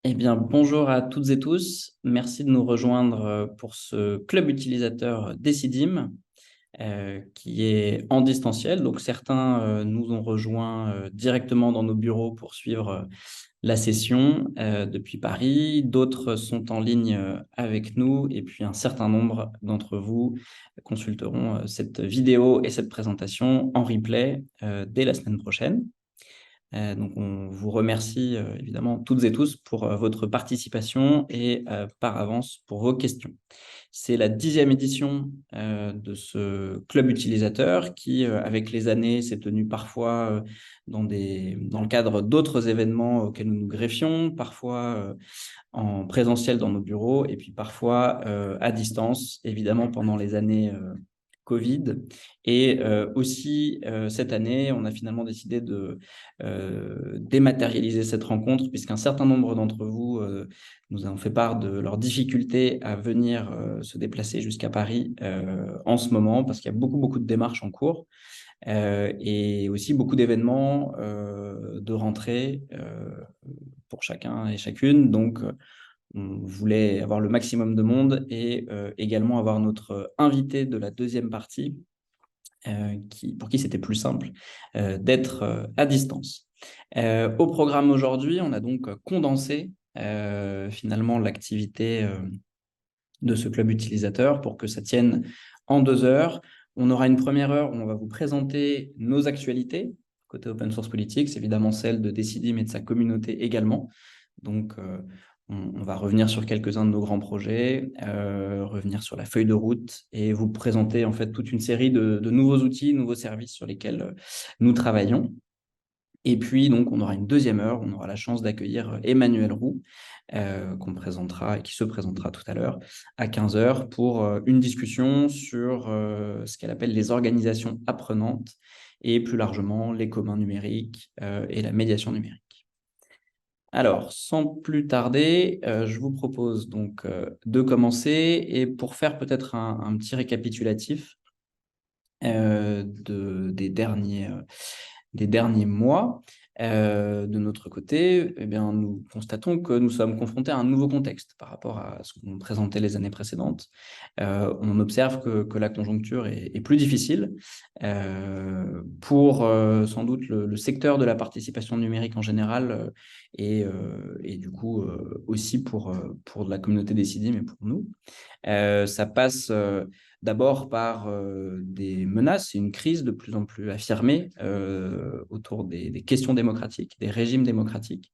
Eh bien, bonjour à toutes et tous. Merci de nous rejoindre pour ce club utilisateur Decidim qui est en distanciel. Donc, certains nous ont rejoints directement dans nos bureaux pour suivre la session depuis Paris. D'autres sont en ligne avec nous. Et puis, un certain nombre d'entre vous consulteront cette vidéo et cette présentation en replay dès la semaine prochaine. Donc, on vous remercie évidemment toutes et tous pour votre participation et par avance pour vos questions. C'est la 10e édition de ce club utilisateur qui, avec les années, s'est tenu parfois dans le cadre d'autres événements auxquels nous nous greffions, parfois en présentiel dans nos bureaux et puis parfois à distance, évidemment pendant les années Covid. Et aussi, cette année, on a finalement décidé de dématérialiser cette rencontre, puisqu'un certain nombre d'entre vous nous ont fait part de leurs difficultés à venir se déplacer jusqu'à Paris en ce moment, parce qu'il y a beaucoup, beaucoup de démarches en cours et aussi beaucoup d'événements de rentrée pour chacun et chacune. Donc, on voulait avoir le maximum de monde et également avoir notre invité de la deuxième partie, pour qui c'était plus simple d'être à distance. Au programme aujourd'hui, on a donc condensé finalement l'activité de ce club utilisateur pour que ça tienne en 2 heures. On aura une première heure où on va vous présenter nos actualités, côté open source politics, évidemment celle de Decidim et de sa communauté également. Donc, on va revenir sur quelques-uns de nos grands projets, revenir sur la feuille de route et vous présenter en fait toute une série de nouveaux outils, nouveaux services sur lesquels nous travaillons. Et puis, donc, on aura une deuxième heure, on aura la chance d'accueillir Emmanuel Roux, qu'on présentera et qui se présentera tout à l'heure à 15 heures pour une discussion sur ce qu'elle appelle les organisations apprenantes et plus largement les communs numériques et la médiation numérique. Alors, sans plus tarder, je vous propose donc de commencer et pour faire peut-être un petit récapitulatif des derniers mois. De notre côté, eh bien, nous constatons que nous sommes confrontés à un nouveau contexte par rapport à ce qu'on présentait les années précédentes. On observe que la conjoncture est plus difficile pour sans doute le secteur de la participation numérique en général et du coup aussi pour la communauté Decidim mais pour nous. Ça passe d'abord par des menaces et une crise de plus en plus affirmée autour des questions démocratiques, des régimes démocratiques.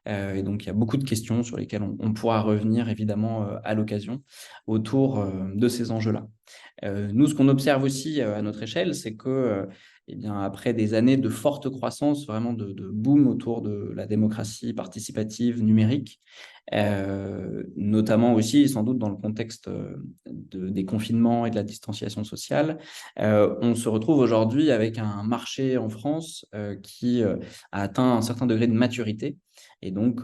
Et donc, il y a beaucoup de questions sur lesquelles on pourra revenir évidemment à l'occasion autour de ces enjeux-là. Nous, ce qu'on observe aussi à notre échelle, c'est que eh bien, après des années de forte croissance, vraiment de boom autour de la démocratie participative numérique, notamment aussi sans doute dans le contexte des confinements et de la distanciation sociale, on se retrouve aujourd'hui avec un marché en France qui a atteint un certain degré de maturité. Et donc,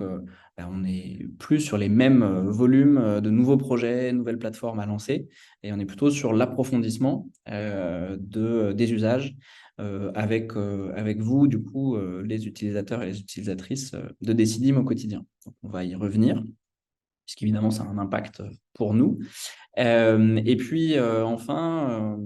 on n'est plus sur les mêmes volumes de nouveaux projets, nouvelles plateformes à lancer, et on est plutôt sur l'approfondissement des usages avec vous, du coup, les utilisateurs et les utilisatrices de Decidim au quotidien. Donc, on va y revenir, puisqu'évidemment, ça a un impact pour nous. Et puis, enfin,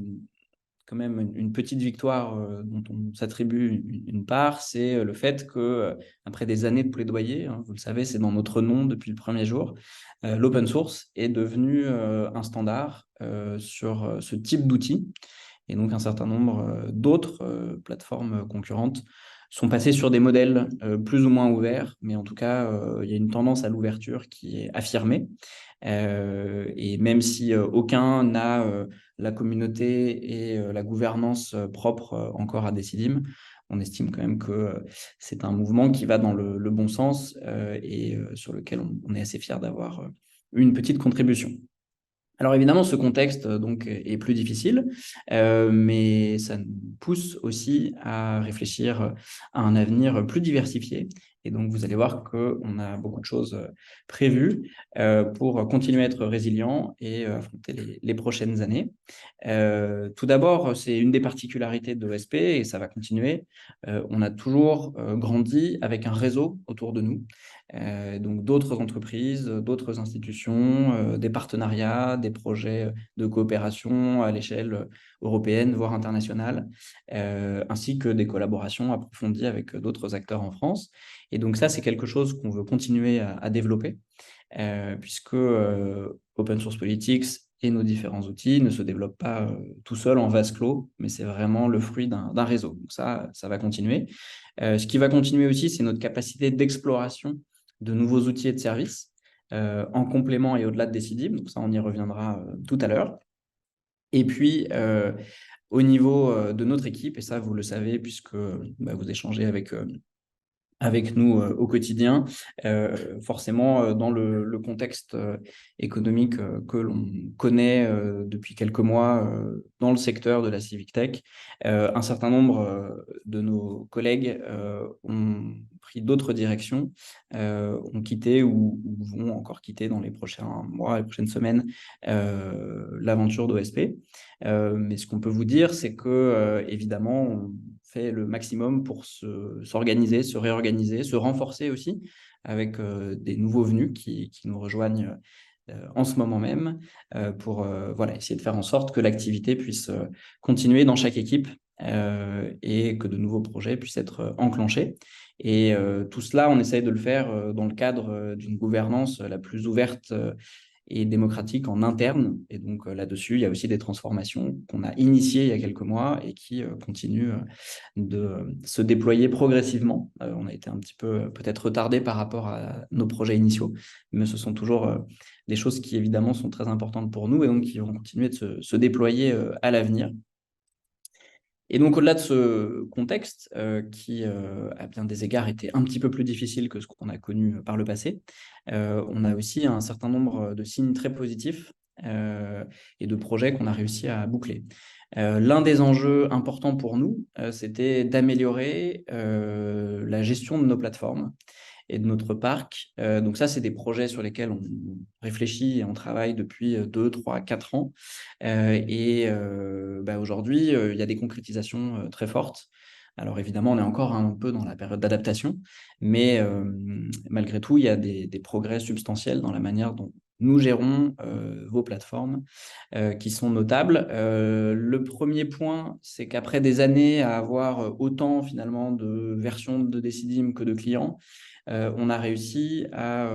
quand même une petite victoire dont on s'attribue une part, c'est le fait que, après des années de plaidoyer, hein, vous le savez, c'est dans notre nom depuis le premier jour, l'open source est devenu un standard sur ce type d'outils. Et donc, un certain nombre d'autres plateformes concurrentes sont passées sur des modèles plus ou moins ouverts, mais en tout cas, il y a une tendance à l'ouverture qui est affirmée. Et même si aucun n'a la communauté et la gouvernance propre encore à Decidim, on estime quand même que c'est un mouvement qui va dans le bon sens et sur lequel on est assez fier d'avoir une petite contribution. Alors évidemment, ce contexte donc est plus difficile, mais ça nous pousse aussi à réfléchir à un avenir plus diversifié. Et donc, vous allez voir qu'on a beaucoup de choses prévues pour continuer à être résilient et affronter les prochaines années. Tout d'abord, c'est une des particularités de l'OSP et ça va continuer. On a toujours grandi avec un réseau autour de nous. Donc d'autres entreprises, d'autres institutions, des partenariats, des projets de coopération à l'échelle européenne, voire internationale, ainsi que des collaborations approfondies avec d'autres acteurs en France. Et donc ça, c'est quelque chose qu'on veut continuer à développer, puisque Open Source Politics et nos différents outils ne se développent pas tout seuls en vase clos, mais c'est vraiment le fruit d'un réseau. Donc ça va continuer. Ce qui va continuer aussi, c'est notre capacité d'exploration de nouveaux outils et de services en complément et au-delà de Decidim. Donc ça, on y reviendra tout à l'heure. Et puis, au niveau de notre équipe, et ça, vous le savez, puisque vous échangez avec nous au quotidien, forcément dans le contexte économique que l'on connaît depuis quelques mois dans le secteur de la civic tech. Un certain nombre de nos collègues ont pris d'autres directions, ont quitté ou vont encore quitter dans les prochains mois, les prochaines semaines, l'aventure d'OSP. Mais ce qu'on peut vous dire, c'est que évidemment, on fait le maximum pour s'organiser, se réorganiser, se renforcer aussi avec des nouveaux venus qui nous rejoignent en ce moment même pour essayer de faire en sorte que l'activité puisse continuer dans chaque équipe et que de nouveaux projets puissent être enclenchés. Et tout cela, on essaye de le faire dans le cadre d'une gouvernance la plus ouverte et démocratique en interne. Et donc là-dessus, il y a aussi des transformations qu'on a initiées il y a quelques mois et qui continuent de se déployer progressivement. On a été un petit peu peut-être retardé par rapport à nos projets initiaux, mais ce sont toujours des choses qui évidemment sont très importantes pour nous et donc qui vont continuer de se déployer à l'avenir. Et donc, au-delà de ce contexte qui, à bien des égards, était un petit peu plus difficile que ce qu'on a connu par le passé, on a aussi un certain nombre de signes très positifs et de projets qu'on a réussi à boucler. L'un des enjeux importants pour nous, c'était d'améliorer la gestion de nos plateformes et de notre parc. Donc ça, c'est des projets sur lesquels on réfléchit et on travaille depuis 2, 3, 4 ans. Aujourd'hui, il y a des concrétisations très fortes. Alors évidemment, on est encore un peu dans la période d'adaptation, mais malgré tout, il y a des progrès substantiels dans la manière dont nous gérons vos plateformes qui sont notables. Le premier point, c'est qu'après des années à avoir autant finalement de versions de Decidim que de clients, on a réussi à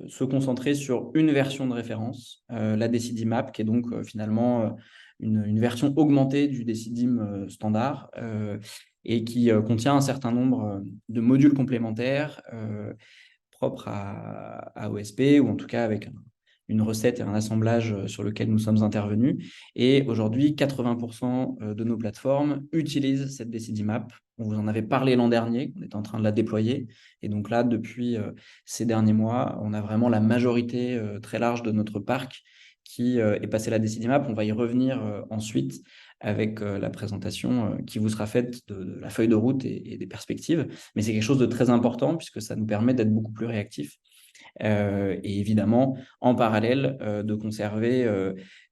se concentrer sur une version de référence, la Decidimap, qui est donc finalement une version augmentée du Decidim standard et qui contient un certain nombre de modules complémentaires propres à OSP, ou en tout cas avec une recette et un assemblage sur lequel nous sommes intervenus. Et aujourd'hui, 80% de nos plateformes utilisent cette Decidimap. On vous en avait parlé l'an dernier, on est en train de la déployer. Et donc là, depuis ces derniers mois, on a vraiment la majorité très large de notre parc qui est passé la Decidimap. On va y revenir ensuite avec la présentation qui vous sera faite de la feuille de route et des perspectives. Mais c'est quelque chose de très important puisque ça nous permet d'être beaucoup plus réactifs. Et évidemment, en parallèle, de conserver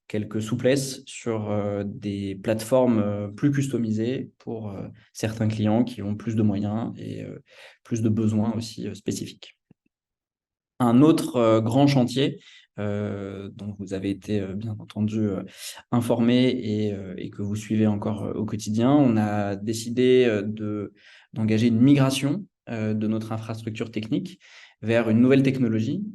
quelques souplesses sur des plateformes plus customisées pour certains clients qui ont plus de moyens et plus de besoins aussi spécifiques. Un autre grand chantier dont vous avez été bien entendu informé et que vous suivez encore au quotidien, on a décidé d'engager une migration de notre infrastructure technique vers une nouvelle technologie,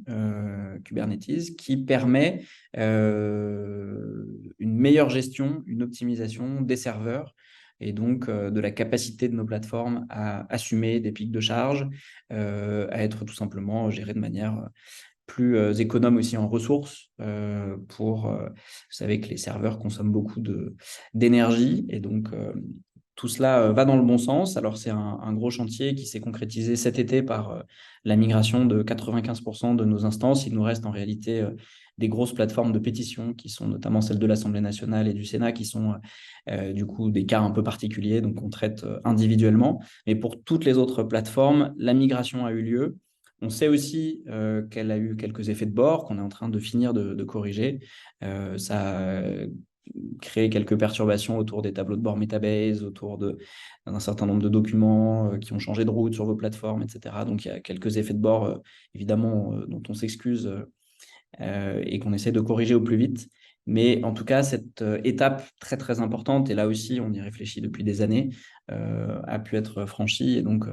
Kubernetes, qui permet une meilleure gestion, une optimisation des serveurs et donc de la capacité de nos plateformes à assumer des pics de charge, à être tout simplement gérées de manière plus économe aussi en ressources vous savez que les serveurs consomment beaucoup d'énergie et donc tout cela va dans le bon sens. Alors c'est un gros chantier qui s'est concrétisé cet été par la migration de 95% de nos instances. Il nous reste en réalité des grosses plateformes de pétition qui sont notamment celles de l'Assemblée nationale et du Sénat qui sont du coup des cas un peu particuliers, donc on traite individuellement. Mais pour toutes les autres plateformes, la migration a eu lieu. On sait aussi qu'elle a eu quelques effets de bord qu'on est en train de finir de corriger. Ça créé quelques perturbations autour des tableaux de bord Metabase, autour d'un certain nombre de documents qui ont changé de route sur vos plateformes, etc. Donc, il y a quelques effets de bord, évidemment, dont on s'excuse et qu'on essaie de corriger au plus vite. Mais en tout cas, cette étape très, très importante, et là aussi, on y réfléchit depuis des années, a pu être franchie. Et donc,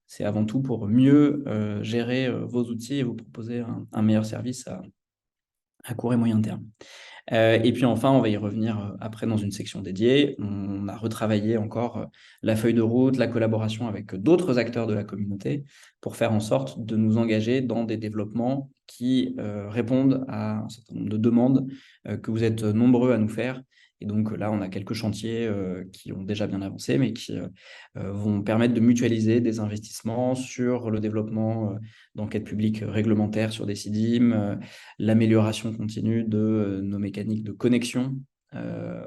c'est avant tout pour mieux gérer vos outils et vous proposer un meilleur service à court et moyen terme. Et puis enfin, on va y revenir après dans une section dédiée. On a retravaillé encore la feuille de route, la collaboration avec d'autres acteurs de la communauté pour faire en sorte de nous engager dans des développements qui répondent à un certain nombre de demandes que vous êtes nombreux à nous faire. Et donc là, on a quelques chantiers qui ont déjà bien avancé, mais qui vont permettre de mutualiser des investissements sur le développement d'enquêtes publiques réglementaires sur des CIDIM, l'amélioration continue de nos mécaniques de connexion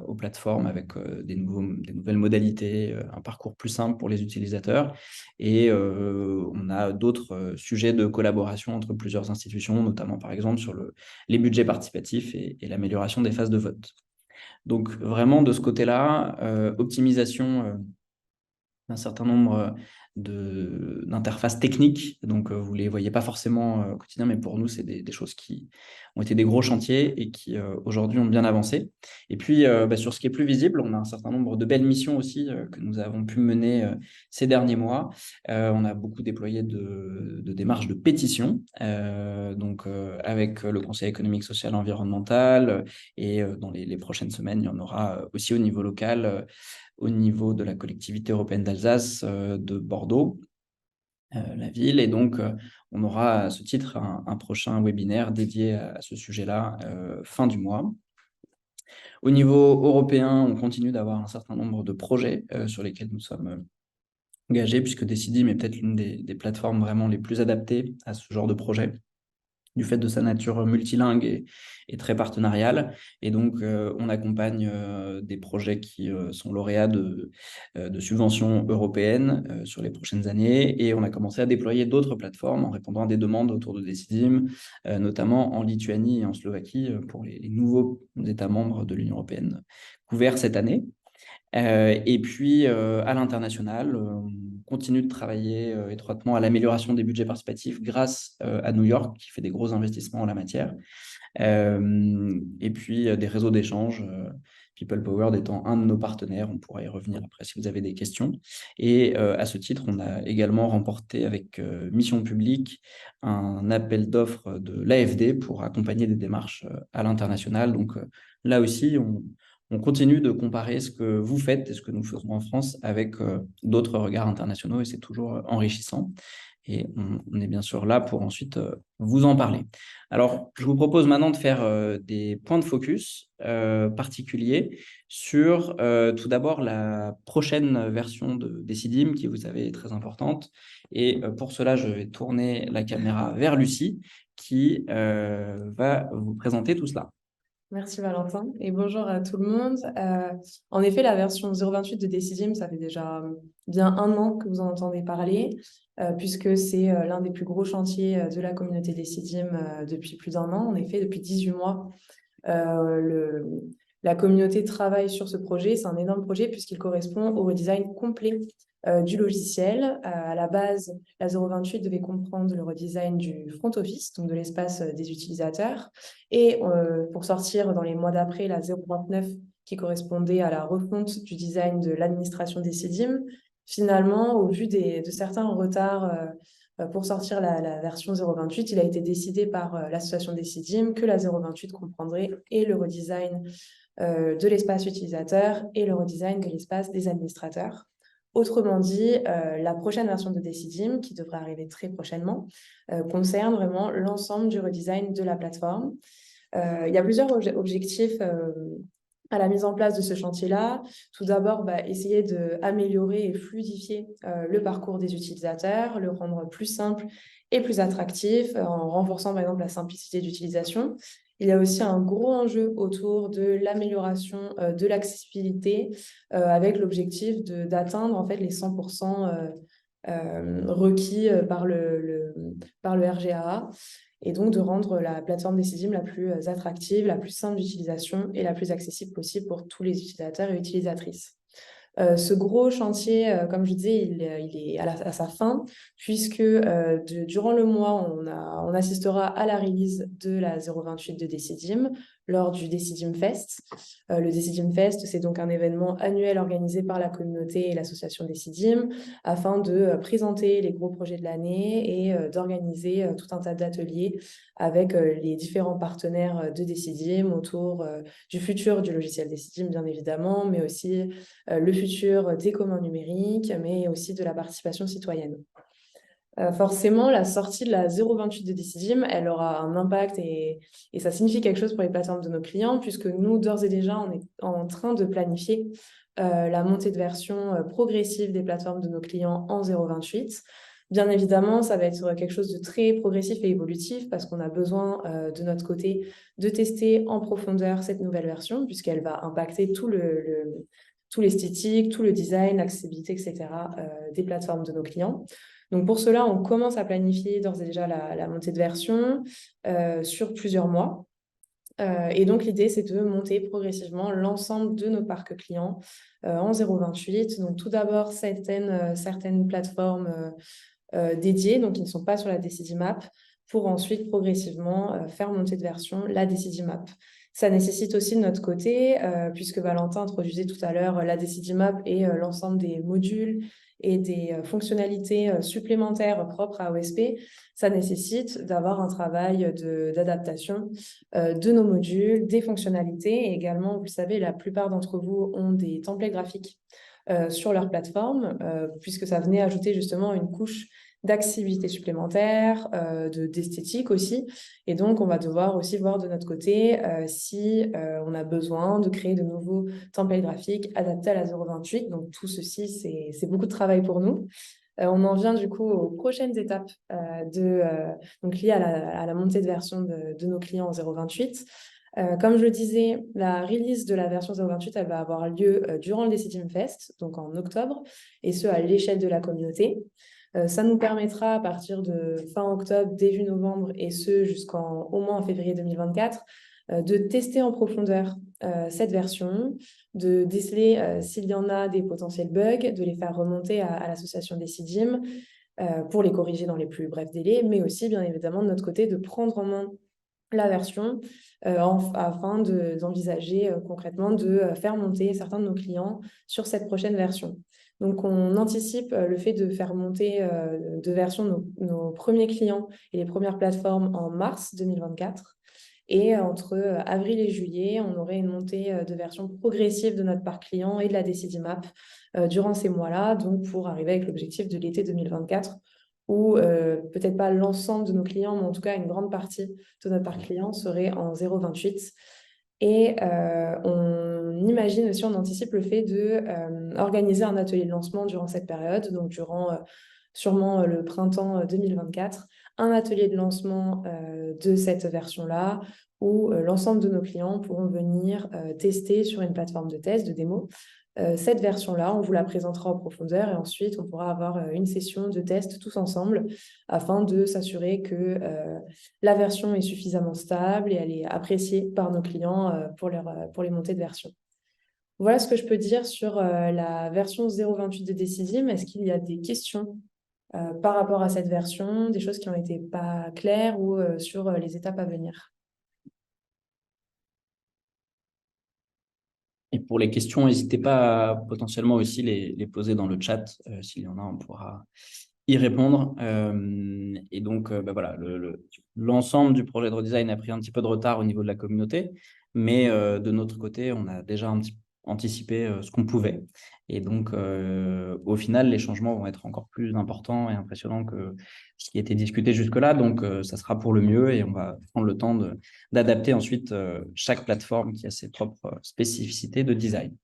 aux plateformes avec des nouvelles modalités, un parcours plus simple pour les utilisateurs. Et on a d'autres sujets de collaboration entre plusieurs institutions, notamment par exemple sur les budgets participatifs et l'amélioration des phases de vote. Donc vraiment de ce côté-là, optimisation d'un certain nombre d'interfaces techniques. Donc, vous ne les voyez pas forcément au quotidien, mais pour nous, c'est des choses qui ont été des gros chantiers et qui, aujourd'hui, ont bien avancé. Et puis, sur ce qui est plus visible, on a un certain nombre de belles missions aussi que nous avons pu mener ces derniers mois. On a beaucoup déployé de démarches de pétition, avec le Conseil économique, social et environnemental. Et dans les prochaines semaines, il y en aura aussi au niveau local, au niveau de la collectivité européenne d'Alsace de Bordeaux, la ville. Et donc, on aura à ce titre un prochain webinaire dédié à ce sujet-là fin du mois. Au niveau européen, on continue d'avoir un certain nombre de projets sur lesquels nous sommes engagés, puisque Decidim est peut-être l'une des plateformes vraiment les plus adaptées à ce genre de projet, du fait de sa nature multilingue et très partenariale. Et donc, on accompagne des projets qui sont lauréats de subventions européennes sur les prochaines années. Et on a commencé à déployer d'autres plateformes en répondant à des demandes autour de Decidim, notamment en Lituanie et en Slovaquie, pour les nouveaux États membres de l'Union européenne couverts cette année. Et puis, à l'international, on continue de travailler étroitement à l'amélioration des budgets participatifs grâce à New York, qui fait des gros investissements en la matière. Et puis, des réseaux d'échange, People Powered étant un de nos partenaires. On pourra y revenir après si vous avez des questions. Et à ce titre, on a également remporté avec Mission Publique un appel d'offres de l'AFD pour accompagner des démarches à l'international. Donc là aussi, on continue de comparer ce que vous faites et ce que nous faisons en France avec d'autres regards internationaux, et c'est toujours enrichissant. Et on est bien sûr là pour ensuite vous en parler. Alors, je vous propose maintenant de faire des points de focus particuliers sur tout d'abord la prochaine version de Decidim, qui, vous savez, est très importante. Et pour cela, je vais tourner la caméra vers Lucie, qui va vous présenter tout cela. Merci Valentin et bonjour à tout le monde. En effet, la version 0.28 de Decidim, ça fait déjà bien 1 an que vous en entendez parler, puisque c'est l'un des plus gros chantiers de la communauté Decidim depuis plus d'1 an. En effet, depuis 18 mois, la communauté travaille sur ce projet. C'est un énorme projet puisqu'il correspond au redesign complet du logiciel. À la base, la 0.28 devait comprendre le redesign du front office, donc de l'espace des utilisateurs. Et pour sortir dans les mois d'après, la 0.29 qui correspondait à la refonte du design de l'administration des CIDIM. Finalement, au vu de certains retards pour sortir la version 0.28, il a été décidé par l'association des CIDIM que la 0.28 comprendrait et le redesign de l'espace utilisateur et le redesign de l'espace des administrateurs. Autrement dit, la prochaine version de Decidim, qui devrait arriver très prochainement, concerne vraiment l'ensemble du redesign de la plateforme. Il y a plusieurs objectifs à la mise en place de ce chantier-là. Tout d'abord, essayer d'améliorer et fluidifier le parcours des utilisateurs, le rendre plus simple et plus attractif en renforçant par exemple la simplicité d'utilisation. Il y a aussi un gros enjeu autour de l'amélioration de l'accessibilité avec l'objectif d'atteindre en fait les 100% requis par le RGAA. et donc de rendre la plateforme Decidim la plus attractive, la plus simple d'utilisation et la plus accessible possible pour tous les utilisateurs et utilisatrices. Ce gros chantier, comme je disais, il est à sa fin, puisque durant le mois, on assistera à la release de la 028 de Decidim lors du Decidim Fest. Le Decidim Fest, c'est donc un événement annuel organisé par la communauté et l'association Decidim afin de présenter les gros projets de l'année et d'organiser tout un tas d'ateliers avec les différents partenaires de Decidim autour du futur du logiciel Decidim, bien évidemment, mais aussi le futur des communs numériques, mais aussi de la participation citoyenne. Forcément, la sortie de la 028 de Decidim, elle aura un impact et ça signifie quelque chose pour les plateformes de nos clients, puisque nous, d'ores et déjà, on est en train de planifier la montée de version progressive des plateformes de nos clients en 028. Bien évidemment, ça va être quelque chose de très progressif et évolutif parce qu'on a besoin de notre côté de tester en profondeur cette nouvelle version, puisqu'elle va impacter tout l'esthétique, tout le design, l'accessibilité, etc. Des plateformes de nos clients. Donc pour cela, on commence à planifier d'ores et déjà la montée de version sur plusieurs mois. Et donc l'idée, c'est de monter progressivement l'ensemble de nos parcs clients en 0.28. Donc tout d'abord, certaines plateformes dédiées, donc qui ne sont pas sur la Decidimap, pour ensuite progressivement faire monter de version la Decidimap. Ça nécessite aussi de notre côté, puisque Valentin introduisait tout à l'heure la Decidimap et l'ensemble des modules et des fonctionnalités supplémentaires propres à OSP, ça nécessite d'avoir un travail d'adaptation de nos modules, des fonctionnalités. Et également, vous le savez, la plupart d'entre vous ont des templates graphiques sur leur plateforme, puisque ça venait ajouter justement une couche d'accessibilité supplémentaire, d'esthétique aussi. Et donc, on va devoir aussi voir de notre côté si on a besoin de créer de nouveaux templates graphiques adaptés à la 0.28. Donc, tout ceci, c'est beaucoup de travail pour nous. On en vient du coup aux prochaines étapes donc liées à la montée de version de nos clients en 0.28. Comme je le disais, la release de la version 0.28, elle va avoir lieu durant le Decidim Fest, donc en octobre, et ce à l'échelle de la communauté. Ça nous permettra à partir de fin octobre, début novembre, et ce jusqu'en au moins en février 2024, de tester en profondeur cette version, de déceler s'il y en a des potentiels bugs, de les faire remonter à l'association Decidim pour les corriger dans les plus brefs délais, mais aussi bien évidemment de notre côté de prendre en main la version afin d'envisager concrètement de faire monter certains de nos clients sur cette prochaine version. Donc, on anticipe le fait de faire monter de version nos premiers clients et les premières plateformes en mars 2024. Et entre avril et juillet, on aurait une montée de version progressive de notre parc client et de la Decidimap durant ces mois-là, donc pour arriver avec l'objectif de l'été 2024 où peut-être pas l'ensemble de nos clients, mais en tout cas une grande partie de notre parc client serait en 0.28. Et on imagine aussi, on anticipe le fait d'organiser un atelier de lancement durant cette période, donc durant sûrement le printemps 2024, un atelier de lancement de cette version-là, où l'ensemble de nos clients pourront venir tester sur une plateforme de test, de démo, cette version-là. On vous la présentera en profondeur et ensuite on pourra avoir une session de test tous ensemble afin de s'assurer que la version est suffisamment stable et elle est appréciée par nos clients pour les montées de version. Voilà ce que je peux dire sur la version 0.28 de Decidim. Est-ce qu'il y a des questions par rapport à cette version, des choses qui n'ont été pas claires ou sur les étapes à venir? Et pour les questions, n'hésitez pas à potentiellement aussi les poser dans le chat. S'il y en a, on pourra y répondre. Et donc, voilà, l'ensemble du projet de redesign a pris un petit peu de retard au niveau de la communauté, mais de notre côté, on a déjà un petit peu anticipé ce qu'on pouvait. Et donc, au final, les changements vont être encore plus importants et impressionnants que ce qui a été discuté jusque-là. Donc, ça sera pour le mieux et on va prendre le temps d'adapter ensuite chaque plateforme qui a ses propres spécificités de design.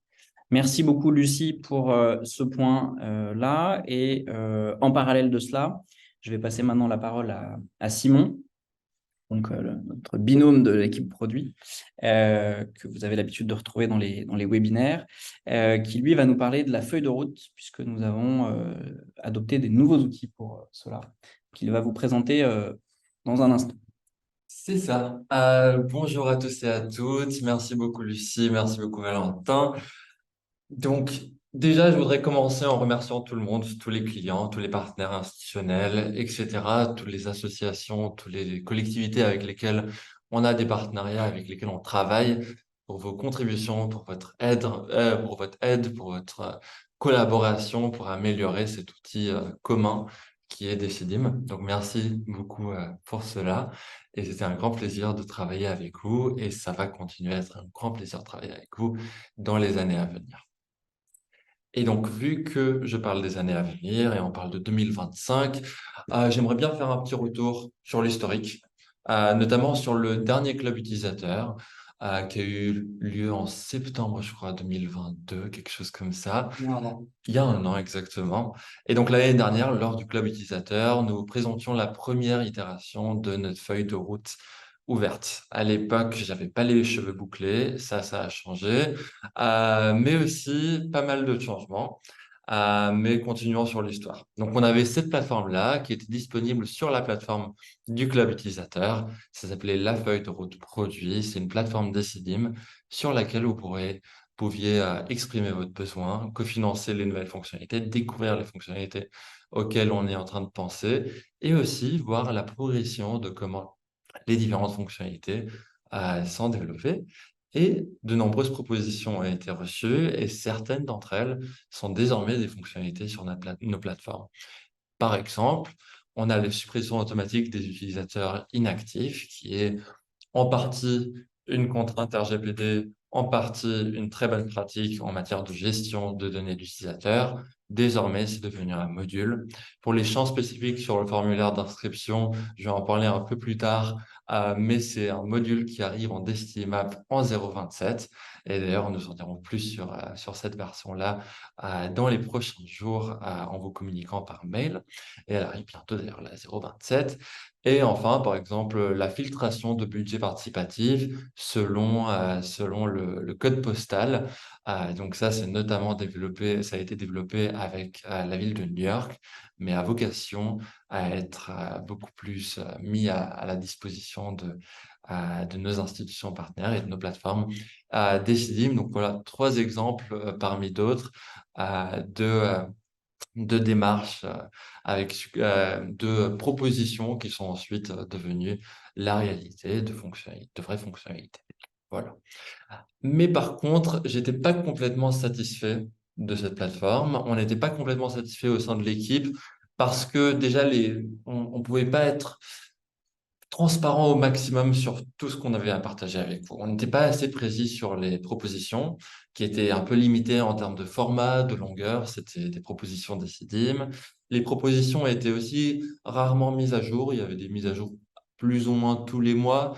Merci beaucoup, Lucie, pour ce point-là. Et en parallèle de cela, je vais passer maintenant la parole à Simon, donc notre binôme de l'équipe produit, que vous avez l'habitude de retrouver dans les webinaires, qui, lui, va nous parler de la feuille de route, puisque nous avons adopté des nouveaux outils pour cela, qu'il va vous présenter dans un instant. C'est ça. Bonjour à tous et à toutes. Merci beaucoup Lucie, merci beaucoup Valentin. Donc, déjà, je voudrais commencer en remerciant tout le monde, tous les clients, tous les partenaires institutionnels, etc., toutes les associations, toutes les collectivités avec lesquelles on a des partenariats, avec lesquels on travaille, pour vos contributions, pour votre collaboration, pour améliorer cet outil commun qui est Decidim. Donc, merci beaucoup pour cela. Et c'était un grand plaisir de travailler avec vous et ça va continuer à être un grand plaisir de travailler avec vous dans les années à venir. Et donc, vu que je parle des années à venir et on parle de 2025, j'aimerais bien faire un petit retour sur l'historique, notamment sur le dernier club utilisateur qui a eu lieu en septembre, je crois, 2022, quelque chose comme ça. Il y a un an exactement. Et donc l'année dernière, lors du club utilisateur, nous présentions la première itération de notre feuille de route ouverte. À l'époque, j'avais pas les cheveux bouclés, ça a changé, mais aussi pas mal de changements. Mais continuons sur l'histoire. Donc, on avait cette plateforme-là qui était disponible sur la plateforme du club utilisateur. Ça s'appelait la feuille de route produit. C'est une plateforme Decidim sur laquelle pouviez exprimer votre besoin, cofinancer les nouvelles fonctionnalités, découvrir les fonctionnalités auxquelles on est en train de penser et aussi voir la progression de comment les différentes fonctionnalités sont développées. Et de nombreuses propositions ont été reçues et certaines d'entre elles sont désormais des fonctionnalités sur nos plateformes. Par exemple, on a la suppression automatique des utilisateurs inactifs, qui est en partie une contrainte RGPD, en partie une très bonne pratique en matière de gestion de données d'utilisateurs. Désormais, c'est devenu un module. Pour les champs spécifiques sur le formulaire d'inscription, je vais en parler un peu plus tard, mais c'est un module qui arrive en Destimap en 0.27. Et d'ailleurs, nous en dirons plus sur cette version-là dans les prochains jours en vous communiquant par mail. Et elle arrive bientôt d'ailleurs, la 0.27. Et enfin, par exemple, la filtration de budget participatif selon le code postal. Donc ça, c'est notamment développé, ça a été développé avec la ville de New York, mais à vocation à être beaucoup plus mis à la disposition de nos institutions partenaires et de nos plateformes. Decidim, donc voilà, trois exemples parmi d'autres de démarches de propositions qui sont ensuite devenues la réalité de vraies fonctionnalités. Voilà. Mais par contre, j'étais pas complètement satisfait de cette plateforme. On n'était pas complètement satisfait au sein de l'équipe parce que déjà on pouvait pas être transparent au maximum sur tout ce qu'on avait à partager avec vous. On n'était pas assez précis sur les propositions, qui étaient un peu limitées en termes de format, de longueur. C'était des propositions Decidim. Les propositions étaient aussi rarement mises à jour. Il y avait des mises à jour plus ou moins tous les mois,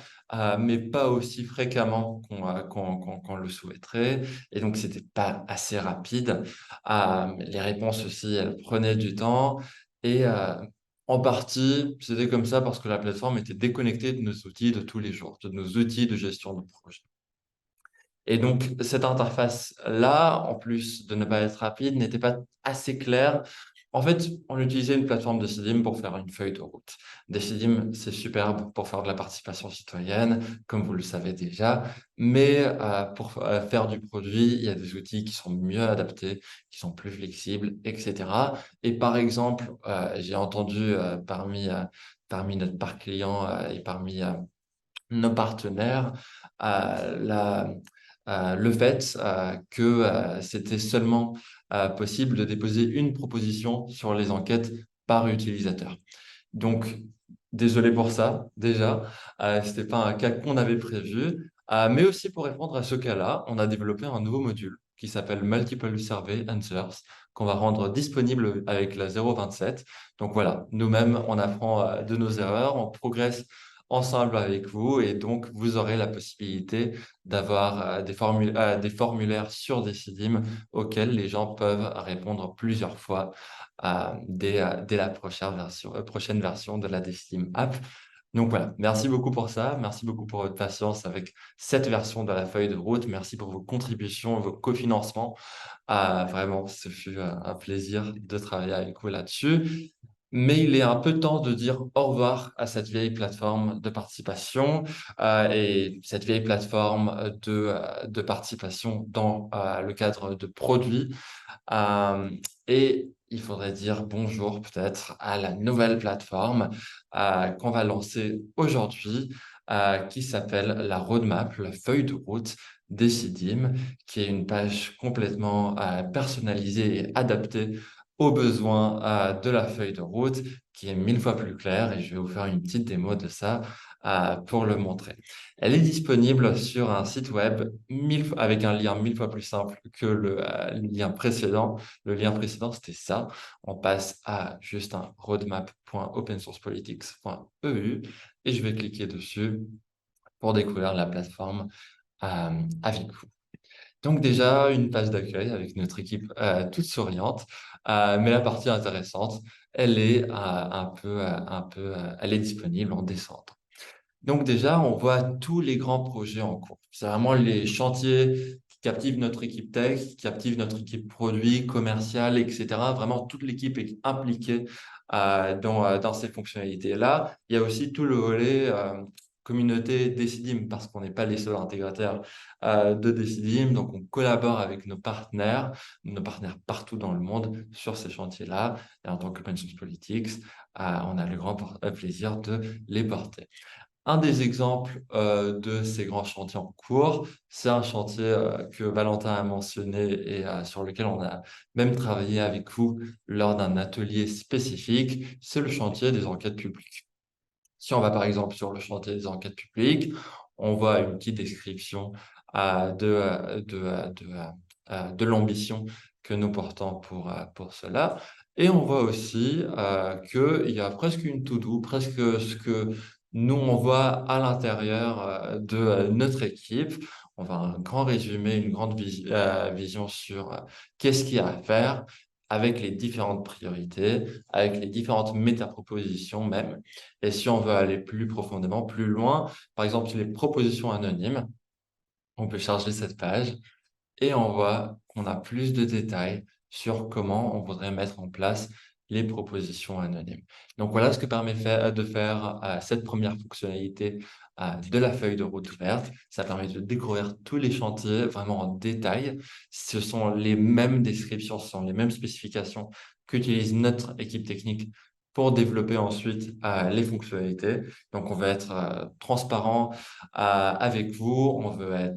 mais pas aussi fréquemment qu'on le souhaiterait. Et donc, c'était pas assez rapide. Les réponses aussi, elles prenaient du temps. Et en partie, c'était comme ça parce que la plateforme était déconnectée de nos outils de tous les jours, de nos outils de gestion de projet. Et donc, cette interface-là, en plus de ne pas être rapide, n'était pas assez claire. En fait, on utilisait une plateforme Decidim pour faire une feuille de route. Decidim, c'est superbe pour faire de la participation citoyenne, comme vous le savez déjà, mais pour faire du produit, il y a des outils qui sont mieux adaptés, qui sont plus flexibles, etc. Et par exemple, j'ai entendu parmi notre parc client et parmi nos partenaires la le fait que c'était seulement possible de déposer une proposition sur les enquêtes par utilisateur. Donc, désolé pour ça, déjà. Ce n'était pas un cas qu'on avait prévu. Mais aussi pour répondre à ce cas-là, on a développé un nouveau module qui s'appelle Multiple Survey Answers, qu'on va rendre disponible avec la 0.27. Donc voilà, nous-mêmes, on apprend de nos erreurs, on progresse ensemble avec vous et donc vous aurez la possibilité d'avoir des formulaires sur Decidim auxquels les gens peuvent répondre plusieurs fois dès la prochaine version de la Decidim App. Donc voilà, merci beaucoup pour ça, merci beaucoup pour votre patience avec cette version de la feuille de route, merci pour vos contributions, vos cofinancements. Vraiment, ce fut un plaisir de travailler avec vous là-dessus. Mais il est un peu temps de dire au revoir à cette vieille plateforme de participation et cette vieille plateforme de participation dans le cadre de produits. Euh, et il faudrait dire bonjour peut-être à la nouvelle plateforme qu'on va lancer aujourd'hui, qui s'appelle la roadmap, la feuille de route Decidim, qui est une page complètement personnalisée et adaptée aux besoins de la feuille de route, qui est 1000 fois plus claire. Et je vais vous faire une petite démo de ça pour le montrer. Elle est disponible sur un site web avec un lien 1000 fois plus simple que le lien précédent. Le lien précédent, c'était ça. On passe à juste un roadmap.opensourcepolitics.eu et je vais cliquer dessus pour découvrir la plateforme avec vous. Donc déjà, une page d'accueil avec notre équipe toute souriante, mais la partie intéressante, elle est elle est disponible en descente. Donc déjà, on voit tous les grands projets en cours. C'est vraiment les chantiers qui captivent notre équipe tech, qui captivent notre équipe produit, commercial, etc. Vraiment, toute l'équipe est impliquée dans ces fonctionnalités-là. Il y a aussi tout le volet communauté Decidim, parce qu'on n'est pas les seuls intégrateurs de Decidim. Donc, on collabore avec nos partenaires partout dans le monde sur ces chantiers-là. Et en tant qu'Open Source Politics, on a le grand plaisir de les porter. Un des exemples de ces grands chantiers en cours, c'est un chantier que Valentin a mentionné et sur lequel on a même travaillé avec vous lors d'un atelier spécifique, c'est le chantier des enquêtes publiques. Si on va par exemple sur le chantier des enquêtes publiques, on voit une petite description de l'ambition que nous portons pour cela. Et on voit aussi qu'il y a presque une to-do, presque ce que nous, on voit à l'intérieur de notre équipe. On voit un grand résumé, une grande vision sur qu'est-ce qu'il y a à faire avec les différentes priorités, avec les différentes métapropositions même. Et si on veut aller plus profondément, plus loin, par exemple, sur les propositions anonymes, on peut charger cette page et on voit qu'on a plus de détails sur comment on voudrait mettre en place les propositions anonymes. Donc voilà ce que permet de faire cette première fonctionnalité de la feuille de route ouverte. Ça permet de découvrir tous les chantiers vraiment en détail. Ce sont les mêmes descriptions, ce sont les mêmes spécifications qu'utilise notre équipe technique pour développer ensuite les fonctionnalités. Donc, on veut être transparent avec vous, on veut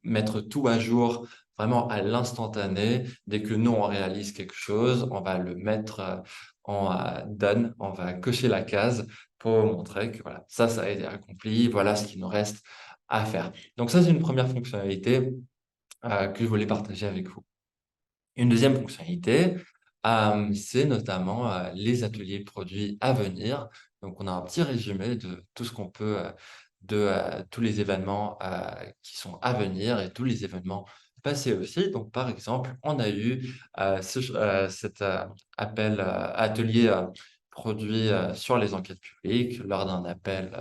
mettre tout à jour vraiment à l'instantané. Dès que nous, on réalise quelque chose, on va le mettre en done, on va cocher la case pour montrer que voilà, ça a été accompli, voilà ce qu'il nous reste à faire. Donc ça, c'est une première fonctionnalité que je voulais partager avec vous. Une deuxième fonctionnalité, c'est notamment les ateliers produits à venir. Donc, on a un petit résumé de tout ce qu'on peut, de tous les événements qui sont à venir et tous les événements passés aussi. Donc, par exemple, on a eu cet atelier produit sur les enquêtes publiques lors d'un appel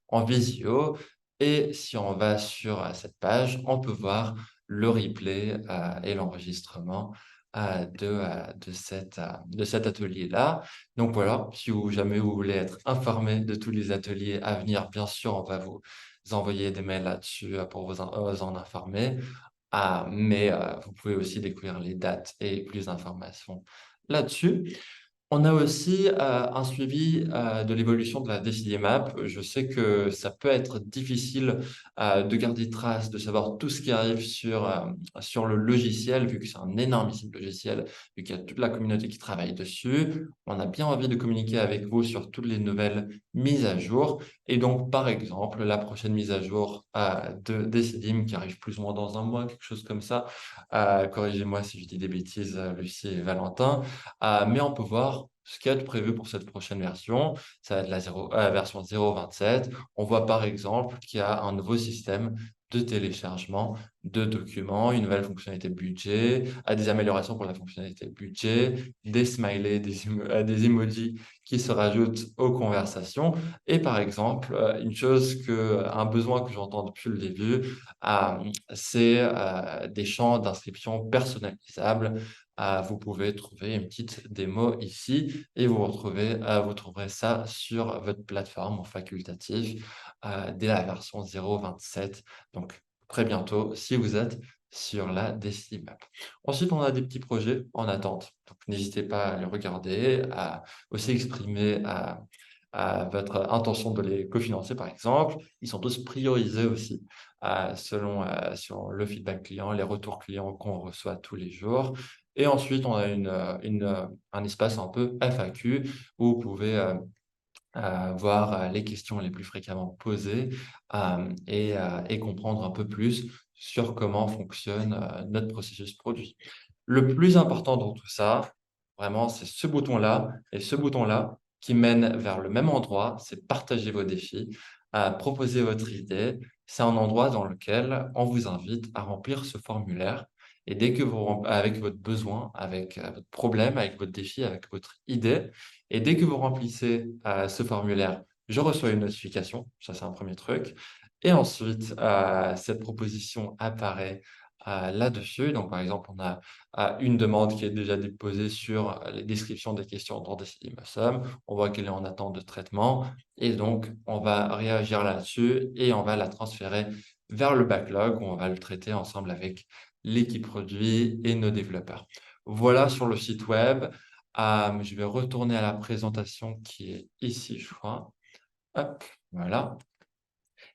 en visio. Et si on va sur cette page, on peut voir le replay et l'enregistrement de cet atelier-là. Donc voilà, si jamais vous voulez être informé de tous les ateliers à venir, bien sûr, on va vous envoyer des mails là-dessus pour vous en informer. Mais vous pouvez aussi découvrir les dates et plus d'informations là-dessus. On a aussi un suivi de l'évolution de la DecidiMap. Je sais que ça peut être difficile de garder trace, de savoir tout ce qui arrive sur le logiciel, vu que c'est un énormissime logiciel, vu qu'il y a toute la communauté qui travaille dessus. On a bien envie de communiquer avec vous sur toutes les nouvelles mises à jour. Et donc, par exemple, la prochaine mise à jour de Decidim, qui arrive plus ou moins dans un mois, quelque chose comme ça. Corrigez-moi si je dis des bêtises, Lucie et Valentin. Mais on peut voir ce qu'il y a de prévu pour cette prochaine version. Ça va être la version 0.27. On voit par exemple qu'il y a un nouveau système de téléchargement de documents, une nouvelle fonctionnalité budget, des améliorations pour la fonctionnalité budget, des smileys, des emojis qui se rajoutent aux conversations. Et par exemple, un besoin que j'entends depuis le début, c'est des champs d'inscription personnalisables vous pouvez trouver une petite démo ici et vous trouverez ça sur votre plateforme en facultatif dès la version 0.27. Donc, très bientôt, si vous êtes sur la Decimap. Ensuite, on a des petits projets en attente. Donc, n'hésitez pas à les regarder, à aussi exprimer à votre intention de les cofinancer, par exemple. Ils sont tous priorisés aussi selon sur le feedback client, les retours clients qu'on reçoit tous les jours. Et ensuite, on a un espace un peu FAQ où vous pouvez voir les questions les plus fréquemment posées et comprendre un peu plus sur comment fonctionne notre processus produit. Le plus important dans tout ça, vraiment, c'est ce bouton-là et ce bouton-là qui mène vers le même endroit, c'est partager vos défis, proposer votre idée. C'est un endroit dans lequel on vous invite à remplir ce formulaire. Et dès que avec votre besoin, avec votre problème, avec votre défi, avec votre idée, et dès que vous remplissez ce formulaire, je reçois une notification. Ça, c'est un premier truc. Et ensuite, cette proposition apparaît là-dessus. Donc, par exemple, on a une demande qui est déjà déposée sur les descriptions des questions dans Decidim Awesome. On voit qu'elle est en attente de traitement. Et donc, on va réagir là-dessus et on va la transférer vers le backlog où on va le traiter ensemble avec l'équipe produit et nos développeurs. Voilà sur le site web. Je vais retourner à la présentation qui est ici, je crois. Hop, voilà.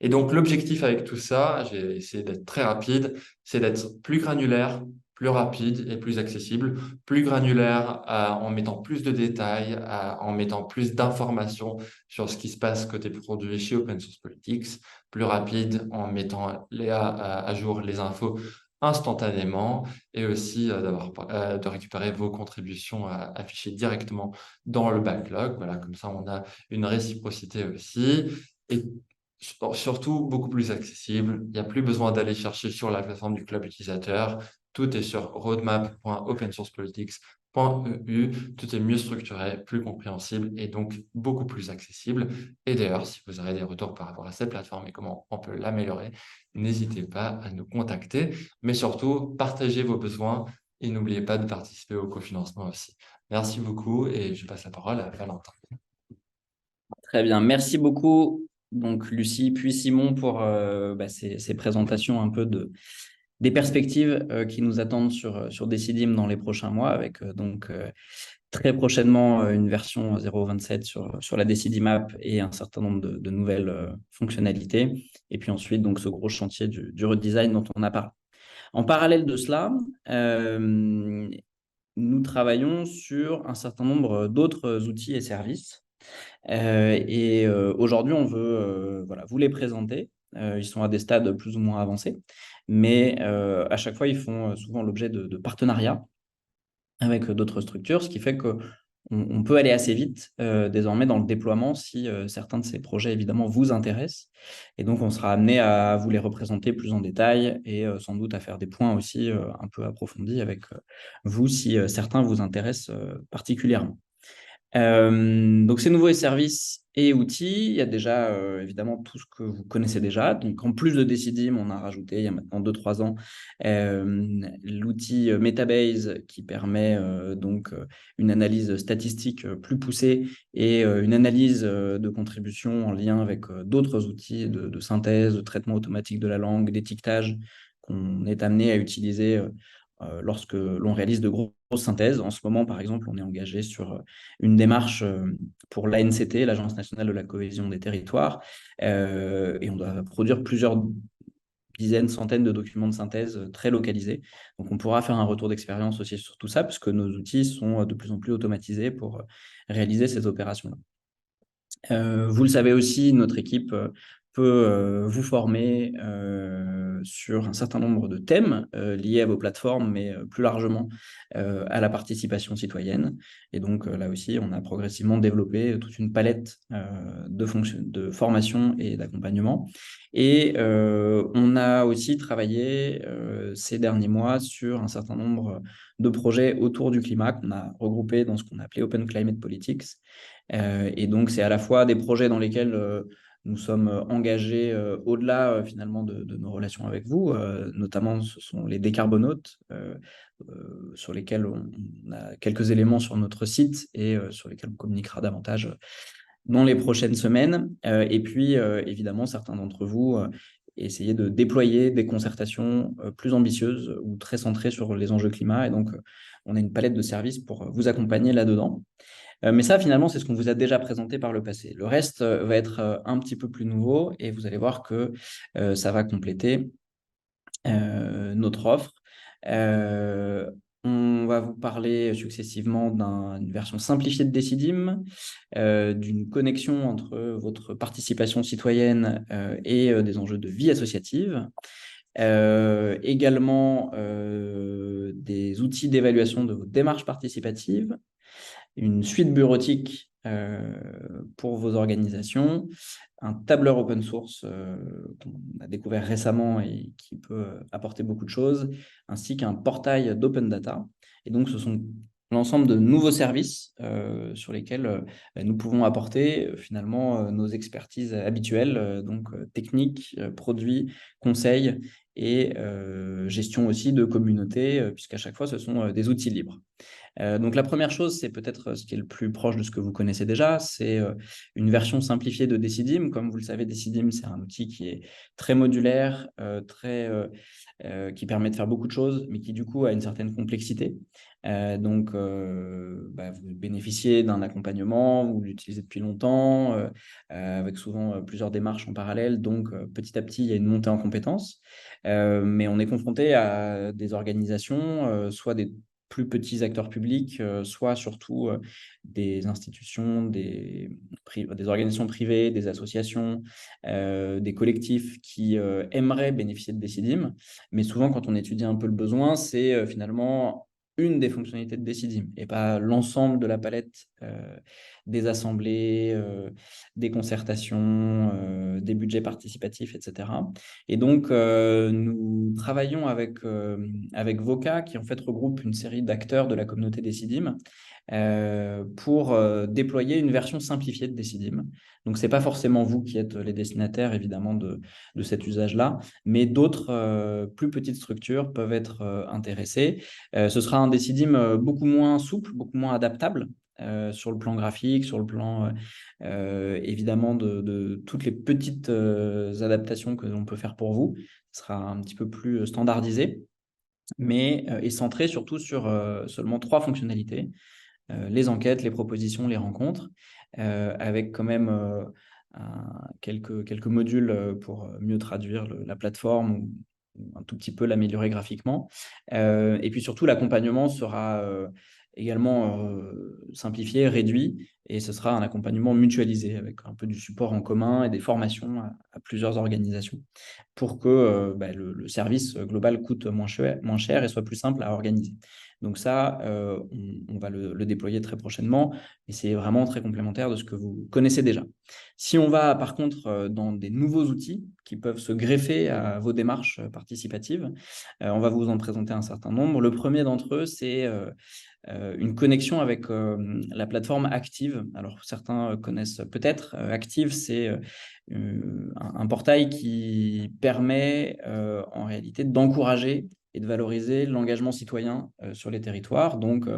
Et donc, l'objectif avec tout ça, j'ai essayé d'être très rapide, c'est d'être plus granulaire, plus rapide et plus accessible. Plus granulaire en mettant plus de détails, en mettant plus d'informations sur ce qui se passe côté produit chez Open Source Politics. Plus rapide en mettant à jour les infos instantanément et aussi de récupérer vos contributions affichées directement dans le backlog. Voilà, comme ça, on a une réciprocité aussi. Et surtout beaucoup plus accessible. Il n'y a plus besoin d'aller chercher sur la plateforme du club utilisateur. Tout est sur roadmap.opensourcepolitics.eu. Tout est mieux structuré, plus compréhensible et donc beaucoup plus accessible. Et d'ailleurs, si vous avez des retours par rapport à cette plateforme et comment on peut l'améliorer, n'hésitez pas à nous contacter. Mais surtout, partagez vos besoins et n'oubliez pas de participer au cofinancement aussi. Merci beaucoup et je passe la parole à Valentin. Très bien, merci beaucoup. Donc, Lucie, puis Simon pour ces présentations un peu des perspectives qui nous attendent sur Decidim dans les prochains mois, avec très prochainement une version 0.27 sur la Decidim App et un certain nombre de nouvelles fonctionnalités. Et puis ensuite, donc, ce gros chantier du redesign dont on a parlé. En parallèle de cela, nous travaillons sur un certain nombre d'autres outils et services. Aujourd'hui, on veut vous les présenter. Ils sont à des stades plus ou moins avancés, mais à chaque fois, ils font souvent l'objet de partenariats avec d'autres structures, ce qui fait qu'on peut aller assez vite désormais dans le déploiement si certains de ces projets, évidemment, vous intéressent. Et donc, on sera amené à vous les représenter plus en détail et sans doute à faire des points aussi un peu approfondis avec vous si certains vous intéressent particulièrement. Donc, ces nouveaux services et outils, il y a déjà évidemment tout ce que vous connaissez déjà. Donc, en plus de Decidim, on a rajouté il y a maintenant 2-3 ans l'outil Metabase qui permet une analyse statistique plus poussée et une analyse de contribution en lien avec d'autres outils de synthèse, de traitement automatique de la langue, d'étiquetage qu'on est amené à utiliser lorsque l'on réalise de grosses synthèses. En ce moment, par exemple, on est engagé sur une démarche pour l'ANCT, l'Agence nationale de la cohésion des territoires, et on doit produire plusieurs dizaines, centaines de documents de synthèse très localisés. Donc, on pourra faire un retour d'expérience aussi sur tout ça, puisque nos outils sont de plus en plus automatisés pour réaliser ces opérations-là. Vous le savez aussi, notre équipe peut vous former sur un certain nombre de thèmes liés à vos plateformes, mais plus largement à la participation citoyenne. Et donc là aussi, on a progressivement développé toute une palette de formation et d'accompagnement. Et on a aussi travaillé ces derniers mois sur un certain nombre de projets autour du climat qu'on a regroupés dans ce qu'on a appelé Open Climate Politics. Et donc, c'est à la fois des projets dans lesquels nous sommes engagés au-delà finalement de nos relations avec vous. Notamment, ce sont les décarbonautes sur lesquels on a quelques éléments sur notre site et sur lesquels on communiquera davantage dans les prochaines semaines. Et puis, évidemment, certains d'entre vous essayer de déployer des concertations plus ambitieuses ou très centrées sur les enjeux climat. Et donc, on a une palette de services pour vous accompagner là-dedans. Mais ça, finalement, c'est ce qu'on vous a déjà présenté par le passé. Le reste va être un petit peu plus nouveau et vous allez voir que ça va compléter notre offre. On va vous parler successivement d'une version simplifiée de Decidim, d'une connexion entre votre participation citoyenne et des enjeux de vie associative. Également des outils d'évaluation de vos démarches participatives, une suite bureautique pour vos organisations, un tableur open source qu'on a découvert récemment et qui peut apporter beaucoup de choses, ainsi qu'un portail d'open data. Et donc, ce sont l'ensemble de nouveaux services sur lesquels nous pouvons apporter finalement nos expertises habituelles, donc techniques, produits, conseils et gestion aussi de communauté, puisqu'à chaque fois, ce sont des outils libres. Donc la première chose, c'est peut-être ce qui est le plus proche de ce que vous connaissez déjà, c'est une version simplifiée de Decidim. Comme vous le savez, Decidim, c'est un outil qui est très modulaire, qui permet de faire beaucoup de choses, mais qui du coup a une certaine complexité. Donc, vous bénéficiez d'un accompagnement, vous l'utilisez depuis longtemps, avec souvent plusieurs démarches en parallèle. Donc, petit à petit, il y a une montée en compétences. Mais on est confronté à des organisations, soit des plus petits acteurs publics, soit surtout des institutions, des organisations privées, des associations, des collectifs qui aimeraient bénéficier de Decidim. Mais souvent, quand on étudie un peu le besoin, c'est finalement une des fonctionnalités de Decidim et pas l'ensemble de la palette des assemblées, des concertations, des budgets participatifs, etc. Et donc, nous travaillons avec Voca, qui en fait regroupe une série d'acteurs de la communauté Decidim, pour déployer une version simplifiée de Decidim. Donc, ce n'est pas forcément vous qui êtes les destinataires, évidemment, de cet usage-là, mais d'autres plus petites structures peuvent être intéressées. Ce sera un Decidim beaucoup moins souple, beaucoup moins adaptable, sur le plan graphique, sur le plan évidemment de toutes les petites adaptations que l'on peut faire pour vous. Ce sera un petit peu plus standardisé, mais est centré surtout sur seulement 3 fonctionnalités. Les enquêtes, les propositions, les rencontres, avec quand même quelques modules pour mieux traduire la plateforme ou un tout petit peu l'améliorer graphiquement. Et puis surtout, l'accompagnement sera également simplifié, réduit, et ce sera un accompagnement mutualisé avec un peu du support en commun et des formations à plusieurs organisations pour que le service global coûte moins cher et soit plus simple à organiser. Donc ça, on va le déployer très prochainement et c'est vraiment très complémentaire de ce que vous connaissez déjà. Si on va par contre dans des nouveaux outils qui peuvent se greffer à vos démarches participatives, on va vous en présenter un certain nombre. Le premier d'entre eux, c'est une connexion avec la plateforme Active. Alors certains connaissent peut-être. Active, c'est un portail qui permet en réalité d'encourager et de valoriser l'engagement citoyen sur les territoires. Donc,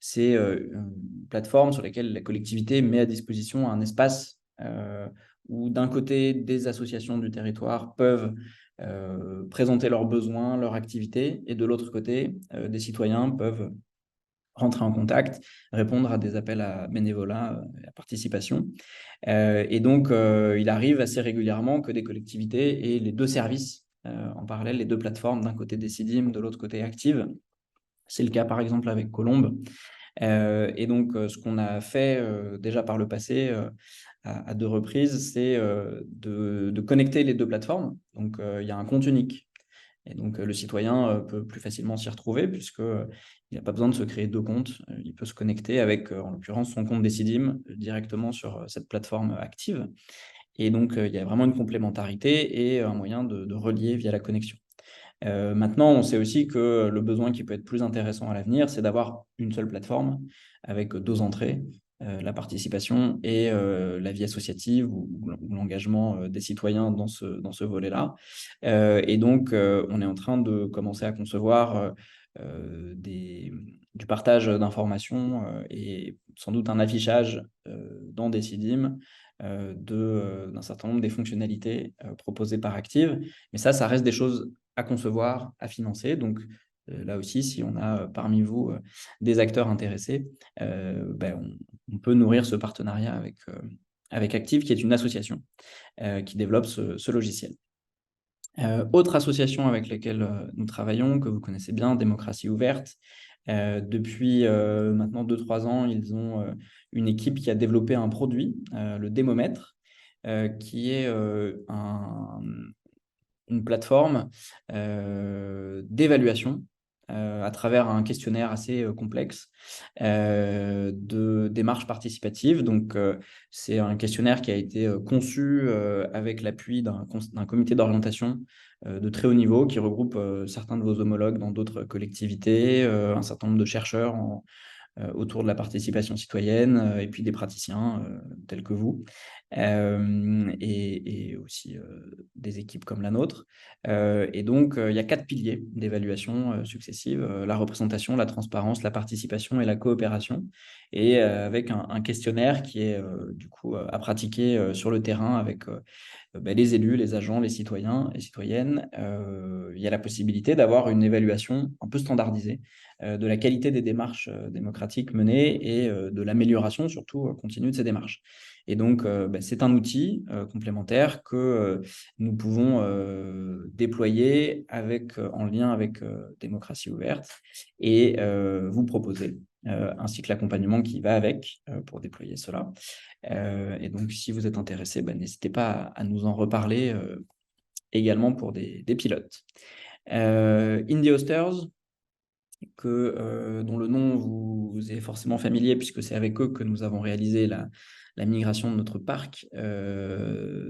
c'est une plateforme sur laquelle la collectivité met à disposition un espace où d'un côté, des associations du territoire peuvent présenter leurs besoins, leurs activités, et de l'autre côté, des citoyens peuvent rentrer en contact, répondre à des appels à bénévolat, à participation. Et donc, il arrive assez régulièrement que des collectivités aient les 2 services en parallèle, les 2 plateformes, d'un côté Decidim, de l'autre côté Active. C'est le cas par exemple avec Colombe. Et donc, ce qu'on a fait déjà par le passé à 2 reprises, c'est de connecter les 2 plateformes. Donc, il y a un compte unique. Et donc, le citoyen peut plus facilement s'y retrouver puisqu'il n'a pas besoin de se créer 2 comptes. Il peut se connecter avec, en l'occurrence, son compte Decidim directement sur cette plateforme Active. Et donc, il y a vraiment une complémentarité et un moyen de relier via la connexion. Maintenant, on sait aussi que le besoin qui peut être plus intéressant à l'avenir, c'est d'avoir une seule plateforme avec 2 entrées la participation et la vie associative ou l'engagement des citoyens dans ce volet-là. Et donc, on est en train de commencer à concevoir du partage d'informations et sans doute un affichage dans Decidim d'un certain nombre des fonctionnalités proposées par Active. Mais ça reste des choses à concevoir, à financer. Donc, là aussi, si on a parmi vous des acteurs intéressés, on peut nourrir ce partenariat avec Active, qui est une association qui développe ce logiciel. Autre association avec laquelle nous travaillons, que vous connaissez bien, Démocratie Ouverte. Depuis maintenant 2-3 ans, ils ont une équipe qui a développé un produit, le Démomètre, qui est une plateforme d'évaluation à travers un questionnaire assez complexe de démarche participative. Donc, c'est un questionnaire qui a été conçu avec l'appui d'un comité d'orientation de très haut niveau qui regroupe certains de vos homologues dans d'autres collectivités, un certain nombre de chercheurs autour de la participation citoyenne et puis des praticiens tels que vous et aussi des équipes comme la nôtre. Et donc, il y a 4 piliers d'évaluation successives, la représentation, la transparence, la participation et la coopération, et avec un questionnaire qui est du coup à pratiquer sur le terrain avec les élus, les agents, les citoyens et citoyennes. Il y a la possibilité d'avoir une évaluation un peu standardisée de la qualité des démarches démocratiques menées et de l'amélioration surtout continue de ces démarches. Et donc, c'est un outil complémentaire que nous pouvons déployer en lien avec Démocratie Ouverte et vous proposer, ainsi que l'accompagnement qui va avec pour déployer cela. Et donc, si vous êtes intéressé, n'hésitez pas à nous en reparler également pour des pilotes. Indie Hosters, dont le nom vous est forcément familier puisque c'est avec eux que nous avons réalisé la migration de notre parc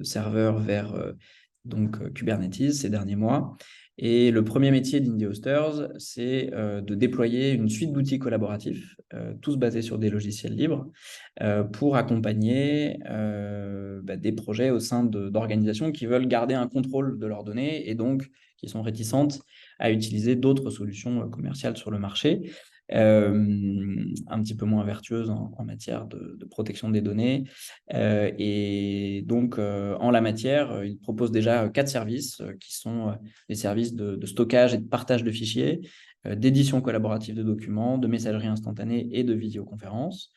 serveur vers Kubernetes ces derniers mois. Et le premier métier d'Indie Hosters, c'est de déployer une suite d'outils collaboratifs, tous basés sur des logiciels libres, pour accompagner des projets au sein d'organisations qui veulent garder un contrôle de leurs données et donc qui sont réticentes à utiliser d'autres solutions commerciales sur le marché, un petit peu moins vertueuses en matière de protection des données. Et donc, en la matière, ils proposent déjà 4 services qui sont des services de stockage et de partage de fichiers, d'édition collaborative de documents, de messagerie instantanée et de vidéoconférence.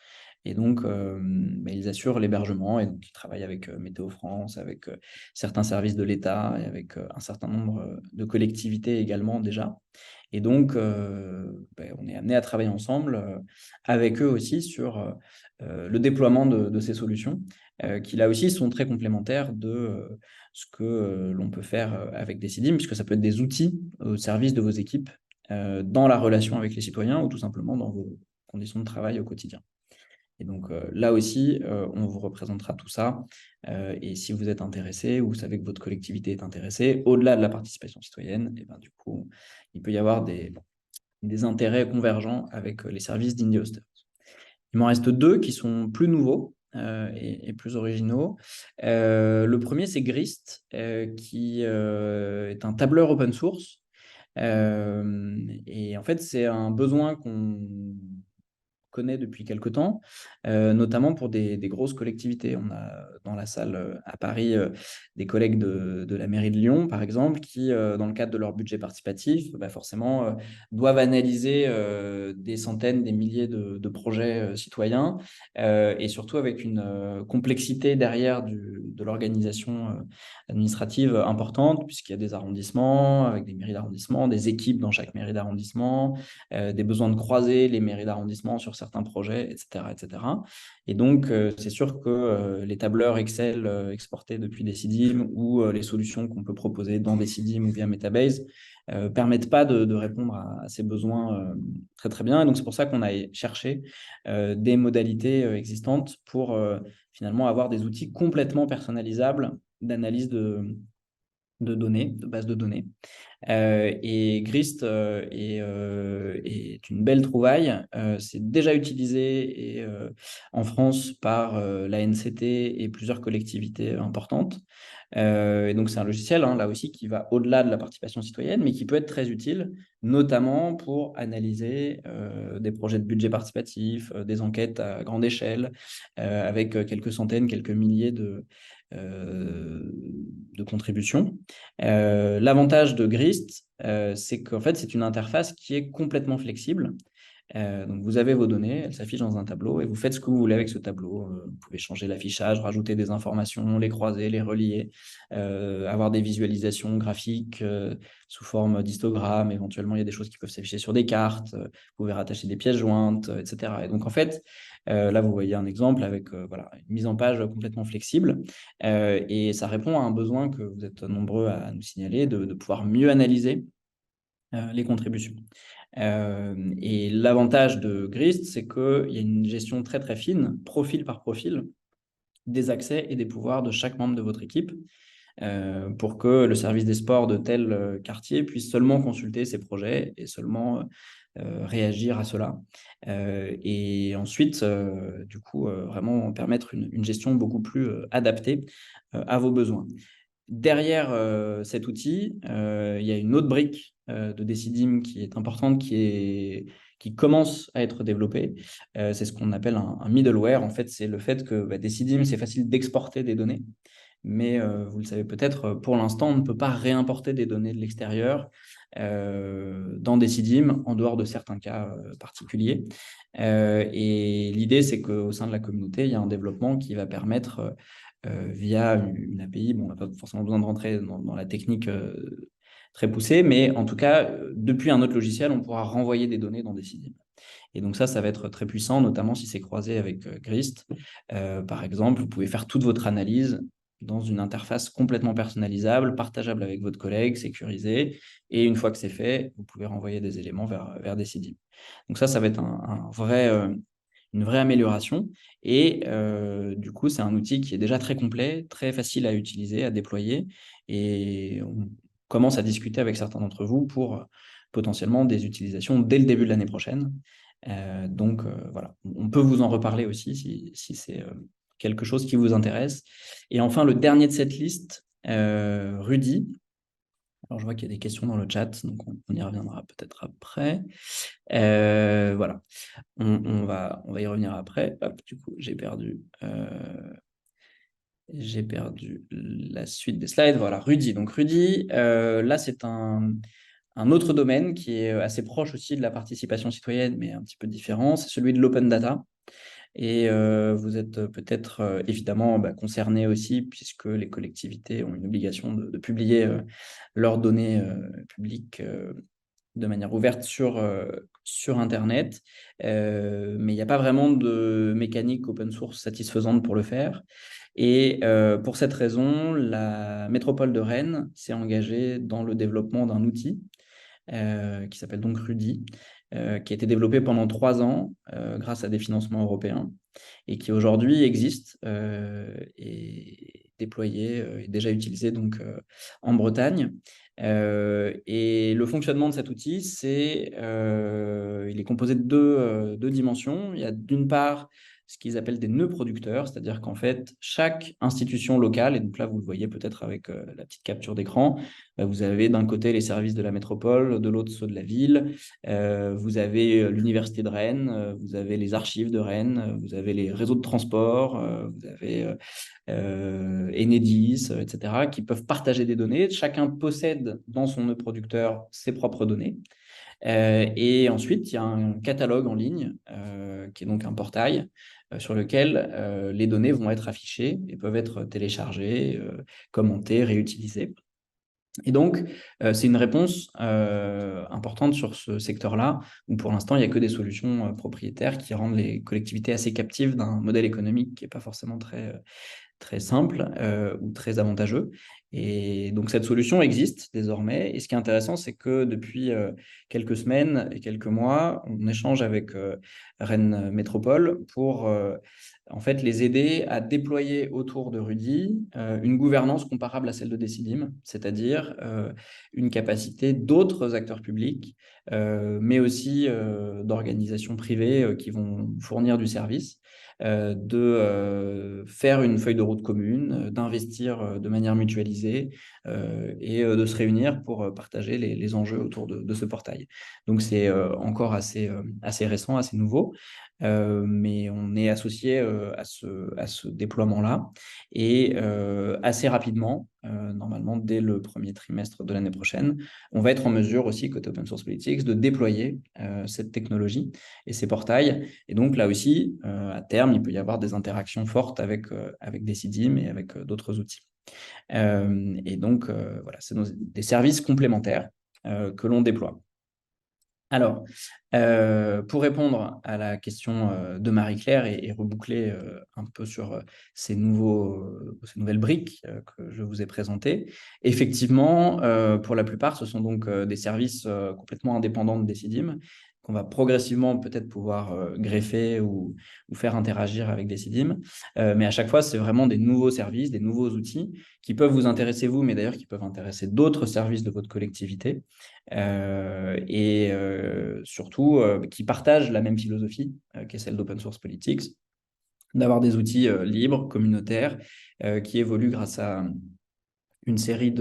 Et donc, ils assurent l'hébergement et donc ils travaillent avec Météo France, avec certains services de l'État et avec un certain nombre de collectivités également déjà. Et donc, on est amené à travailler ensemble avec eux aussi sur le déploiement de ces solutions qui là aussi sont très complémentaires de ce que l'on peut faire avec Decidim, puisque ça peut être des outils au service de vos équipes dans la relation avec les citoyens ou tout simplement dans vos conditions de travail au quotidien. Et donc là aussi, on vous représentera tout ça. Et si vous êtes intéressé ou vous savez que votre collectivité est intéressée, au-delà de la participation citoyenne, et du coup, il peut y avoir des intérêts convergents avec les services d'Indie Hosters. Il m'en reste 2 qui sont plus nouveaux et plus originaux. Le premier, c'est Grist, qui est un tableur open source. Et en fait, c'est un besoin qu'on connaît depuis quelque temps, notamment pour des grosses collectivités. On a dans la salle à Paris des collègues de la mairie de Lyon, par exemple, qui, dans le cadre de leur budget participatif, forcément, doivent analyser des centaines, des milliers de projets citoyens, et surtout avec une complexité derrière de l'organisation administrative importante, puisqu'il y a des arrondissements, avec des mairies d'arrondissement, des équipes dans chaque mairie d'arrondissement, des besoins de croiser les mairies d'arrondissement sur certains projets, etc. etc. Et donc, c'est sûr que les tableurs Excel exportés depuis Decidim ou les solutions qu'on peut proposer dans Decidim ou via Metabase permettent pas de répondre à ces besoins très, très bien. Et donc, c'est pour ça qu'on a cherché des modalités existantes pour finalement avoir des outils complètement personnalisables d'analyse de données, de bases de données. Et Grist est une belle trouvaille. C'est déjà utilisé en France par l'ANCT et plusieurs collectivités importantes. Et donc, c'est un logiciel, hein, là aussi, qui va au-delà de la participation citoyenne, mais qui peut être très utile, notamment pour analyser des projets de budget participatif, des enquêtes à grande échelle, avec quelques centaines, quelques milliers de contributions. L'avantage de Grist, c'est qu'en fait, c'est une interface qui est complètement flexible. Donc, vous avez vos données, elles s'affichent dans un tableau et vous faites ce que vous voulez avec ce tableau. Vous pouvez changer l'affichage, rajouter des informations, les croiser, les relier, avoir des visualisations graphiques sous forme d'histogrammes. Éventuellement, il y a des choses qui peuvent s'afficher sur des cartes. Vous pouvez rattacher des pièces jointes, etc. Et donc, en fait, là, vous voyez un exemple avec voilà, une mise en page complètement flexible. Et ça répond à un besoin que vous êtes nombreux à nous signaler de pouvoir mieux analyser les contributions. Et l'avantage de Grist, c'est qu'il y a une gestion très très fine, profil par profil, des accès et des pouvoirs de chaque membre de votre équipe, pour que le service des sports de tel quartier puisse seulement consulter ces projets et seulement réagir à cela. Et ensuite, du coup, vraiment permettre une gestion beaucoup plus adaptée à vos besoins. Derrière cet outil, il y a une autre brique de Decidim qui est importante, qui commence à être développée. C'est ce qu'on appelle un middleware. En fait, c'est le fait que Decidim, c'est facile d'exporter des données. Mais vous le savez peut-être, pour l'instant, on ne peut pas réimporter des données de l'extérieur dans Decidim, en dehors de certains cas particuliers. Et l'idée, c'est qu'au sein de la communauté, il y a un développement qui va permettre via une API. Bon, on n'a pas forcément besoin de rentrer dans la technique très poussée, mais en tout cas, depuis un autre logiciel, on pourra renvoyer des données dans Decidim. Et donc ça va être très puissant, notamment si c'est croisé avec Grist. Par exemple, vous pouvez faire toute votre analyse dans une interface complètement personnalisable, partageable avec votre collègue, sécurisée. Et une fois que c'est fait, vous pouvez renvoyer des éléments vers Decidim. Donc ça va être une vraie amélioration. Et du coup, c'est un outil qui est déjà très complet, très facile à utiliser, à déployer. Et on commence à discuter avec certains d'entre vous pour potentiellement des utilisations dès le début de l'année prochaine. Donc voilà, on peut vous en reparler aussi si c'est quelque chose qui vous intéresse. Et enfin, le dernier de cette liste, Rudy. Alors, je vois qu'il y a des questions dans le chat, donc on y reviendra peut-être après. Voilà, on va y revenir après. Hop, du coup, j'ai perdu la suite des slides. Voilà, Rudy. Donc, Rudy, là, c'est un autre domaine qui est assez proche aussi de la participation citoyenne, mais un petit peu différent. C'est celui de l'open data. Et vous êtes peut-être évidemment concerné aussi, puisque les collectivités ont une obligation de publier leurs données publiques de manière ouverte sur Internet. Mais il n'y a pas vraiment de mécanique open source satisfaisante pour le faire. Et pour cette raison, la métropole de Rennes s'est engagée dans le développement d'un outil qui s'appelle donc Rudy, qui a été développé pendant 3 ans grâce à des financements européens et qui aujourd'hui existe et déployé et déjà utilisé donc, en Bretagne. Et le fonctionnement de cet outil, il est composé de deux dimensions. Il y a d'une part ce qu'ils appellent des nœuds producteurs, c'est-à-dire qu'en fait, chaque institution locale, et donc là, vous le voyez peut-être avec la petite capture d'écran, vous avez d'un côté les services de la métropole, de l'autre ceux de la ville, vous avez l'université de Rennes, vous avez les archives de Rennes, vous avez les réseaux de transport, vous avez Enedis, etc., qui peuvent partager des données. Chacun possède dans son nœud producteur ses propres données. Et ensuite, il y a un catalogue en ligne, qui est donc un portail, sur lequel les données vont être affichées et peuvent être téléchargées, commentées, réutilisées. Et donc, c'est une réponse importante sur ce secteur-là, où pour l'instant, il n'y a que des solutions propriétaires qui rendent les collectivités assez captives d'un modèle économique qui n'est pas forcément très simple ou très avantageux. Et donc, cette solution existe désormais. Et ce qui est intéressant, c'est que depuis quelques semaines et quelques mois, on échange avec Rennes Métropole pour en fait, les aider à déployer autour de Rudy une gouvernance comparable à celle de Decidim, c'est-à-dire une capacité d'autres acteurs publics, mais aussi d'organisations privées qui vont fournir du service, de faire une feuille de route commune, d'investir de manière mutualisée et de se réunir pour partager les enjeux autour de ce portail. Donc c'est encore assez récent, assez nouveau. Mais on est associé à ce déploiement-là et assez rapidement, normalement dès le premier trimestre de l'année prochaine, on va être en mesure aussi, côté Open Source Politics, de déployer cette technologie et ces portails. Et donc là aussi, à terme, il peut y avoir des interactions fortes avec Decidim et avec d'autres outils. Et donc, voilà, c'est des services complémentaires que l'on déploie. Alors, pour répondre à la question de Marie-Claire et reboucler un peu sur ces nouvelles briques que je vous ai présentées, effectivement, pour la plupart, ce sont donc des services complètement indépendants de Decidim qu'on va progressivement peut-être pouvoir greffer ou faire interagir avec Decidim. Mais à chaque fois, c'est vraiment des nouveaux services, des nouveaux outils qui peuvent vous intéresser vous, mais d'ailleurs qui peuvent intéresser d'autres services de votre collectivité. Et surtout qui partagent la même philosophie qui est celle d'Open Source Politics, d'avoir des outils libres, communautaires, qui évoluent grâce à une série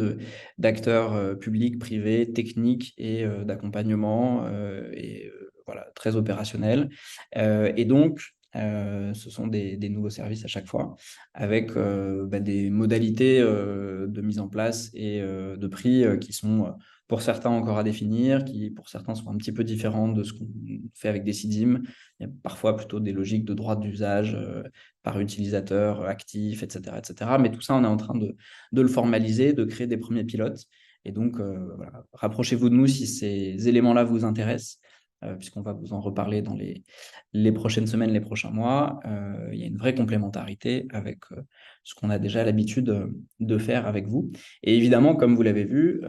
d'acteurs publics, privés, techniques et d'accompagnement, et voilà, très opérationnels. Et donc, ce sont des nouveaux services à chaque fois, avec des modalités de mise en place et de prix qui sont pour certains encore à définir, qui pour certains sont un petit peu différentes de ce qu'on fait avec Decidim. Il y a parfois plutôt des logiques de droit d'usage par utilisateur actif, etc., etc. Mais tout ça, on est en train de le formaliser, de créer des premiers pilotes. Et donc, voilà, rapprochez-vous de nous si ces éléments-là vous intéressent, puisqu'on va vous en reparler dans les prochaines semaines, les prochains mois. Il y a une vraie complémentarité avec ce qu'on a déjà l'habitude de faire avec vous. Et évidemment, comme vous l'avez vu,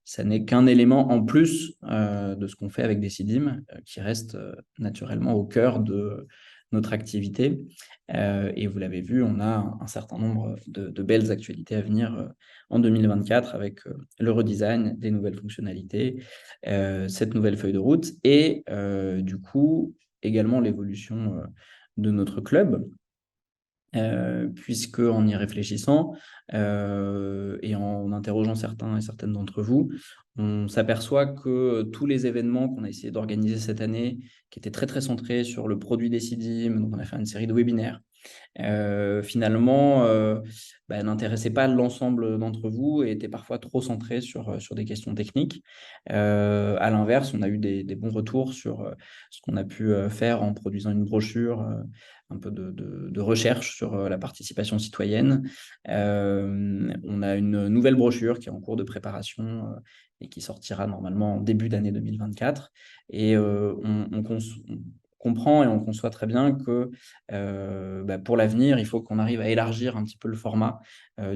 ça n'est qu'un élément en plus de ce qu'on fait avec Decidim, qui reste naturellement au cœur de notre activité. Et vous l'avez vu, on a un certain nombre de belles actualités à venir en 2024 avec le redesign, des nouvelles fonctionnalités, cette nouvelle feuille de route et du coup également l'évolution de notre club. Puisque en y réfléchissant et en interrogeant certains et certaines d'entre vous, on s'aperçoit que tous les événements qu'on a essayé d'organiser cette année, qui étaient très très centrés sur le produit Decidim, donc on a fait une série de webinaires, finalement, n'intéressait pas l'ensemble d'entre vous et était parfois trop centré sur des questions techniques. À l'inverse, on a eu des bons retours sur ce qu'on a pu faire en produisant une brochure, un peu de recherche sur la participation citoyenne. On a une nouvelle brochure qui est en cours de préparation et qui sortira normalement en début d'année 2024. Et on comprend et on conçoit très bien que pour l'avenir, il faut qu'on arrive à élargir un petit peu le format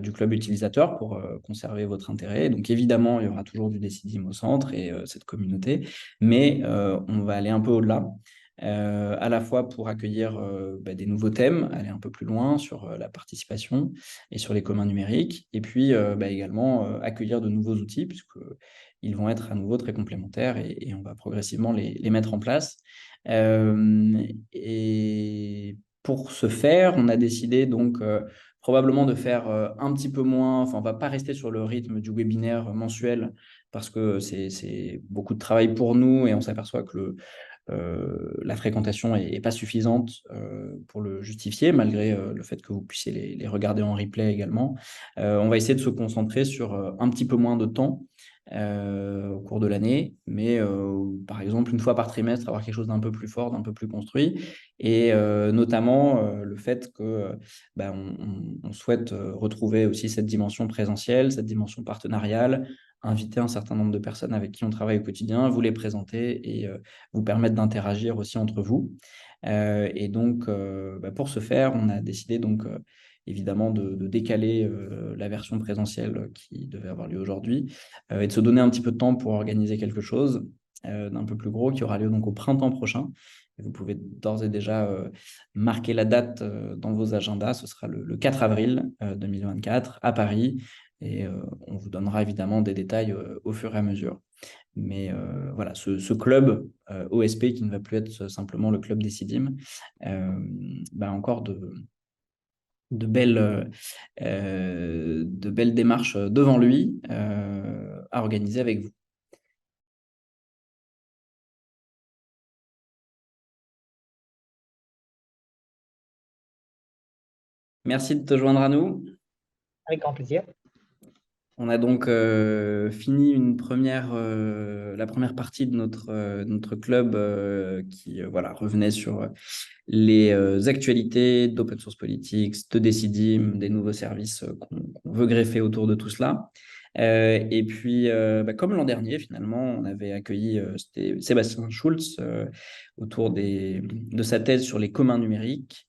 du club utilisateur pour conserver votre intérêt. Donc évidemment, il y aura toujours du Decidim au centre et cette communauté, mais on va aller un peu au-delà. À la fois pour accueillir des nouveaux thèmes, aller un peu plus loin sur la participation et sur les communs numériques, et puis également accueillir de nouveaux outils, puisqu'ils vont être à nouveau très complémentaires et on va progressivement les mettre en place. Et pour ce faire, on a décidé donc probablement de faire un petit peu moins, enfin on ne va pas rester sur le rythme du webinaire mensuel parce que c'est beaucoup de travail pour nous et on s'aperçoit que la fréquentation n'est pas suffisante pour le justifier, malgré le fait que vous puissiez les regarder en replay également. On va essayer de se concentrer sur un petit peu moins de temps au cours de l'année, mais par exemple, une fois par trimestre, avoir quelque chose d'un peu plus fort, d'un peu plus construit, et notamment le fait que on souhaite retrouver aussi cette dimension présentielle, cette dimension partenariale, inviter un certain nombre de personnes avec qui on travaille au quotidien, vous les présenter et vous permettre d'interagir aussi entre vous. Et donc, pour ce faire, on a décidé donc évidemment de décaler la version présentielle qui devait avoir lieu aujourd'hui et de se donner un petit peu de temps pour organiser quelque chose d'un peu plus gros qui aura lieu donc au printemps prochain, Vous pouvez d'ores et déjà marquer la date dans vos agendas. Ce sera le 4 avril 2024 à Paris. Et on vous donnera évidemment des détails au fur et à mesure. Mais voilà, ce club OSP, qui ne va plus être simplement le club Decidim, encore de belles démarches devant lui à organiser avec vous. Merci de te joindre à nous. Avec grand plaisir. On a donc fini la première partie de notre club qui voilà, revenait sur les actualités d'Open Source Politics, de Decidim, des nouveaux services qu'on veut greffer autour de tout cela. Et puis, comme l'an dernier, finalement, on avait accueilli Sébastien Schulz autour de sa thèse sur les communs numériques.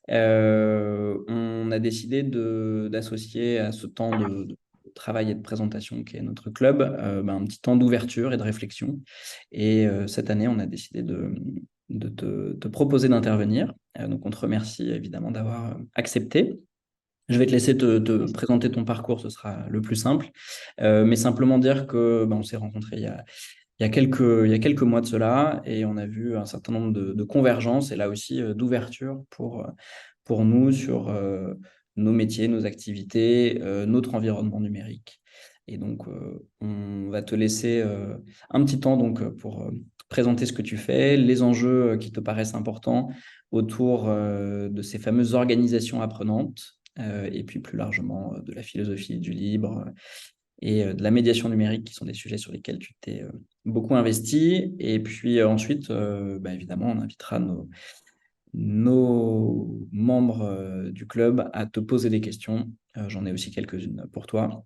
On a décidé d'associer à ce temps de travail et de présentation qui est notre club, un petit temps d'ouverture et de réflexion. Et cette année, on a décidé de te proposer d'intervenir. Donc, on te remercie évidemment d'avoir accepté. Je vais te laisser te présenter ton parcours, ce sera le plus simple. Mais simplement dire que on s'est rencontrés il y a quelques mois de cela et on a vu un certain nombre de convergences et là aussi d'ouverture pour nous sur nos métiers, nos activités, notre environnement numérique. Et donc, on va te laisser un petit temps donc, pour présenter ce que tu fais, les enjeux qui te paraissent importants autour de ces fameuses organisations apprenantes et puis plus largement de la philosophie du libre et de la médiation numérique, qui sont des sujets sur lesquels tu t'es beaucoup investi. Et puis ensuite, évidemment, on invitera nos membres du club à te poser des questions. J'en ai aussi quelques-unes pour toi.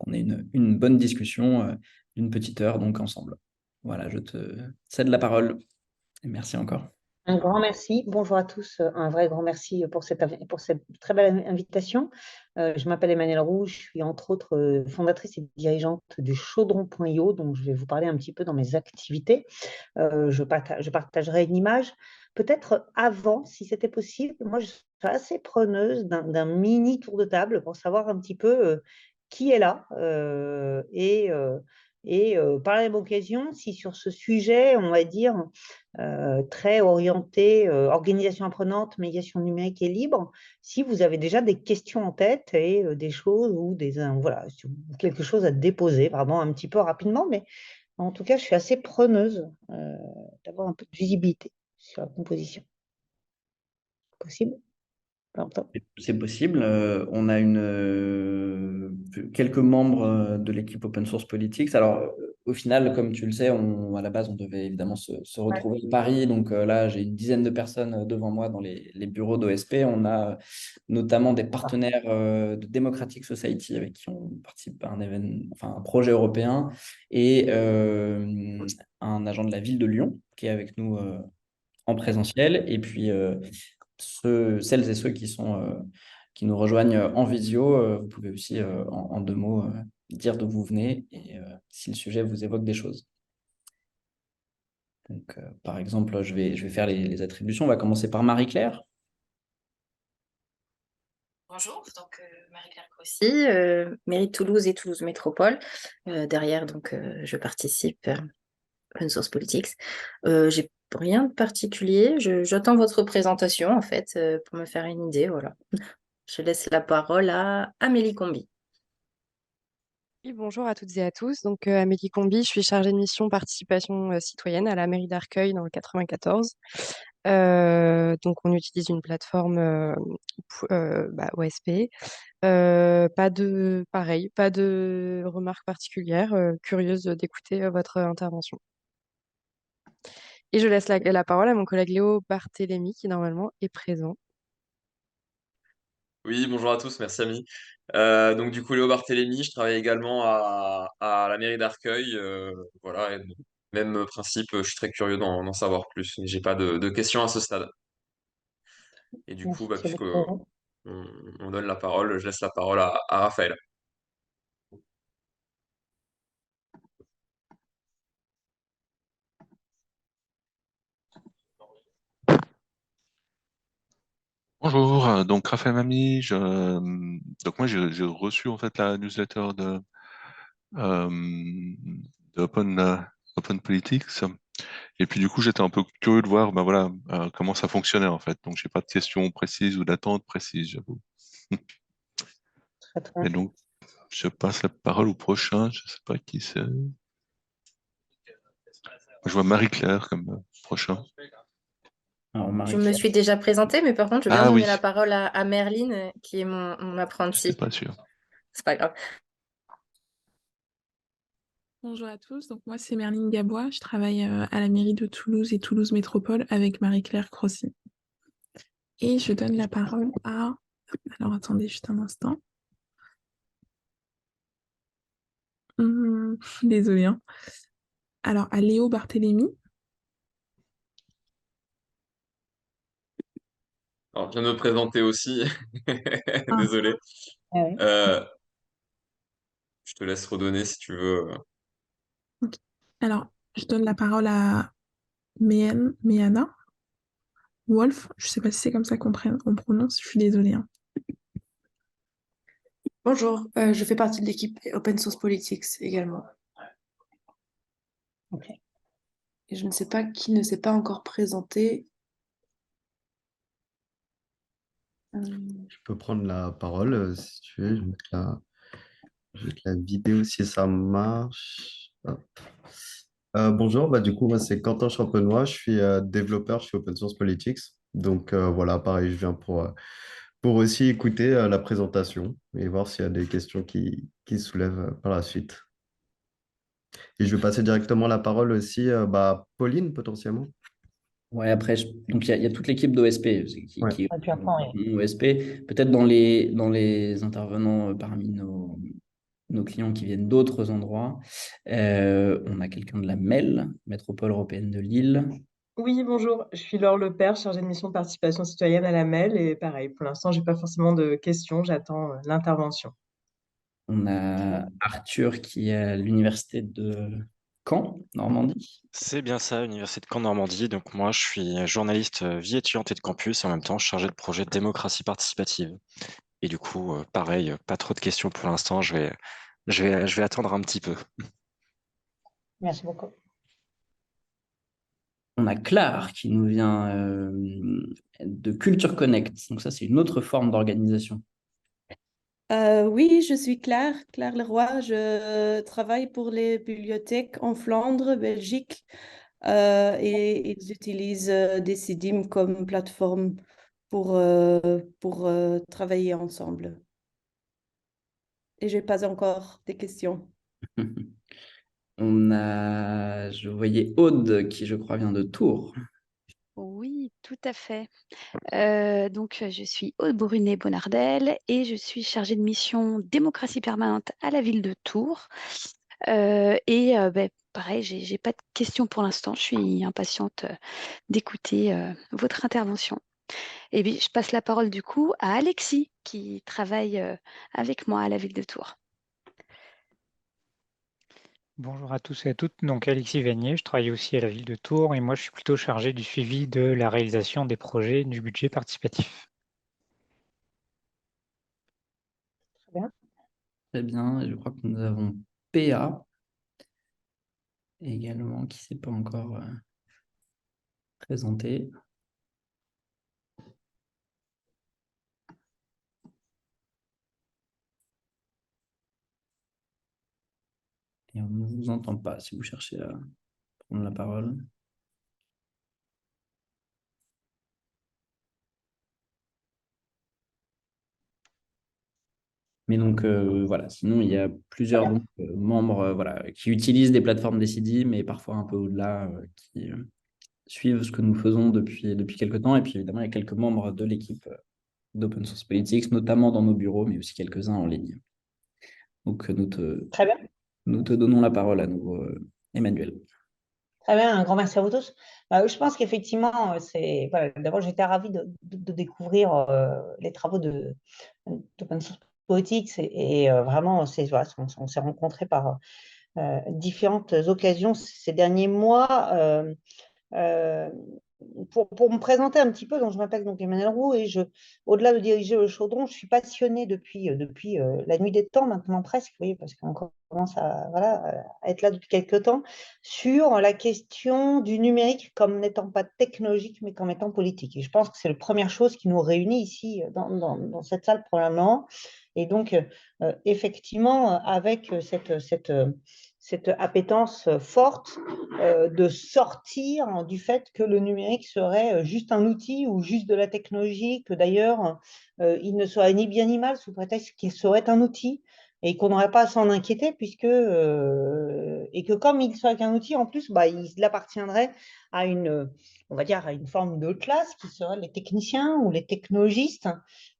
On ait une bonne discussion d'une petite heure donc ensemble. Voilà, je te cède la parole. Et merci encore. Un grand merci. Bonjour à tous. Un vrai grand merci pour cette très belle invitation. Je m'appelle Emmanuelle Roux. Je suis entre autres fondatrice et dirigeante du Chaudron.io, donc je vais vous parler un petit peu dans mes activités. Je partagerai une image. Peut-être avant, si c'était possible, moi je suis assez preneuse d'un mini tour de table pour savoir un petit peu qui est là par la même occasion, si sur ce sujet, on va dire, très orienté organisation apprenante, médiation numérique et libre, si vous avez déjà des questions en tête et des choses ou voilà, quelque chose à déposer, vraiment un petit peu rapidement, mais en tout cas, je suis assez preneuse d'avoir un peu de visibilité sur la composition. Possible? C'est possible. On a quelques membres de l'équipe Open Source Politics. Alors, au final, comme tu le sais, à la base, on devait évidemment se retrouver à Paris. Donc là, j'ai une dizaine de personnes devant moi dans les bureaux d'OSP. On a notamment des partenaires de Democratic Society avec qui on participe à un événement, enfin un projet européen, et un agent de la ville de Lyon qui est avec nous en présentiel. Et puis, celles et ceux qui nous rejoignent en visio, vous pouvez aussi, en deux mots, dire d'où vous venez et si le sujet vous évoque des choses. Donc, par exemple, je vais faire les attributions. On va commencer par Marie-Claire. Bonjour, donc Marie-Claire Cossy, mairie de Toulouse et Toulouse Métropole. Derrière, donc, je participe à Open Source Politics. J'ai rien de particulier. J'attends votre présentation, en fait, pour me faire une idée. Voilà. Je laisse la parole à Amélie Combi. Oui, bonjour à toutes et à tous. Donc, Amélie Combi, je suis chargée de mission participation citoyenne à la mairie d'Arcueil dans le 94. Donc, on utilise une plateforme OSP. Pas de remarques particulières. Curieuse d'écouter votre intervention. Et je laisse la parole à mon collègue Léo Barthélémy, qui normalement est présent. Oui, bonjour à tous, merci Ami. Donc du coup, Léo Barthélémy, je travaille également à la mairie d'Arcueil. Voilà, et même principe, je suis très curieux d'en savoir plus, mais j'ai pas de questions à ce stade. Et du coup, Merci puisque beaucoup. on donne la parole, je laisse la parole à Raphaël. Bonjour, donc Raphaël Mamie, donc moi j'ai reçu en fait la newsletter euh, de Open Politics, et puis du coup j'étais un peu curieux de voir ben voilà, comment ça fonctionnait en fait, donc j'ai pas de questions précises ou d'attentes précises, j'avoue. Très, très Et bien. donc je passe la parole au prochain, je sais pas qui c'est. Je vois Marie-Claire comme prochain. Alors, Je me Marie-Claire, suis déjà présentée, mais par contre, je viens de Ah donner oui, la parole à Merline, qui est mon j'étais apprentie. pas sûr. C'est pas grave. Bonjour à tous, donc moi c'est Merline Gabois, je travaille à la mairie de Toulouse et Toulouse Métropole avec Marie-Claire Crossy. Et je donne la parole à... Alors attendez juste un instant. Désolée, hein. Alors à Léo Barthélémy. Alors, je viens de me présenter aussi. Ah, Désolé. ah oui. Euh, je te laisse redonner si tu veux. Ok. Alors je donne la parole à Méana Wolf. Je sais pas si c'est comme ça on prononce, je suis désolée, hein. Bonjour, je fais partie de l'équipe Open Source Politics également. Ok. Et je ne sais pas qui ne s'est pas encore présenté. Euh, Je peux prendre la parole si tu veux. Je vais mettre la vidéo si ça marche. Hop. Bonjour, du coup, moi c'est Quentin Champenois, je suis développeur chez Open Source Politics. Donc voilà, pareil, je viens pour aussi écouter la présentation et voir s'il y a des questions qui se soulèvent par la suite. Et je vais passer directement la parole aussi à Pauline potentiellement. ouais, après, donc il y a toute l'équipe d'OSP Ouais. qui Et puis après, on- OSP. Peut-être dans les intervenants parmi nos clients qui viennent d'autres endroits, on a quelqu'un de la MEL, Métropole européenne de Lille. Oui, bonjour, je suis Laure Lepère, chargée de mission de participation citoyenne à la MEL et pareil, pour l'instant, j'ai pas forcément de questions, j'attends l'intervention. On a Arthur qui est à l'université de Caen, Normandie. C'est bien ça, Université de Caen-Normandie. Donc moi, je suis journaliste vie étudiante et de campus et en même temps chargé de projet de démocratie participative. Et du coup, pareil, pas trop de questions pour l'instant. Je vais attendre un petit peu. Merci beaucoup. On a Claire qui nous vient de Culture Connect. Donc ça, c'est une autre forme d'organisation. Oui, je suis Claire Leroy. Je travaille pour les bibliothèques en Flandre, Belgique, et ils utilisent Decidim comme plateforme pour travailler ensemble. Et je n'ai pas encore des questions. Je voyais Aude qui, je crois, vient de Tours. Oui, tout à fait. Donc, je suis Aude Brunet-Bonardel et je suis chargée de mission démocratie permanente à la ville de Tours. Pareil, j'ai pas de questions pour l'instant. Je suis impatiente d'écouter votre intervention. Et puis, je passe la parole du coup à Alexis qui travaille avec moi à la ville de Tours. Bonjour à tous et à toutes, donc Alexis Vanier, je travaille aussi à la ville de Tours et moi je suis plutôt chargé du suivi de la réalisation des projets du budget participatif. Très bien. Très bien. Et je crois que nous avons PA également qui ne s'est pas encore présenté. Et on ne vous entend pas si vous cherchez à prendre la parole. Mais donc, voilà, sinon, il y a plusieurs membres voilà, qui utilisent des plateformes Decidi, mais parfois un peu au-delà, qui suivent ce que nous faisons depuis quelques temps. Et puis, évidemment, il y a quelques membres de l'équipe d'Open Source Politics, notamment dans nos bureaux, mais aussi quelques-uns en ligne. Donc, Très bien. nous te donnons la parole à nouveau, Emmanuel. Très bien, un grand merci à vous tous. Je pense qu'effectivement, voilà, d'abord, j'étais ravie de découvrir les travaux d'Open Source Politics et vraiment, voilà, on s'est rencontrés par différentes occasions ces derniers mois. pour me présenter un petit peu, donc je m'appelle donc Emmanuel Roux et au-delà de diriger le chaudron, je suis passionnée depuis la nuit des temps maintenant presque, vous voyez, parce qu'on commence voilà, à être là depuis quelques temps, sur la question du numérique comme n'étant pas technologique, mais comme étant politique. Et je pense que c'est la première chose qui nous réunit ici dans cette salle probablement. Et donc, effectivement, avec cette appétence forte de sortir du fait que le numérique serait juste un outil ou juste de la technologie, que d'ailleurs, il ne serait ni bien ni mal sous prétexte qu'il serait un outil et qu'on n'aurait pas à s'en inquiéter et que comme il serait qu'un outil, en plus, bah, il appartiendrait à on va dire, à une forme de classe qui serait les techniciens ou les technologistes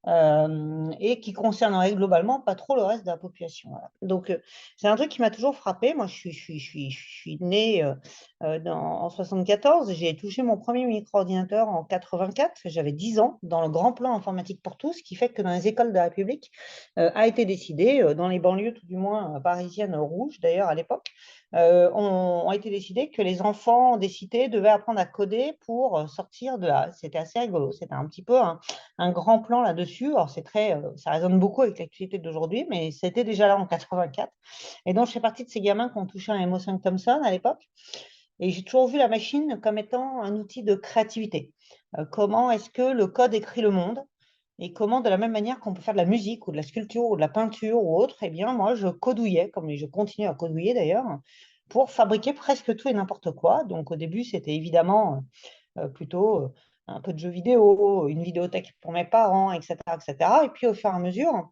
et qui concernerait globalement pas trop le reste de la population. Voilà. Donc, c'est un truc qui m'a toujours frappé. Moi, je suis née en 74. J'ai touché mon premier micro-ordinateur en 84. J'avais 10 ans dans le grand plan informatique pour tous, qui fait que dans les écoles de la République a été décidé, dans les banlieues tout du moins parisiennes rouges d'ailleurs à l'époque, ont été décidé que les enfants des cités devaient apprendre à coder pour sortir de là. C'était assez rigolo. C'était un petit peu un grand plan là-dessus. Alors, ça résonne beaucoup avec l'actualité d'aujourd'hui, mais c'était déjà là en 84. Et donc, je fais partie de ces gamins qui ont touché un MO5 Thomson à l'époque. Et j'ai toujours vu la machine comme étant un outil de créativité. Comment est-ce que le code écrit le monde? Et comment, de la même manière qu'on peut faire de la musique ou de la sculpture ou de la peinture ou autre, eh bien, moi, je codouillais, comme je continue à codouiller d'ailleurs, pour fabriquer presque tout et n'importe quoi. Donc, au début, c'était évidemment plutôt un peu de jeux vidéo, une vidéothèque pour mes parents, etc., etc. Et puis, au fur et à mesure,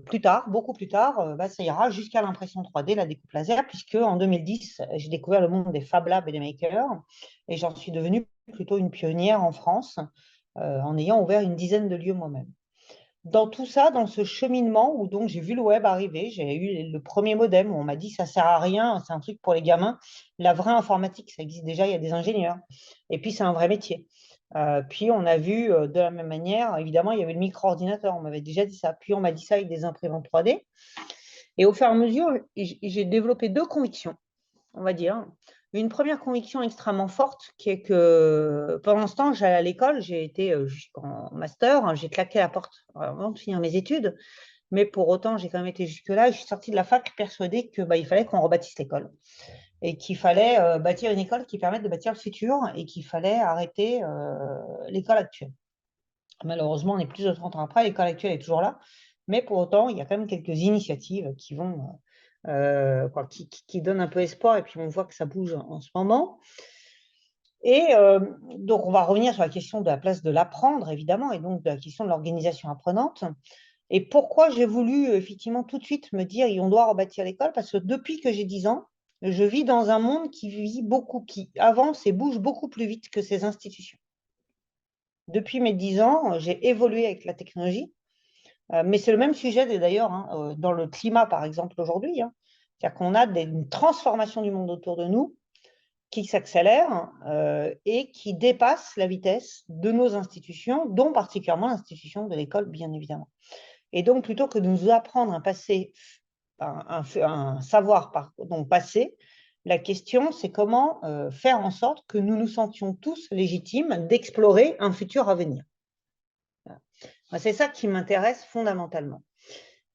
plus tard, beaucoup plus tard, ça ira jusqu'à l'impression 3D, la découpe laser, puisque en 2010, j'ai découvert le monde des Fab Labs et des makers, et j'en suis devenue plutôt une pionnière en France, en ayant ouvert une dizaine de lieux moi-même. Dans tout ça, dans ce cheminement où donc j'ai vu le web arriver, j'ai eu le premier modem où on m'a dit ça sert à rien, c'est un truc pour les gamins. La vraie informatique, ça existe déjà, il y a des ingénieurs. Et puis c'est un vrai métier. Puis on a vu de la même manière, évidemment, il y avait le micro-ordinateur, on m'avait déjà dit ça. Puis on m'a dit ça avec des imprimantes 3D. Et au fur et à mesure, j'ai développé deux convictions, on va dire. Une première conviction extrêmement forte, qui est que pendant ce temps, j'allais à l'école, j'ai été jusqu'en master, j'ai claqué la porte avant de finir mes études, mais pour autant, j'ai quand même été jusque-là. Je suis sortie de la fac persuadée qu'il fallait qu'on rebâtisse l'école et qu'il fallait bâtir une école qui permette de bâtir le futur et qu'il fallait arrêter l'école actuelle. Malheureusement, on est plus de 30 ans après, l'école actuelle est toujours là, mais pour autant, il y a quand même quelques initiatives qui vont qui donne un peu espoir, et puis on voit que ça bouge en ce moment. Et donc, on va revenir sur la question de la place de l'apprendre, évidemment, et donc de la question de l'organisation apprenante. Et pourquoi j'ai voulu, effectivement, tout de suite me dire on doit rebâtir l'école? Parce que depuis que j'ai 10 ans, je vis dans un monde qui avance et bouge beaucoup plus vite que ces institutions. Depuis mes 10 ans, j'ai évolué avec la technologie, mais c'est le même sujet d'ailleurs dans le climat, par exemple, aujourd'hui. C'est-à-dire qu'on a une transformation du monde autour de nous qui s'accélère et qui dépasse la vitesse de nos institutions, dont particulièrement l'institution de l'école, bien évidemment. Et donc, plutôt que de nous apprendre un savoir passé, la question, c'est comment faire en sorte que nous nous sentions tous légitimes d'explorer un futur à venir. C'est ça qui m'intéresse fondamentalement.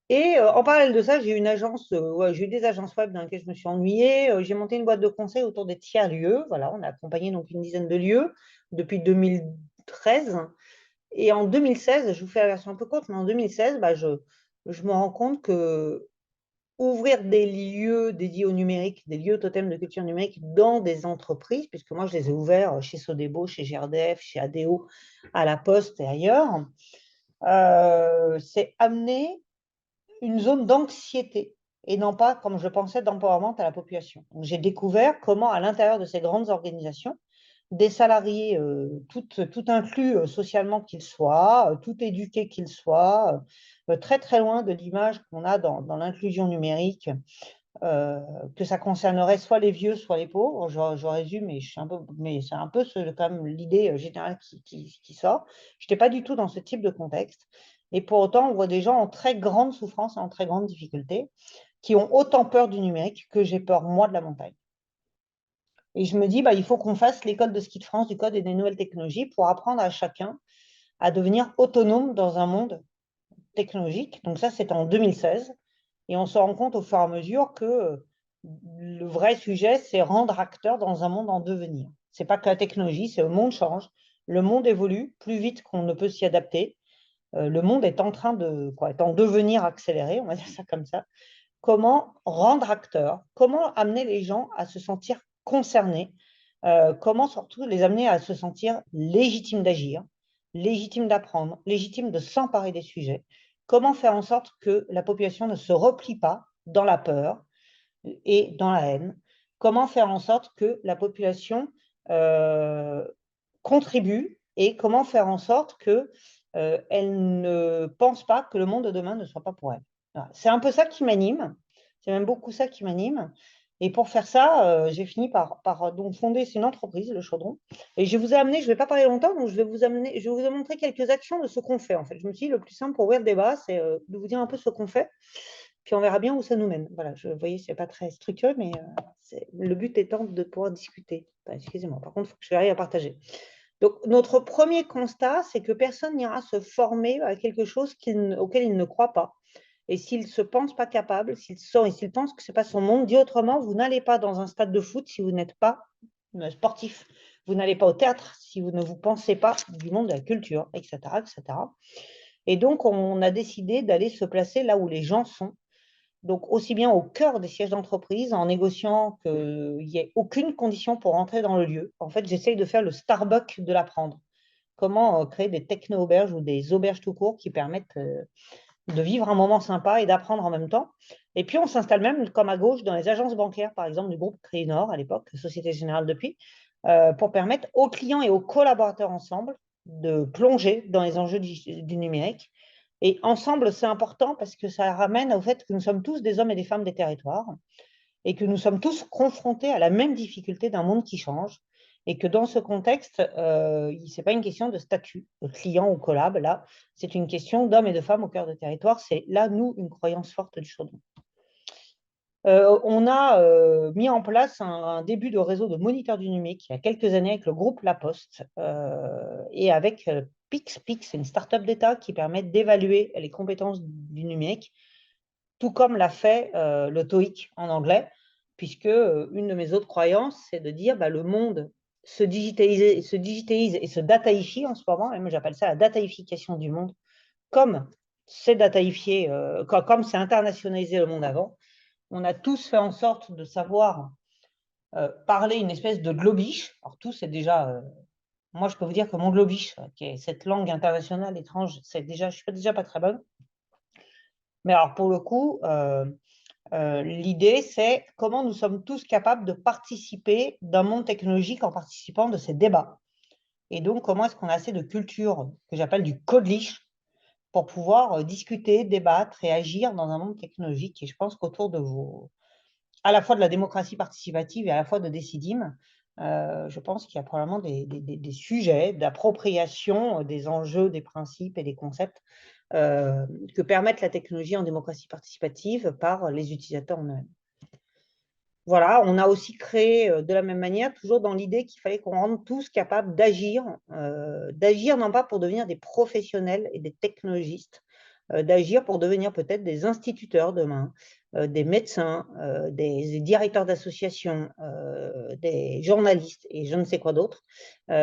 Et en parallèle de ça, j'ai eu des agences web dans lesquelles je me suis ennuyée. J'ai monté une boîte de conseil autour des tiers-lieux. Voilà, on a accompagné donc une dizaine de lieux depuis 2013. Et en 2016, je vous fais la version un peu courte, mais en 2016, je me rends compte que ouvrir des lieux dédiés au numérique, des lieux totems de culture numérique dans des entreprises, puisque moi je les ai ouverts chez Sodebo, chez GRDF, chez ADO, à la Poste et ailleurs, c'est amener une zone d'anxiété et non pas, comme je pensais, d'empowerment à la population. J'ai découvert comment, à l'intérieur de ces grandes organisations, des salariés, tout inclus socialement qu'ils soient, tout éduqués qu'ils soient, très très loin de l'image qu'on a dans l'inclusion numérique, que ça concernerait soit les vieux, soit les pauvres. Je résume, mais c'est un peu quand même l'idée générale qui sort. Je n'étais pas du tout dans ce type de contexte. Et pour autant, on voit des gens en très grande souffrance, en très grande difficulté, qui ont autant peur du numérique que j'ai peur, moi, de la montagne. Et je me dis, bah, il faut qu'on fasse l'école de ski de France du code et des nouvelles technologies pour apprendre à chacun à devenir autonome dans un monde technologique. Donc ça, c'était en 2016. Et on se rend compte au fur et à mesure que le vrai sujet, c'est rendre acteur dans un monde en devenir. Ce n'est pas que la technologie, c'est le monde change, le monde évolue plus vite qu'on ne peut s'y adapter. Le monde est en train de, est en devenir accéléré, on va dire ça comme ça. Comment rendre acteur, comment amener les gens à se sentir concernés, comment surtout les amener à se sentir légitimes d'agir, légitimes d'apprendre, légitimes de s'emparer des sujets, comment faire en sorte que la population ne se replie pas dans la peur et dans la haine, comment faire en sorte que la population contribue et comment faire en sorte qu'elle ne pense pas que le monde de demain ne soit pas pour elle. Voilà. C'est un peu ça qui m'anime, c'est même beaucoup ça qui m'anime. Et pour faire ça, j'ai fini par donc fonder une entreprise, le Chaudron. Et je vous ai amené, je ne vais pas parler longtemps, donc je vais vous montrer quelques actions de ce qu'on fait. En fait, je me suis dit, le plus simple pour ouvrir le débat, c'est de vous dire un peu ce qu'on fait. Puis on verra bien où ça nous mène. Voilà, vous voyez, ce n'est pas très structuré, mais le but étant de pouvoir discuter. Enfin, excusez-moi, par contre, il faut que je arrive à partager. Donc, notre premier constat, c'est que personne n'ira se former à quelque chose auquel il ne croit pas. Et s'il ne se pense pas capable, s'il pense que ce n'est pas son monde, dit autrement, vous n'allez pas dans un stade de foot si vous n'êtes pas sportif. Vous n'allez pas au théâtre si vous ne vous pensez pas du monde de la culture, etc., etc. Et donc, on a décidé d'aller se placer là où les gens sont. Donc, aussi bien au cœur des sièges d'entreprise, en négociant qu'il n'y ait aucune condition pour entrer dans le lieu. En fait, j'essaye de faire le Starbucks de l'apprendre. Comment créer des techno-auberges ou des auberges tout court qui permettent de vivre un moment sympa et d'apprendre en même temps. Et puis, on s'installe même, comme à gauche, dans les agences bancaires, par exemple, du groupe Crédit Nord, à l'époque, Société Générale depuis, pour permettre aux clients et aux collaborateurs ensemble de plonger dans les enjeux du numérique. Et ensemble, c'est important parce que ça ramène au fait que nous sommes tous des hommes et des femmes des territoires et que nous sommes tous confrontés à la même difficulté d'un monde qui change et que dans ce contexte, ce n'est pas une question de statut, de client ou collab, là, c'est une question d'hommes et de femmes au cœur de territoire. C'est là, nous, une croyance forte du Chaudron. On a mis en place un début de réseau de moniteurs du numérique il y a quelques années avec le groupe La Poste et avec Pix. Pix, c'est une start-up d'État qui permet d'évaluer les compétences du numérique, tout comme l'a fait le TOEIC en anglais, puisque une de mes autres croyances, c'est de dire le monde se digitalise et se dataifie en ce moment, et moi j'appelle ça la dataification du monde, comme c'est dataïfié, comme c'est internationalisé le monde avant. On a tous fait en sorte de savoir parler une espèce de globish. Alors tous, c'est déjà... moi, je peux vous dire que mon globish, qui est cette langue internationale étrange, je ne suis déjà pas très bonne. Mais alors, pour le coup, l'idée, c'est comment nous sommes tous capables de participer d'un monde technologique en participant de ces débats. Et donc, comment est-ce qu'on a assez de culture que j'appelle du codelish pour pouvoir discuter, débattre et agir dans un monde technologique. Et je pense qu'autour de à la fois de la démocratie participative et à la fois de Decidim, je pense qu'il y a probablement des sujets d'appropriation des enjeux, des principes et des concepts que permettent la technologie en démocratie participative par les utilisateurs en eux-mêmes. Voilà, on a aussi créé de la même manière, toujours dans l'idée qu'il fallait qu'on rende tous capables d'agir non pas pour devenir des professionnels et des technologistes, d'agir pour devenir peut-être des instituteurs demain, des médecins, des directeurs d'associations, des journalistes et je ne sais quoi d'autre,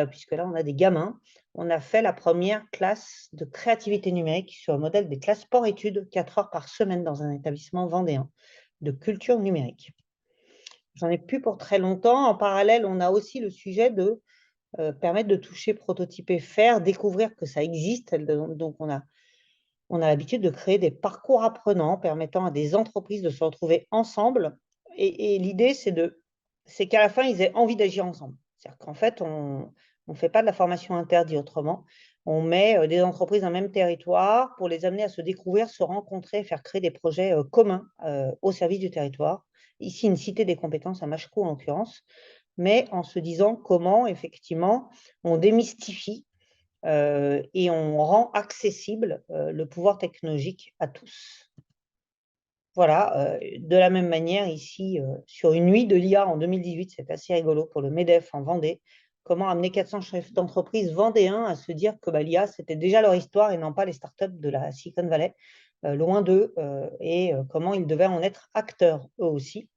puisque là on a des gamins. On a fait la première classe de créativité numérique sur le modèle des classes sport-études, 4 heures par semaine dans un établissement vendéen de culture numérique. J'en ai plus pour très longtemps. En parallèle, on a aussi le sujet de permettre de toucher, prototyper, faire, découvrir que ça existe. Donc, on a l'habitude de créer des parcours apprenants permettant à des entreprises de se retrouver ensemble. Et l'idée, c'est qu'à la fin, ils aient envie d'agir ensemble. C'est-à-dire qu'en fait, on ne fait pas de la formation interdite autrement. On met des entreprises dans le même territoire pour les amener à se découvrir, se rencontrer, faire créer des projets communs au service du territoire. Ici, une cité des compétences à Machecoul en l'occurrence, mais en se disant comment, effectivement, on démystifie et on rend accessible le pouvoir technologique à tous. voilà, de la même manière ici, sur une nuit de l'IA en 2018, c'est assez rigolo pour le MEDEF en Vendée, comment amener 400 chefs d'entreprise vendéens à se dire que l'IA, c'était déjà leur histoire et non pas les startups de la Silicon Valley, loin d'eux, et comment ils devaient en être acteurs eux aussi.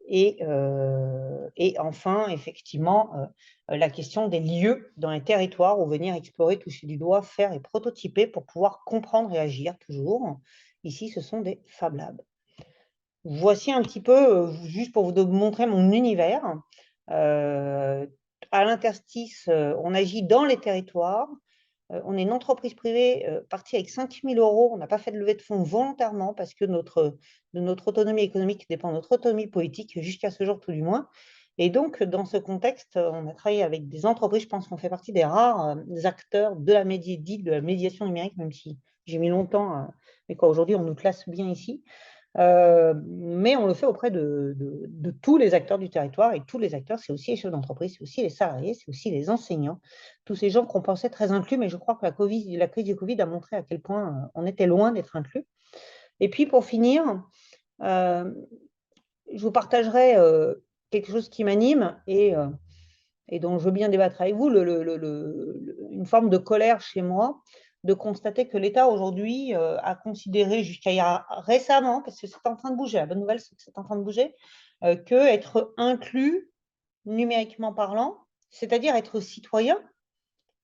Et enfin, effectivement, la question des lieux dans les territoires où venir explorer, toucher du doigt, faire et prototyper pour pouvoir comprendre et agir toujours. Ici, ce sont des Fab Labs. Voici un petit peu, juste pour vous montrer mon univers. À l'interstice, on agit dans les territoires. On est une entreprise privée partie avec 5 000 €. On n'a pas fait de levée de fonds volontairement parce que de notre autonomie économique dépend notre autonomie politique, jusqu'à ce jour tout du moins. Et donc, dans ce contexte, on a travaillé avec des entreprises. Je pense qu'on fait partie des rares acteurs de la de la médiation numérique, même si j'ai mis longtemps, mais aujourd'hui, on nous classe bien ici. Mais on le fait auprès de tous les acteurs du territoire, et tous les acteurs, c'est aussi les chefs d'entreprise, c'est aussi les salariés, c'est aussi les enseignants, tous ces gens qu'on pensait très inclus, mais je crois que la crise du Covid a montré à quel point on était loin d'être inclus. Et puis pour finir, je vous partagerai quelque chose qui m'anime et dont je veux bien débattre avec vous, une forme de colère chez moi, de constater que l'État aujourd'hui a considéré jusqu'à récemment, parce que c'est en train de bouger, la bonne nouvelle c'est que c'est en train de bouger, qu'être inclus numériquement parlant, c'est-à-dire être citoyen,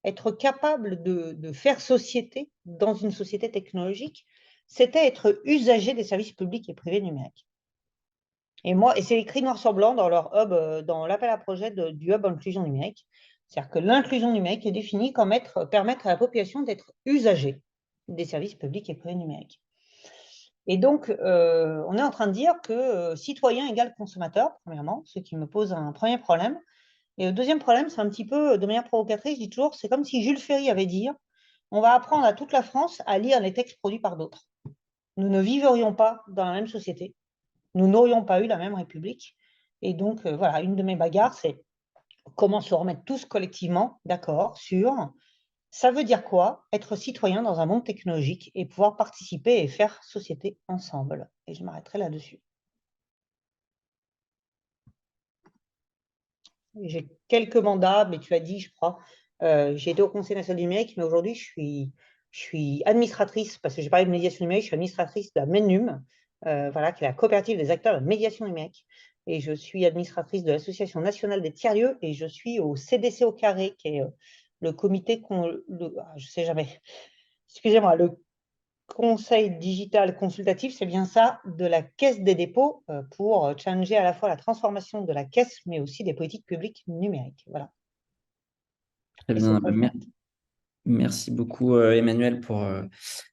être capable de faire société dans une société technologique, c'était être usager des services publics et privés numériques. Et c'est écrit noir sur blanc dans leur hub, dans l'appel à projet du hub inclusion numérique. C'est-à-dire que l'inclusion numérique est définie comme permettre à la population d'être usager des services publics et privés numériques. Et donc, on est en train de dire que citoyen égale consommateur, premièrement, ce qui me pose un premier problème. Et le deuxième problème, c'est un petit peu, de manière provocatrice, je dis toujours, c'est comme si Jules Ferry avait dit « On va apprendre à toute la France à lire les textes produits par d'autres. Nous ne vivrions pas dans la même société. Nous n'aurions pas eu la même République. » Et donc, voilà, une de mes bagarres, c'est comment se remettre tous collectivement d'accord sur ça veut dire quoi être citoyen dans un monde technologique et pouvoir participer et faire société ensemble. Et je m'arrêterai là-dessus. J'ai quelques mandats, mais tu as dit, je crois, j'ai été au Conseil national du numérique, mais aujourd'hui, je suis administratrice, parce que j'ai parlé de médiation numérique, je suis administratrice de la MENUM, voilà, qui est la coopérative des acteurs de la médiation numérique. Et je suis administratrice de l'Association nationale des tiers-lieux, et je suis au CDC au carré, qui est le comité, je sais jamais, excusez-moi, le Conseil digital consultatif, c'est bien ça, de la Caisse des dépôts pour challenger à la fois la transformation de la caisse, mais aussi des politiques publiques numériques. Voilà. Très bien. Merci beaucoup, Emmanuel, pour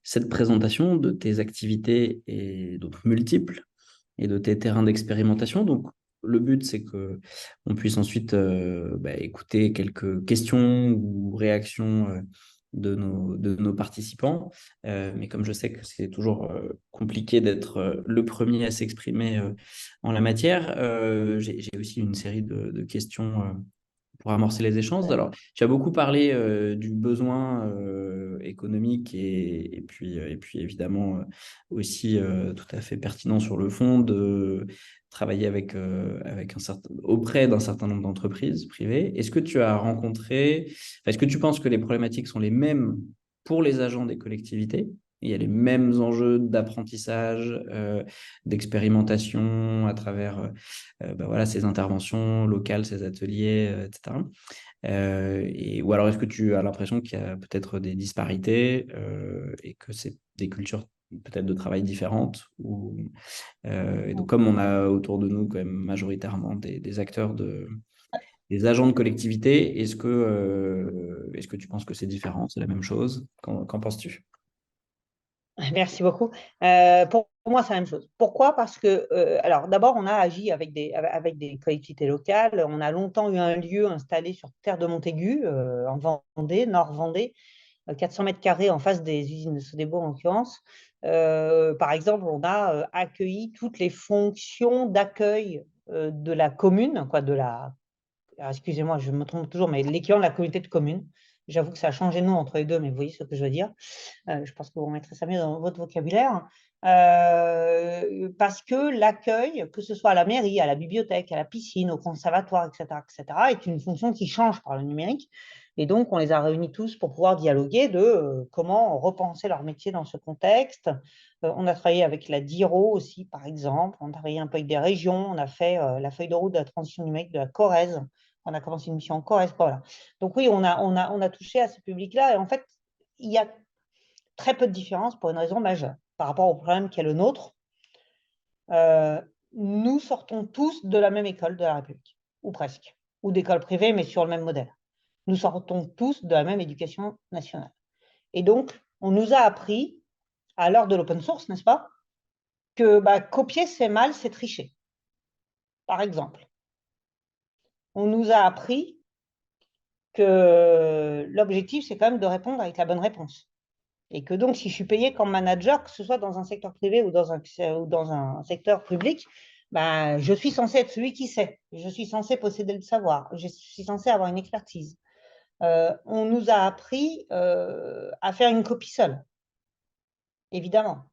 cette présentation de tes activités et d'autres multiples et de tes terrains d'expérimentation. Donc, le but, c'est qu'on puisse ensuite écouter quelques questions ou réactions de nos participants. Mais comme je sais que c'est toujours compliqué d'être le premier à s'exprimer en la matière, j'ai aussi une série de questions pour amorcer les échanges. Alors, tu as beaucoup parlé du besoin économique et puis évidemment aussi tout à fait pertinent sur le fond de travailler auprès d'un certain nombre d'entreprises privées. Est-ce que tu as est-ce que tu penses que les problématiques sont les mêmes pour les agents des collectivités? Il y a les mêmes enjeux d'apprentissage, d'expérimentation à travers voilà, ces interventions locales, ces ateliers, etc. Ou alors est-ce que tu as l'impression qu'il y a peut-être des disparités et que c'est des cultures peut-être de travail différentes et donc comme on a autour de nous quand même majoritairement des acteurs des agents de collectivité, est-ce que tu penses que c'est différent, c'est la même chose? Qu'en penses-tu? Merci beaucoup. Pour moi, c'est la même chose. Pourquoi? Parce que, alors d'abord, on a agi avec des collectivités locales. On a longtemps eu un lieu installé sur terre de Montaigu, en Vendée, Nord Vendée, 400 mètres carrés en face des usines de Sodebo en l'occurrence. Par exemple, on a accueilli toutes les fonctions d'accueil de la commune, quoi, excusez-moi, je me trompe toujours, mais l'équivalent de la communauté de communes. J'avoue que ça a changé de nom entre les deux, mais vous voyez ce que je veux dire. Je pense que vous remettrez ça mieux dans votre vocabulaire. parce que l'accueil, que ce soit à la mairie, à la bibliothèque, à la piscine, au conservatoire, etc., est une fonction qui change par le numérique. Et donc, on les a réunis tous pour pouvoir dialoguer de comment repenser leur métier dans ce contexte. On a travaillé avec la DIRO aussi, par exemple. On a travaillé un peu avec des régions. On a fait la feuille de route de la transition numérique de la Corrèze. On a commencé une mission en Corrèze. Voilà. Donc oui, on a touché à ce public-là. Et en fait, il y a très peu de différence pour une raison majeure par rapport au problème qui est le nôtre. Nous sortons tous de la même école de la République, ou presque, ou d'école privée, mais sur le même modèle. Nous sortons tous de la même éducation nationale. Et donc, on nous a appris, à l'heure de l'open source, n'est-ce pas, que copier, c'est mal, c'est tricher. Par exemple. On nous a appris que l'objectif, c'est quand même de répondre avec la bonne réponse. Et que donc, si je suis payé comme manager, que ce soit dans un secteur privé ou dans un secteur public, je suis censé être celui qui sait. Je suis censé posséder le savoir. Je suis censé avoir une expertise. On nous a appris à faire une copie seule, évidemment.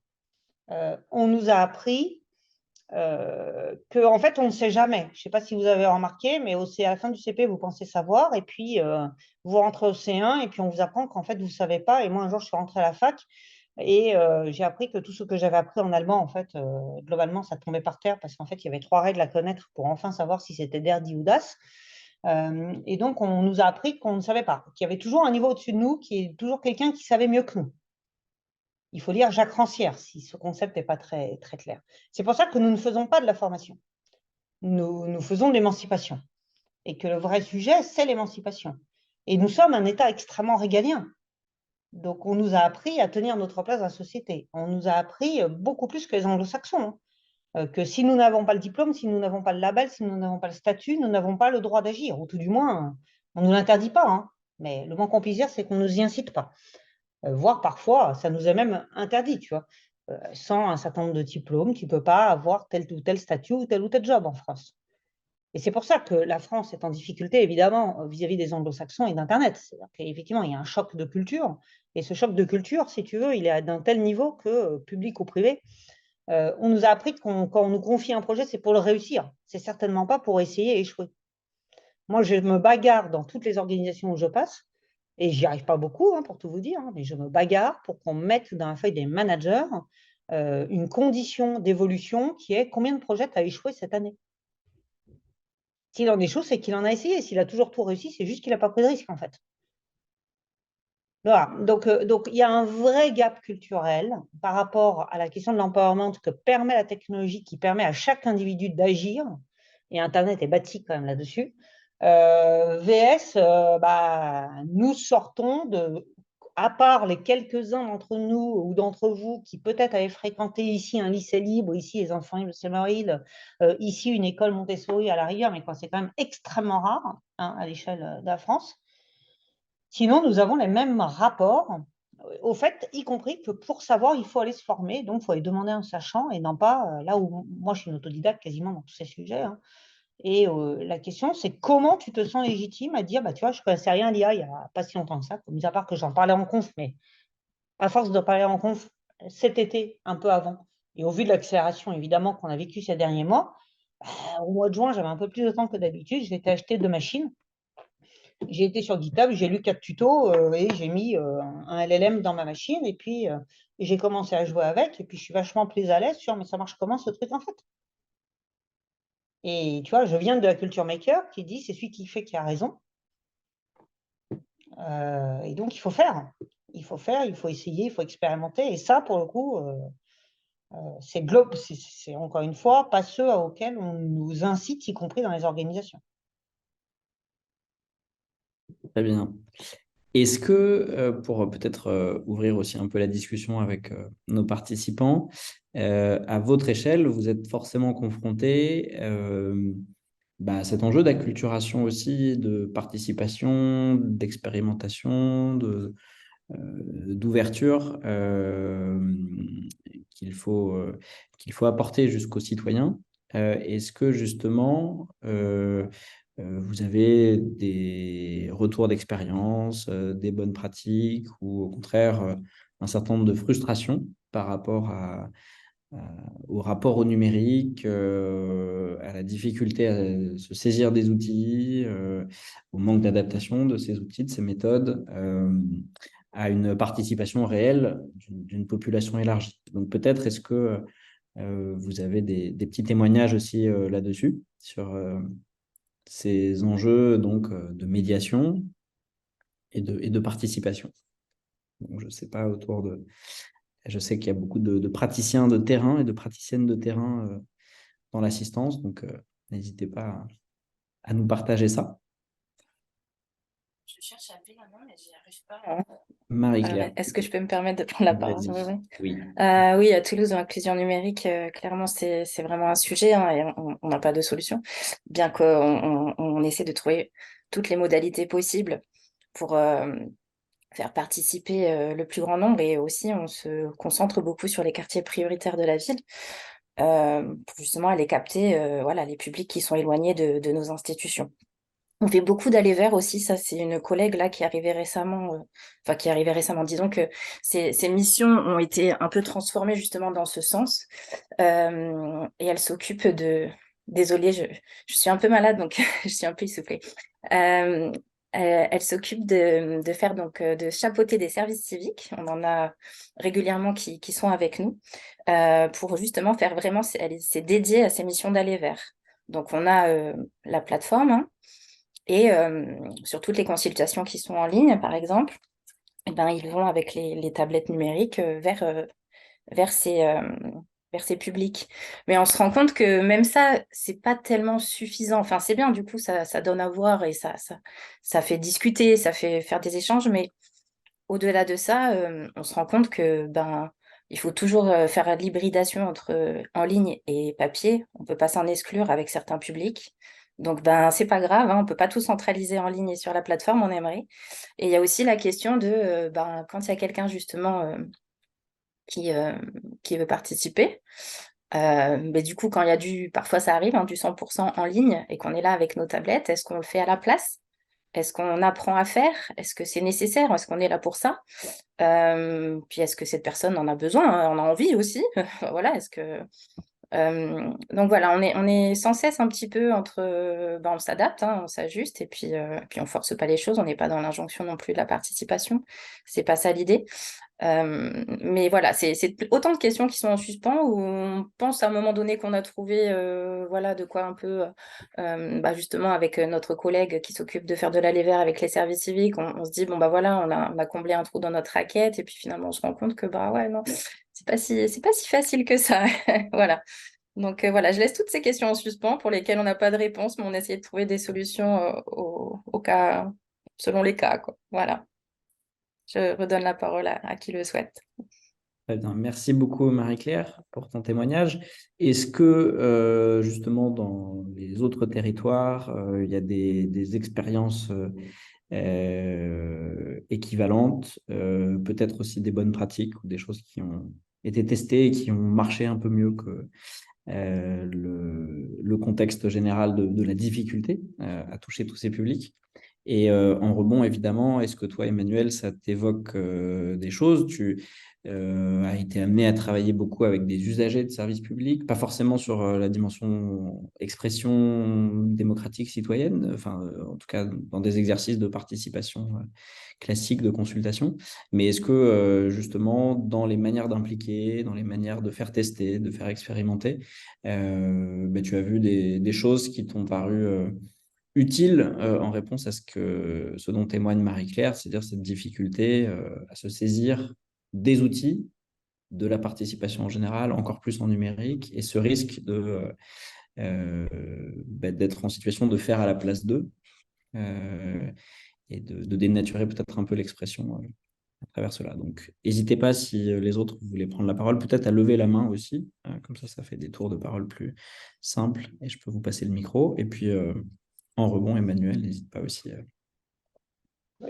On nous a appris qu'en fait, on ne sait jamais. Je ne sais pas si vous avez remarqué, mais à la fin du CP, vous pensez savoir, et puis vous rentrez au C1, et puis on vous apprend qu'en fait, vous ne savez pas. Et moi, un jour, je suis rentrée à la fac, et j'ai appris que tout ce que j'avais appris en allemand, en fait, globalement, ça tombait par terre, parce qu'en fait, il y avait 3 règles à connaître pour enfin savoir si c'était der, die ou das. Et donc, on nous a appris qu'on ne savait pas, qu'il y avait toujours un niveau au-dessus de nous, qui est toujours quelqu'un qui savait mieux que nous. Il faut lire Jacques Rancière, si ce concept n'est pas très, très clair. C'est pour ça que nous ne faisons pas de la formation. Nous faisons de l'émancipation. Et que le vrai sujet, c'est l'émancipation. Et nous sommes un État extrêmement régalien. Donc, on nous a appris à tenir notre place dans la société. On nous a appris beaucoup plus que les anglo-saxons. Que si nous n'avons pas le diplôme, si nous n'avons pas le label, si nous n'avons pas le statut, nous n'avons pas le droit d'agir. Ou tout du moins, on ne nous l'interdit pas. Hein. Mais le moins qu'on puisse dire, c'est qu'on ne nous y incite pas. Voire parfois, ça nous est même interdit, tu vois. Sans un certain nombre de diplômes, tu ne peux pas avoir tel ou tel statut ou tel job en France. Et c'est pour ça que la France est en difficulté, évidemment, vis-à-vis des anglo-saxons et d'Internet. C'est-à-dire qu'effectivement, il y a un choc de culture. Et ce choc de culture, si tu veux, il est d'un tel niveau que, public ou privé, on nous a appris que quand on nous confie un projet, c'est pour le réussir. C'est certainement pas pour essayer et échouer. Moi, je me bagarre dans toutes les organisations où je passe. Et j'y arrive pas beaucoup, hein, pour tout vous dire, hein, mais je me bagarre pour qu'on mette dans la feuille des managers une condition d'évolution qui est combien de projets tu as échoué cette année. S'il en échoue, c'est qu'il en a essayé. S'il a toujours tout réussi, c'est juste qu'il n'a pas pris de risque, en fait. Voilà. Donc, il y a un vrai gap culturel par rapport à la question de l'empowerment que permet la technologie, qui permet à chaque individu d'agir. Et Internet est bâti quand même là-dessus. VS, nous sortons à part les quelques-uns d'entre nous ou d'entre vous qui peut-être avaient fréquenté ici un lycée libre, ici les enfants libres Saint-Maurice, ici une école Montessori à la rigueur, mais c'est quand même extrêmement rare hein, à l'échelle de la France. Sinon, nous avons les mêmes rapports au fait, y compris que pour savoir, il faut aller se former, donc il faut aller demander un sachant et non pas là où moi je suis une autodidacte quasiment dans tous ces sujets. Hein. Et la question, c'est comment tu te sens légitime à dire, tu vois, je ne connaissais rien à l'IA il n'y a pas si longtemps que ça, mis à part que j'en parlais en conf, mais à force de parler en conf cet été, un peu avant, et au vu de l'accélération, évidemment, qu'on a vécu ces derniers mois, au mois de juin, j'avais un peu plus de temps que d'habitude, j'ai été acheter 2 machines. J'ai été sur GitHub, j'ai lu 4 tutos et j'ai mis un LLM dans ma machine, et puis j'ai commencé à jouer avec, et puis je suis vachement plus à l'aise sur, mais ça marche comment ce truc en fait? Et tu vois, je viens de la culture maker qui dit c'est celui qui fait qui a raison. Et donc, il faut faire. Il faut faire, il faut essayer, il faut expérimenter. Et ça, pour le coup, c'est encore une fois pas ceux auxquels on nous incite, y compris dans les organisations. Très bien. Est-ce que, pour peut-être ouvrir aussi un peu la discussion avec nos participants, à votre échelle, vous êtes forcément confrontés à cet enjeu d'acculturation aussi, de participation, d'expérimentation, d'ouverture qu'il faut apporter jusqu'aux citoyens. Est-ce que justement, vous avez des retours d'expérience, des bonnes pratiques ou au contraire un certain nombre de frustrations par rapport au rapport au numérique, à la difficulté à se saisir des outils, au manque d'adaptation de ces outils, de ces méthodes, à une participation réelle d'une population élargie. Donc peut-être est-ce que vous avez des petits témoignages aussi là-dessus, sur ces enjeux donc, de médiation et de participation. Donc, je ne sais pas autour de... Je sais qu'il y a beaucoup de praticiens de terrain et de praticiennes de terrain dans l'assistance, donc n'hésitez pas à nous partager ça. Je cherche à lever la main, mais j'y arrive pas. Marie-Claire. Est-ce que je peux me permettre de prendre la parole? Vas-y. Oui. Oui, à Toulouse, l'inclusion numérique, clairement, c'est vraiment un sujet, hein, et on n'a pas de solution, bien qu'on essaie de trouver toutes les modalités possibles pour faire participer le plus grand nombre, et aussi on se concentre beaucoup sur les quartiers prioritaires de la ville pour justement aller capter voilà, les publics qui sont éloignés de nos institutions. On fait beaucoup d'aller vers aussi, ça c'est une collègue là qui est arrivée récemment, disons que ces missions ont été un peu transformées justement dans ce sens, et elle s'occupe désolée, je suis un peu malade donc je suis un peu essoufflée. Elle s'occupe de faire donc de chapeauter des services civiques, on en a régulièrement qui sont avec nous, pour justement faire vraiment, c'est dédié à ces missions d'aller vers. Donc on a la plateforme, hein, et sur toutes les consultations qui sont en ligne, par exemple, eh ben, ils vont avec les tablettes numériques vers ces publics. Mais on se rend compte que même ça, c'est pas tellement suffisant. Enfin, c'est bien, du coup, ça donne à voir et ça fait discuter, ça fait faire des échanges, mais au-delà de ça, on se rend compte que il faut toujours faire l'hybridation entre en ligne et papier. On peut pas s'en exclure avec certains publics. Donc, c'est pas grave, hein, on peut pas tout centraliser en ligne et sur la plateforme, on aimerait. Et il y a aussi la question de, quand il y a quelqu'un justement qui veut participer, mais du coup, quand il y a parfois ça arrive, hein, du 100% en ligne et qu'on est là avec nos tablettes, est-ce qu'on le fait à la place? Est-ce qu'on apprend à faire? Est-ce que c'est nécessaire? Est-ce qu'on est là pour ça? Puis est-ce que cette personne en a besoin? En a envie aussi? Voilà, est-ce que... donc voilà, on est sans cesse un petit peu entre... on s'adapte, hein, on s'ajuste, et puis on force pas les choses, on n'est pas dans l'injonction non plus de la participation. C'est pas ça l'idée. Mais voilà, c'est autant de questions qui sont en suspens, où on pense à un moment donné qu'on a trouvé voilà, de quoi un peu, justement avec notre collègue qui s'occupe de faire de l'aller vers avec les services civiques, on se dit, bon voilà, on a comblé un trou dans notre raquette, et puis finalement on se rend compte que ouais, non, c'est pas si facile que ça. Voilà. Donc voilà, je laisse toutes ces questions en suspens pour lesquelles on n'a pas de réponse, mais on essaie de trouver des solutions au cas, selon les cas, quoi. Voilà. Je redonne la parole à qui le souhaite. Très bien. Merci beaucoup, Marie-Claire, pour ton témoignage. Est-ce que, justement, dans les autres territoires, il y a des expériences équivalentes, peut-être aussi des bonnes pratiques ou des choses qui ont été testées et qui ont marché un peu mieux que le contexte général de la difficulté à toucher tous ces publics? Et en rebond, évidemment, est-ce que toi, Emmanuel, ça t'évoque des choses? Tu as été amené à travailler beaucoup avec des usagers de services publics, pas forcément sur la dimension expression démocratique citoyenne, enfin, en tout cas dans des exercices de participation classique, de consultation. Mais est-ce que, justement, dans les manières d'impliquer, dans les manières de faire tester, de faire expérimenter, tu as vu des choses qui t'ont paru utile en réponse à ce dont témoigne Marie-Claire, c'est-à-dire cette difficulté à se saisir des outils, de la participation en général, encore plus en numérique, et ce risque d'être en situation de faire à la place d'eux et de dénaturer peut-être un peu l'expression à travers cela. Donc, n'hésitez pas, si les autres voulaient prendre la parole, peut-être à lever la main aussi, comme ça fait des tours de parole plus simples, et je peux vous passer le micro. Et puis, en rebond, Emmanuel, n'hésite pas aussi.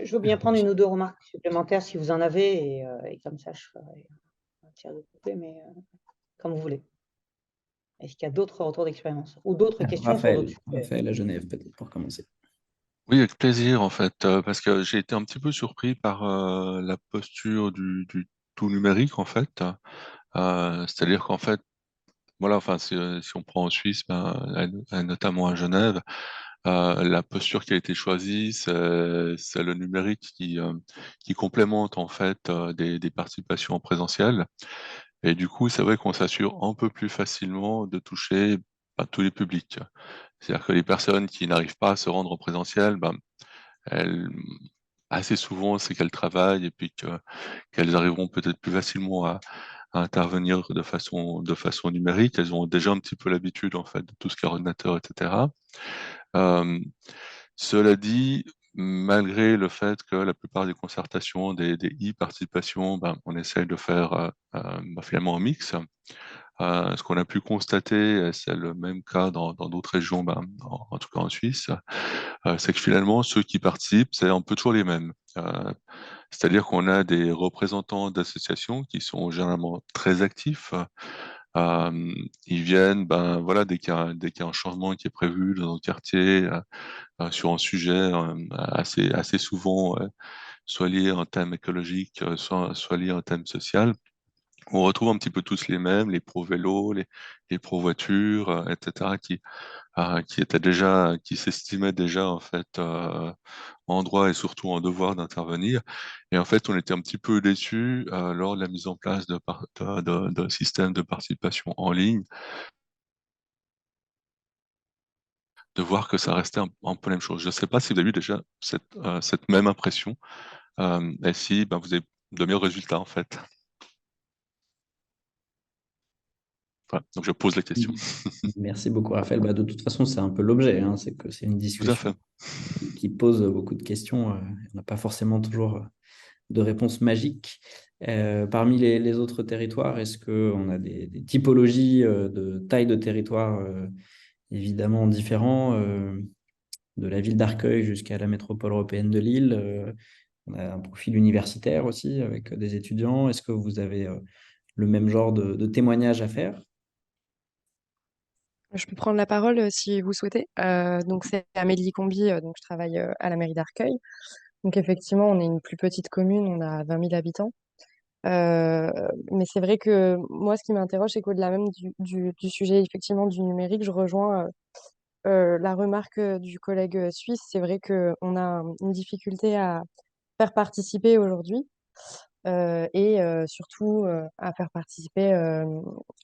Je veux bien prendre une ou deux remarques supplémentaires si vous en avez, et comme ça, je ferai un tir de coupé, mais comme vous voulez. Est-ce qu'il y a d'autres retours d'expérience ou d'autres questions sur d'autres sujets? Raphaël à Genève, peut-être, pour commencer. Oui, avec plaisir, en fait, parce que j'ai été un petit peu surpris par la posture du tout numérique, en fait. C'est-à-dire qu'en fait, voilà, enfin, si on prend en Suisse, notamment à Genève, la posture qui a été choisie, c'est le numérique qui complémente en fait des participations en présentiel. Et du coup, c'est vrai qu'on s'assure un peu plus facilement de toucher tous les publics. C'est-à-dire que les personnes qui n'arrivent pas à se rendre en présentiel, elles, assez souvent, c'est qu'elles travaillent et puis qu'elles arriveront peut-être plus facilement à intervenir de façon numérique. Elles ont déjà un petit peu l'habitude en fait de tout ce qui est ordinateur, etc. Euh, Cela dit, malgré le fait que la plupart des concertations, des e-participations, on essaye de faire finalement un mix. Ce qu'on a pu constater, et c'est le même cas dans d'autres régions, en tout cas en Suisse, c'est que finalement, ceux qui participent, c'est un peu toujours les mêmes. C'est-à-dire qu'on a des représentants d'associations qui sont généralement très actifs. Ils viennent, voilà, dès qu'il y a un changement qui est prévu dans un quartier, sur un sujet assez souvent, soit lié à un thème écologique, soit lié à un thème social. On retrouve un petit peu tous les mêmes, les pro-vélo, les pro-voiture, etc., qui s'estimaient déjà en fait en droit et surtout en devoir d'intervenir. Et en fait, on était un petit peu déçus lors de la mise en place de systèmes de participation en ligne, de voir que ça restait un peu la même chose. Je ne sais pas si vous avez eu déjà cette même impression, et si vous avez de meilleurs résultats en fait. Voilà, donc je pose la question. Merci beaucoup, Raphaël. De toute façon, c'est un peu l'objet, hein, c'est que c'est une Tout à fait. discussion qui pose beaucoup de questions. On n'a pas forcément toujours de réponses magiques. Parmi les autres territoires, est-ce qu'on a des typologies de taille de territoire évidemment différents, de la ville d'Arcueil jusqu'à la métropole européenne de Lille? On a un profil universitaire aussi avec des étudiants. Est-ce que vous avez le même genre de témoignages à faire? Je peux prendre la parole si vous souhaitez. Donc, c'est Amélie Combi, donc je travaille à la mairie d'Arcueil. Donc, effectivement, on est une plus petite commune, on a 20 000 habitants. Mais c'est vrai que moi, ce qui m'interroge, c'est qu'au-delà même du sujet effectivement du numérique, je rejoins la remarque du collègue suisse. C'est vrai qu'on a une difficulté à faire participer aujourd'hui et surtout à faire participer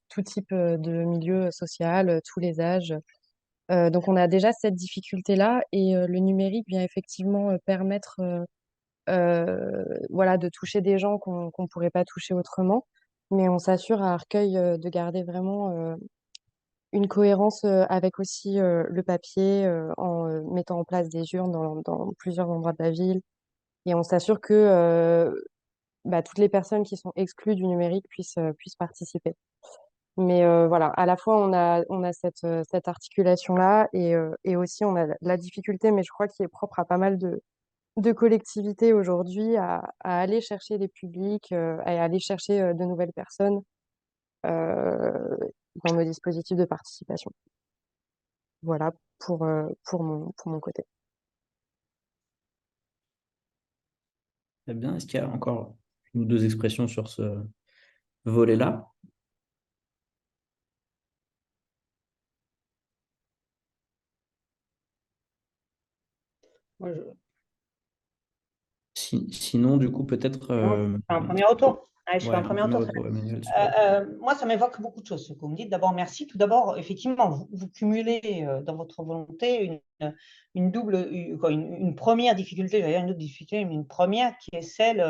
tout type de milieu social, tous les âges. Donc on a déjà cette difficulté-là et le numérique vient effectivement permettre voilà, de toucher des gens qu'on pourrait pas toucher autrement. Mais on s'assure à Arcueil de garder vraiment une cohérence avec aussi le papier en mettant en place des urnes dans plusieurs endroits de la ville. Et on s'assure que toutes les personnes qui sont exclues du numérique puissent participer. Mais voilà, à la fois, on a cette articulation-là et aussi on a la difficulté, mais je crois qu'il est propre à pas mal de collectivités aujourd'hui à aller chercher des publics, à aller chercher de nouvelles personnes dans nos dispositifs de participation. Voilà pour mon côté. Très bien. Est-ce qu'il y a encore une ou deux expressions sur ce volet-là? Moi, Sinon, du coup, peut-être. je fais un premier retour. Allez, je fais Ouais, un un premier premier retour. retour, Emmanuel, s'il te plaît. Moi, ça m'évoque beaucoup de choses, ce que vous me dites. D'abord, merci. Tout d'abord, effectivement, vous cumulez dans votre volonté une première difficulté, j'allais dire une autre difficulté, mais une première qui est celle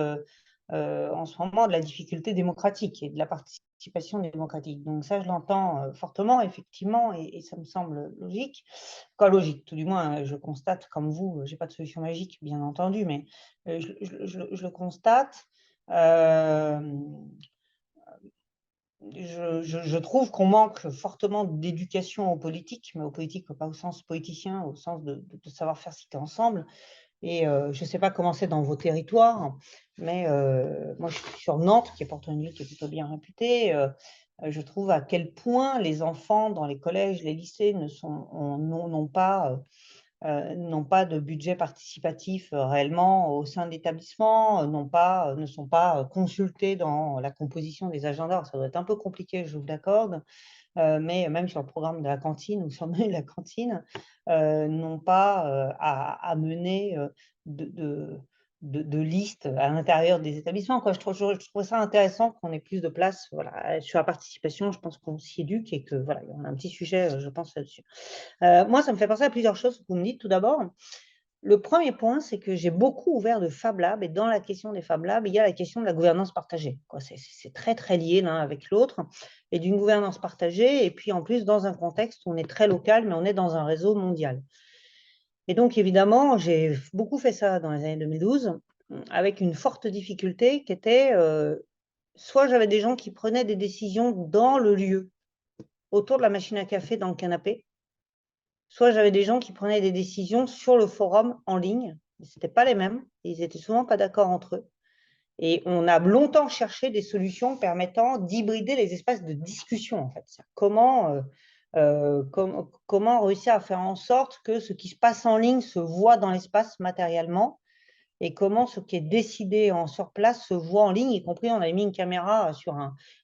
en ce moment de la difficulté démocratique et de la participation démocratique. Donc ça, je l'entends fortement, effectivement, et ça me semble logique. Quoi, logique, tout du moins, je constate, comme vous, je n'ai pas de solution magique, bien entendu, mais je le constate. Je trouve qu'on manque fortement d'éducation aux politiques, mais aux politiques pas au sens politicien, au sens de savoir faire citer ensemble. Et je ne sais pas comment c'est dans vos territoires, mais moi je suis sur Nantes, qui est pourtant une ville qui est plutôt bien réputée. Je trouve à quel point les enfants dans les collèges, les lycées n'ont pas n'ont pas de budget participatif réellement au sein de l'établissement, ne sont pas consultés dans la composition des agendas. Ça doit être un peu compliqué, je vous l'accorde, mais même sur le programme de la cantine ou sur le menu de la cantine, n'ont pas à mener de liste à l'intérieur des établissements, quoi. Je trouve ça intéressant qu'on ait plus de place, voilà, sur la participation. Je pense qu'on s'y éduque et que voilà, il y a un petit sujet, je pense, là-dessus. Moi, ça me fait penser à plusieurs choses que vous me dites. Tout d'abord, le premier point, c'est que j'ai beaucoup ouvert de Fab Lab, et dans la question des Fab Labs, il y a la question de la gouvernance partagée, quoi. C'est très, très lié l'un avec l'autre, et d'une gouvernance partagée, et puis en plus, dans un contexte où on est très local, mais on est dans un réseau mondial. Et donc, évidemment, j'ai beaucoup fait ça dans les années 2012, avec une forte difficulté qui était, soit j'avais des gens qui prenaient des décisions dans le lieu, autour de la machine à café, dans le canapé, soit j'avais des gens qui prenaient des décisions sur le forum en ligne, mais ce n'étaient pas les mêmes, et ils n'étaient souvent pas d'accord entre eux. Et on a longtemps cherché des solutions permettant d'hybrider les espaces de discussion, en fait. Comment réussir à faire en sorte que ce qui se passe en ligne se voit dans l'espace matériellement, et comment ce qui est décidé sur place se voit en ligne, y compris on a mis une caméra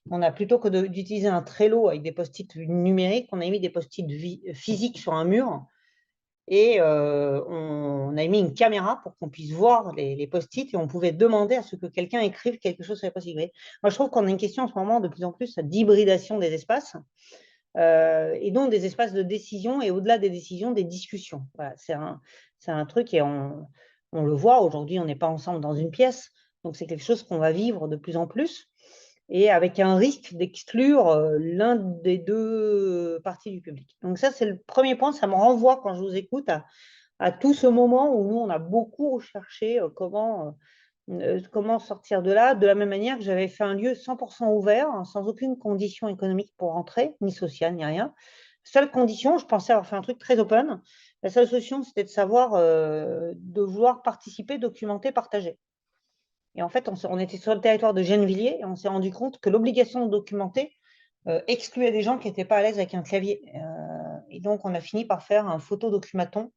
on a plutôt que d'utiliser un Trello avec des post-it numériques, on a mis des post-it physiques sur un mur, et on a mis une caméra pour qu'on puisse voir les post-it, et on pouvait demander à ce que quelqu'un écrive quelque chose sur les post-it. Moi, je trouve qu'on a une question en ce moment de plus en plus d'hybridation des espaces, et donc des espaces de décision, et au-delà des décisions, des discussions. Voilà, c'est un truc, et on le voit aujourd'hui, on n'est pas ensemble dans une pièce, donc c'est quelque chose qu'on va vivre de plus en plus, et avec un risque d'exclure l'un des deux parties du public. Donc ça, c'est le premier point. Ça me renvoie, quand je vous écoute, à tout ce moment où nous, on a beaucoup recherché comment sortir de là, de la même manière que j'avais fait un lieu 100% ouvert, hein, sans aucune condition économique pour entrer, ni sociale, ni rien. Seule condition, je pensais avoir fait un truc très open. La seule solution, c'était de savoir, de vouloir participer, documenter, partager. Et en fait, on était sur le territoire de Gennevilliers, et on s'est rendu compte que l'obligation de documenter excluait des gens qui n'étaient pas à l'aise avec un clavier. Et donc, on a fini par faire un photodocumaton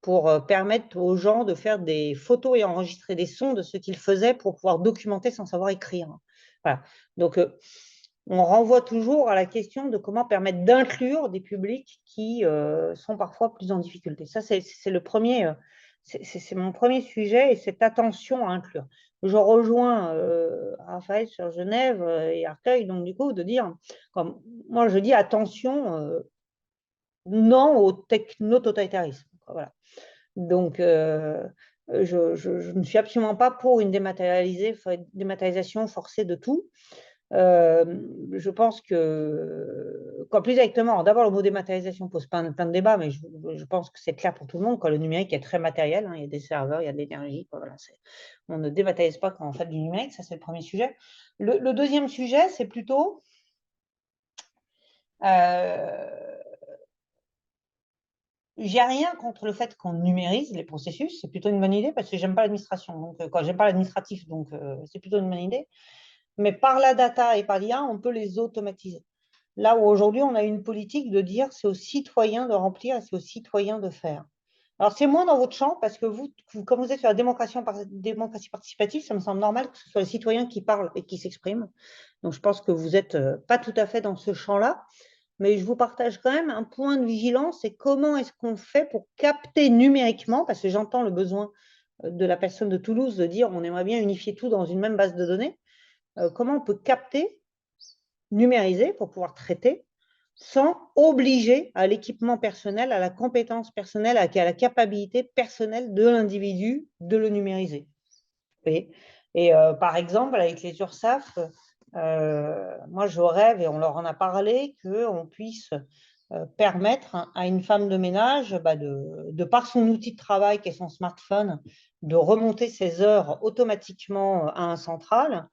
pour permettre aux gens de faire des photos et enregistrer des sons de ce qu'ils faisaient pour pouvoir documenter sans savoir écrire. Voilà. Donc, on renvoie toujours à la question de comment permettre d'inclure des publics qui sont parfois plus en difficulté. Ça, c'est le premier, c'est mon premier sujet, et cette attention à inclure. Je rejoins Raphaël sur Genève et Arcueil, donc du coup, de dire, comme moi je dis, attention, non au techno-totalitarisme. Voilà. Donc, je ne suis absolument pas pour une dématérialisation forcée de tout. Je pense qu'en plus exactement, d'abord le mot dématérialisation pose plein de débats, mais je pense que c'est clair pour tout le monde, quand le numérique est très matériel, hein, il y a des serveurs, il y a de l'énergie, voilà, on ne dématérialise pas quand on fait du numérique, ça c'est le premier sujet. Le deuxième sujet, c'est plutôt j'ai rien contre le fait qu'on numérise les processus, c'est plutôt une bonne idée, parce que j'aime pas l'administration, donc quand j'aime pas l'administratif, donc c'est plutôt une bonne idée. Mais par la data et par l'IA, on peut les automatiser. Là où aujourd'hui, on a une politique de dire c'est aux citoyens de remplir et c'est aux citoyens de faire. Alors, c'est moins dans votre champ, parce que vous, comme vous êtes sur la démocratie participative, ça me semble normal que ce soit les citoyens qui parlent et qui s'expriment. Donc, je pense que vous n'êtes pas tout à fait dans ce champ-là. Mais je vous partage quand même un point de vigilance, c'est comment est-ce qu'on fait pour capter numériquement, parce que j'entends le besoin de la personne de Toulouse de dire on aimerait bien unifier tout dans une même base de données. Comment on peut capter, numériser pour pouvoir traiter, sans obliger à l'équipement personnel, à la compétence personnelle, à la capacité personnelle de l'individu de le numériser. Et par exemple, avec les URSSAF, moi je rêve, et on leur en a parlé, qu'on puisse permettre à une femme de ménage, de par son outil de travail qui est son smartphone, de remonter ses heures automatiquement à un central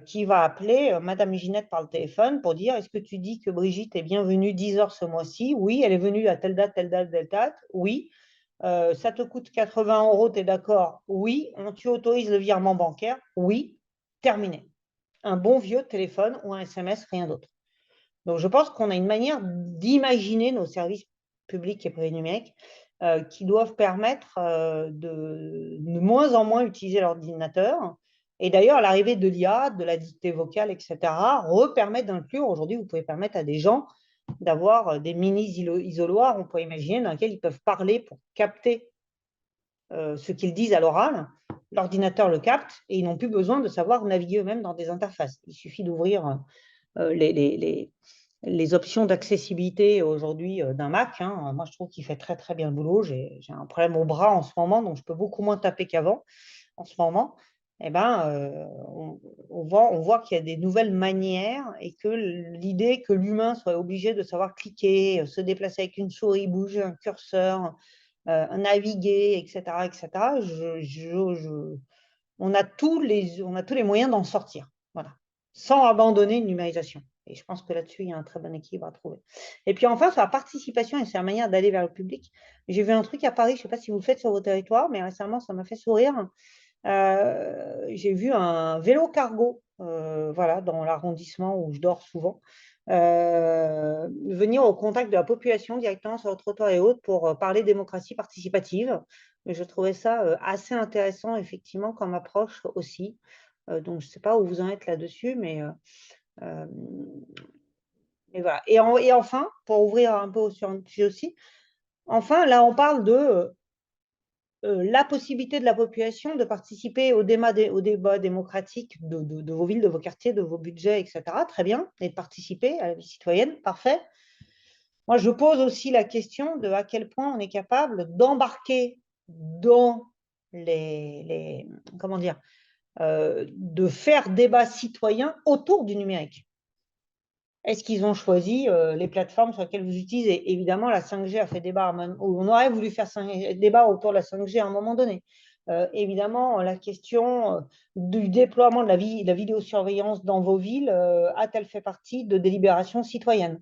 qui va appeler Madame Ginette par le téléphone pour dire: est-ce que tu dis que Brigitte est bien venue 10 heures ce mois-ci? Oui. Elle est venue à telle date, telle date, telle date? Oui. Ça te coûte 80 €, tu es d'accord? Oui. Tu autorises le virement bancaire? Oui. Terminé. Un bon vieux téléphone ou un SMS, rien d'autre. Donc, je pense qu'on a une manière d'imaginer nos services publics et privés numériques qui doivent permettre de moins en moins utiliser l'ordinateur. Et d'ailleurs, l'arrivée de l'IA, de la dictée vocale, etc., permet d'inclure. Aujourd'hui, vous pouvez permettre à des gens d'avoir des mini-isoloirs, on peut imaginer, dans lesquels ils peuvent parler pour capter ce qu'ils disent à l'oral. L'ordinateur le capte et ils n'ont plus besoin de savoir naviguer eux-mêmes dans des interfaces. Il suffit d'ouvrir les options d'accessibilité aujourd'hui d'un Mac. Moi, je trouve qu'il fait très, très bien le boulot. J'ai un problème au bras en ce moment, donc je peux beaucoup moins taper qu'avant en ce moment. Eh ben, on voit qu'il y a des nouvelles manières et que l'idée que l'humain soit obligé de savoir cliquer, se déplacer avec une souris, bouger un curseur, naviguer, etc., on a tous les moyens d'en sortir, voilà, sans abandonner une numérisation. Et je pense que là-dessus, il y a un très bon équilibre à trouver. Et puis enfin, sur la participation, et c'est la manière d'aller vers le public, j'ai vu un truc à Paris, je ne sais pas si vous le faites sur vos territoires, mais récemment, ça m'a fait sourire. J'ai vu un vélo cargo, voilà, dans l'arrondissement où je dors souvent, venir au contact de la population directement sur le trottoir et autres pour parler démocratie participative. Mais je trouvais ça assez intéressant, effectivement, comme approche aussi. Donc, je ne sais pas où vous en êtes là-dessus, mais voilà. Et enfin, pour ouvrir un peu sur un sujet aussi, enfin, là, on parle de la possibilité de la population de participer au débat démocratique de vos villes, de vos quartiers, de vos budgets, etc. Très bien, et de participer à la vie citoyenne, parfait. Moi, je pose aussi la question de à quel point on est capable d'embarquer dans comment dire, de faire débat citoyen autour du numérique. Est-ce qu'ils ont choisi les plateformes sur lesquelles vous utilisez? Évidemment, la 5G a fait débat. On aurait voulu faire débat autour de la 5G à un moment donné. Évidemment, la question du déploiement de la vidéosurveillance dans vos villes a-t-elle fait partie de délibérations citoyennes?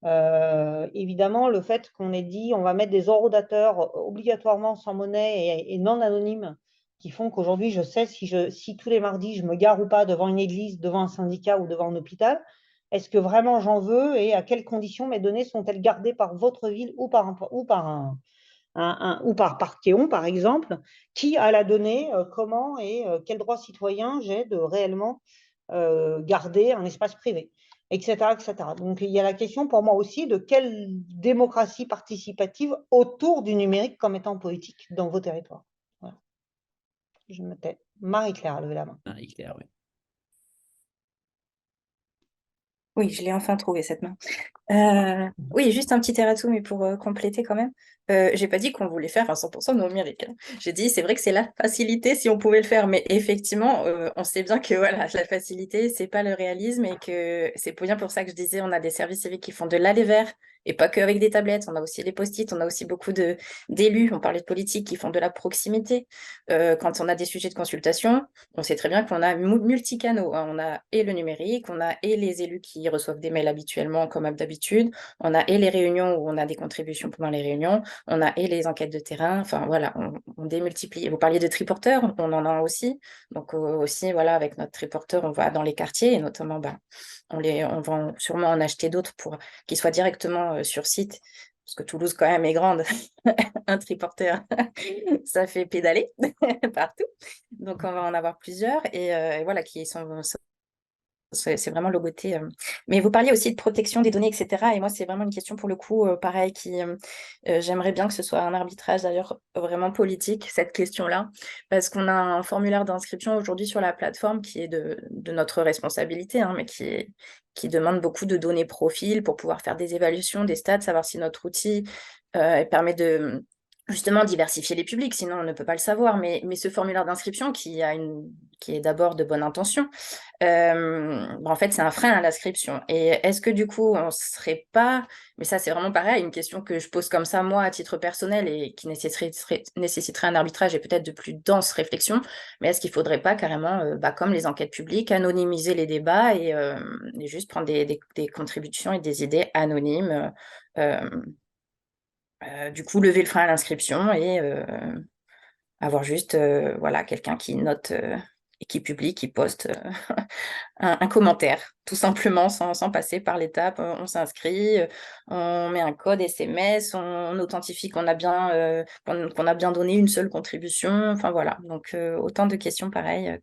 Évidemment, le fait qu'on ait dit on va mettre des horodateurs obligatoirement sans monnaie et non anonymes, qui font qu'aujourd'hui, je sais si tous les mardis, je me gare ou pas devant une église, devant un syndicat ou devant un hôpital. Est-ce que vraiment j'en veux et à quelles conditions mes données sont-elles gardées par votre ville ou par Parkéon, par exemple? Qui a la donnée? Comment et quel droit citoyen j'ai de réellement garder un espace privé, etc., etc. Donc, il y a la question pour moi aussi de quelle démocratie participative autour du numérique comme étant politique dans vos territoires. Voilà. Je me tais. Marie-Claire a levé la main. Marie-Claire, oui. Oui, je l'ai enfin trouvé cette main. Oui, juste un petit erratum, mais pour compléter quand même. J'ai pas dit qu'on voulait faire un 100% numérique. J'ai dit, c'est vrai que c'est la facilité si on pouvait le faire, mais effectivement, on sait bien que voilà, la facilité, c'est pas le réalisme et que c'est bien pour ça que je disais, on a des services civiques qui font de l'aller vers et pas qu'avec des tablettes. On a aussi les post-it, on a aussi beaucoup d'élus, on parlait de politique, qui font de la proximité. Quand on a des sujets de consultation, on sait très bien qu'on a multicanaux, hein. On a et le numérique, on a et les élus qui reçoivent des mails habituellement, comme d'habitude, on a et les réunions où on a des contributions pendant les réunions, on a et les enquêtes de terrain, enfin voilà, on démultiplie. Vous parliez de triporteurs, on en a aussi. Donc aussi, voilà, avec notre triporteur, on va dans les quartiers et notamment, on va sûrement en acheter d'autres pour qu'ils soient directement sur site. Parce que Toulouse, quand même, est grande. Un triporteur, ça fait pédaler partout. Donc, on va en avoir plusieurs. Et voilà, qui sont... C'est vraiment logoté. Mais vous parliez aussi de protection des données, etc. Et moi, c'est vraiment une question, pour le coup, pareil, j'aimerais bien que ce soit un arbitrage, d'ailleurs, vraiment politique, cette question-là. Parce qu'on a un formulaire d'inscription aujourd'hui sur la plateforme qui est de notre responsabilité, hein, mais qui demande beaucoup de données profil pour pouvoir faire des évaluations, des stats, savoir si notre outil permet de justement diversifier les publics, sinon on ne peut pas le savoir. Mais ce formulaire d'inscription qui est d'abord de bonne intention, en fait, c'est un frein à l'inscription. Et est-ce que du coup, on ne serait pas, mais ça c'est vraiment pareil, une question que je pose comme ça, moi, à titre personnel, et qui nécessiterait un arbitrage et peut-être de plus dense réflexion, mais est-ce qu'il ne faudrait pas carrément, comme les enquêtes publiques, anonymiser les débats et juste prendre des contributions et des idées anonymes, du coup, lever le frein à l'inscription et avoir juste voilà, quelqu'un qui note et qui publie, qui poste un commentaire, tout simplement, sans passer par l'étape. On s'inscrit, on met un code SMS, on authentifie qu'on a bien donné une seule contribution. Enfin voilà, donc autant de questions pareilles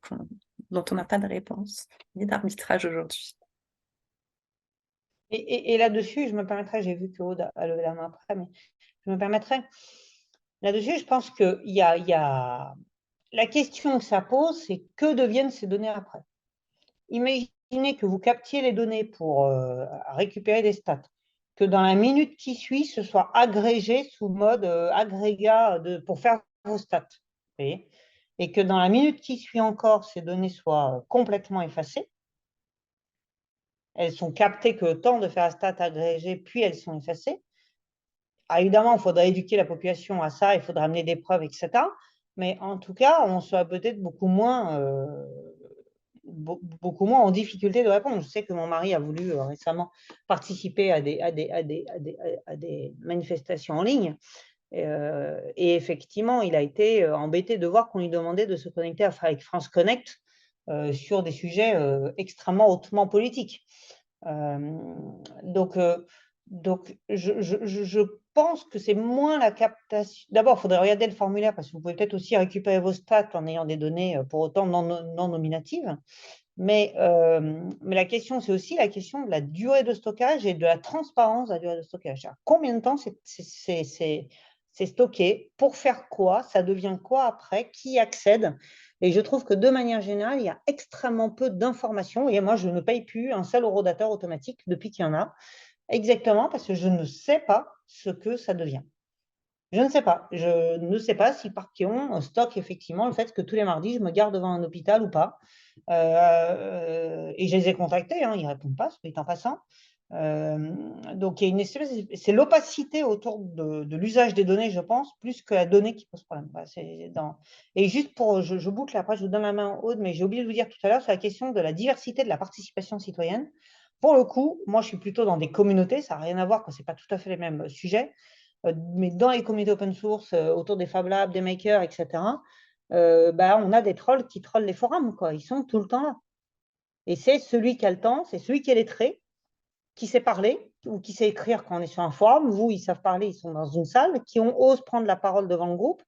dont on n'a pas de réponse ni d'arbitrage aujourd'hui. Et là-dessus, je me permettrais, j'ai vu que Aude a levé la main après, mais je me permettrais, là-dessus, je pense qu'il y a la question que ça pose, c'est que deviennent ces données après? Imaginez que vous captiez les données pour récupérer des stats, que dans la minute qui suit, ce soit agrégé sous mode agrégat pour faire vos stats. Vous voyez, et que dans la minute qui suit encore, ces données soient complètement effacées. Elles sont captées que le temps de faire un stat agrégé, puis elles sont effacées. Alors, évidemment, il faudrait éduquer la population à ça, il faudrait amener des preuves, etc. Mais en tout cas, on sera peut-être beaucoup moins en difficulté de répondre. Je sais que mon mari a voulu récemment participer à des manifestations en ligne. Et effectivement, il a été embêté de voir qu'on lui demandait de se connecter avec France Connect sur des sujets extrêmement hautement politiques. Donc, je pense que c'est moins la captation. D'abord, il faudrait regarder le formulaire parce que vous pouvez peut-être aussi récupérer vos stats en ayant des données pour autant non nominatives. Mais la question, c'est aussi la question de la durée de stockage et de la transparence de la durée de stockage. Alors, combien de temps c'est stocké? Pour faire quoi? Ça devient quoi après? Qui accède? Et je trouve que de manière générale, il y a extrêmement peu d'informations. Et moi, je ne paye plus un seul horodateur automatique depuis qu'il y en a. Exactement parce que je ne sais pas ce que ça devient. Je ne sais pas. Je ne sais pas si Parkeon stocke effectivement le fait que tous les mardis, je me gare devant un hôpital ou pas. Et je les ai contactés, hein, ils ne répondent pas, soit dit en passant. Donc, il y a une espèce, c'est l'opacité autour de l'usage des données, je pense, plus que la donnée qui pose problème. Et juste pour, je boucle, après je vous donne la main en haut, mais j'ai oublié de vous dire tout à l'heure sur la question de la diversité de la participation citoyenne. Pour le coup, moi, je suis plutôt dans des communautés, ça n'a rien à voir, ce n'est pas tout à fait les mêmes sujets, mais dans les communautés open source, autour des Fab Labs, des makers, etc., on a des trolls qui trollent les forums, quoi. Ils sont tout le temps là. Et c'est celui qui a le temps, c'est celui qui est lettré, qui sait parler ou qui sait écrire quand on est sur un forum. Vous, ils savent parler, ils sont dans une salle, qui osent prendre la parole devant le groupe,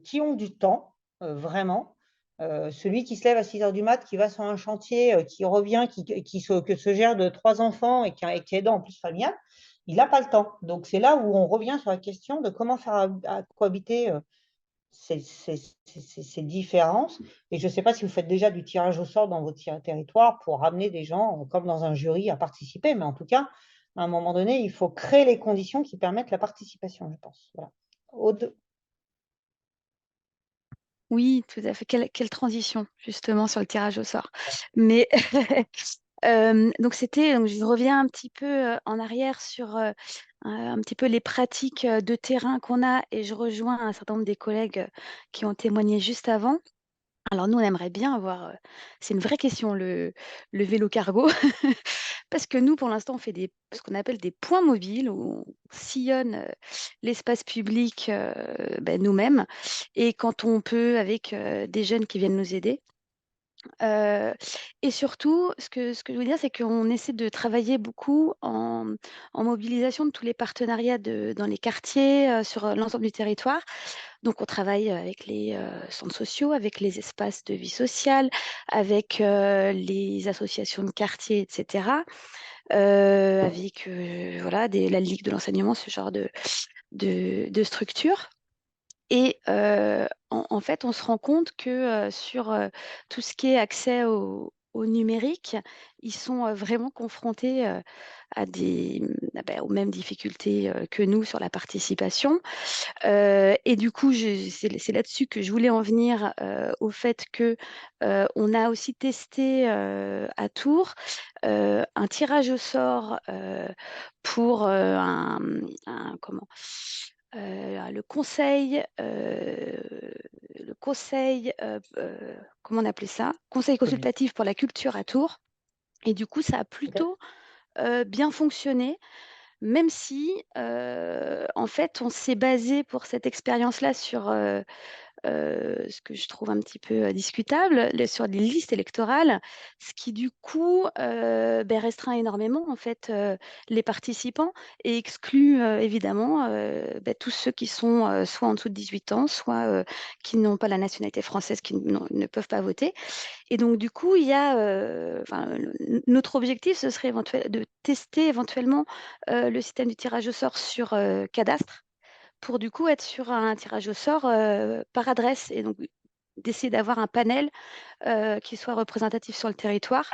qui ont du temps, vraiment. Celui qui se lève à 6h du mat, qui va sur un chantier, qui revient, qui se gère de 3 enfants et qui est aidant en plus familial, il n'a pas le temps. Donc, c'est là où on revient sur la question de comment faire cohabiter ces différences. Et je ne sais pas si vous faites déjà du tirage au sort dans votre territoire pour ramener des gens, comme dans un jury, à participer. Mais en tout cas, à un moment donné, il faut créer les conditions qui permettent la participation, je pense. Voilà. Aude. Oui, tout à fait. Quelle transition, justement, sur le tirage au sort. Mais donc je reviens un petit peu en arrière sur un petit peu les pratiques de terrain qu'on a et je rejoins un certain nombre des collègues qui ont témoigné juste avant. Alors nous, on aimerait bien avoir, c'est une vraie question, le vélo cargo, parce que nous, pour l'instant, on fait ce qu'on appelle des points mobiles où on sillonne l'espace public nous-mêmes et quand on peut avec des jeunes qui viennent nous aider. Et surtout, ce que je veux dire, c'est qu'on essaie de travailler beaucoup en mobilisation de tous les partenariats dans les quartiers, sur l'ensemble du territoire. Donc, on travaille avec les centres sociaux, avec les espaces de vie sociale, avec les associations de quartier, etc. Avec voilà, la Ligue de l'enseignement, ce genre de structure. Et en fait, on se rend compte que sur tout ce qui est accès au numérique, ils sont vraiment confrontés aux mêmes difficultés que nous sur la participation. Et du coup, c'est là-dessus que je voulais en venir au fait que on a aussi testé à Tours un tirage au sort pour le conseil, comment on appelait ça? Conseil consultatif pour la culture à Tours. Et du coup, ça a plutôt bien fonctionné, même si, en fait, on s'est basé pour cette expérience-là sur ce que je trouve un petit peu discutable, sur les listes électorales, ce qui du coup restreint énormément en fait les participants et exclut évidemment tous ceux qui sont soit en dessous de 18 ans, soit qui n'ont pas la nationalité française, qui ne peuvent pas voter. Et donc, du coup, il y a, notre objectif, ce serait de tester éventuellement le système du tirage au sort sur cadastre pour du coup être sur un tirage au sort par adresse et donc d'essayer d'avoir un panel qui soit représentatif sur le territoire.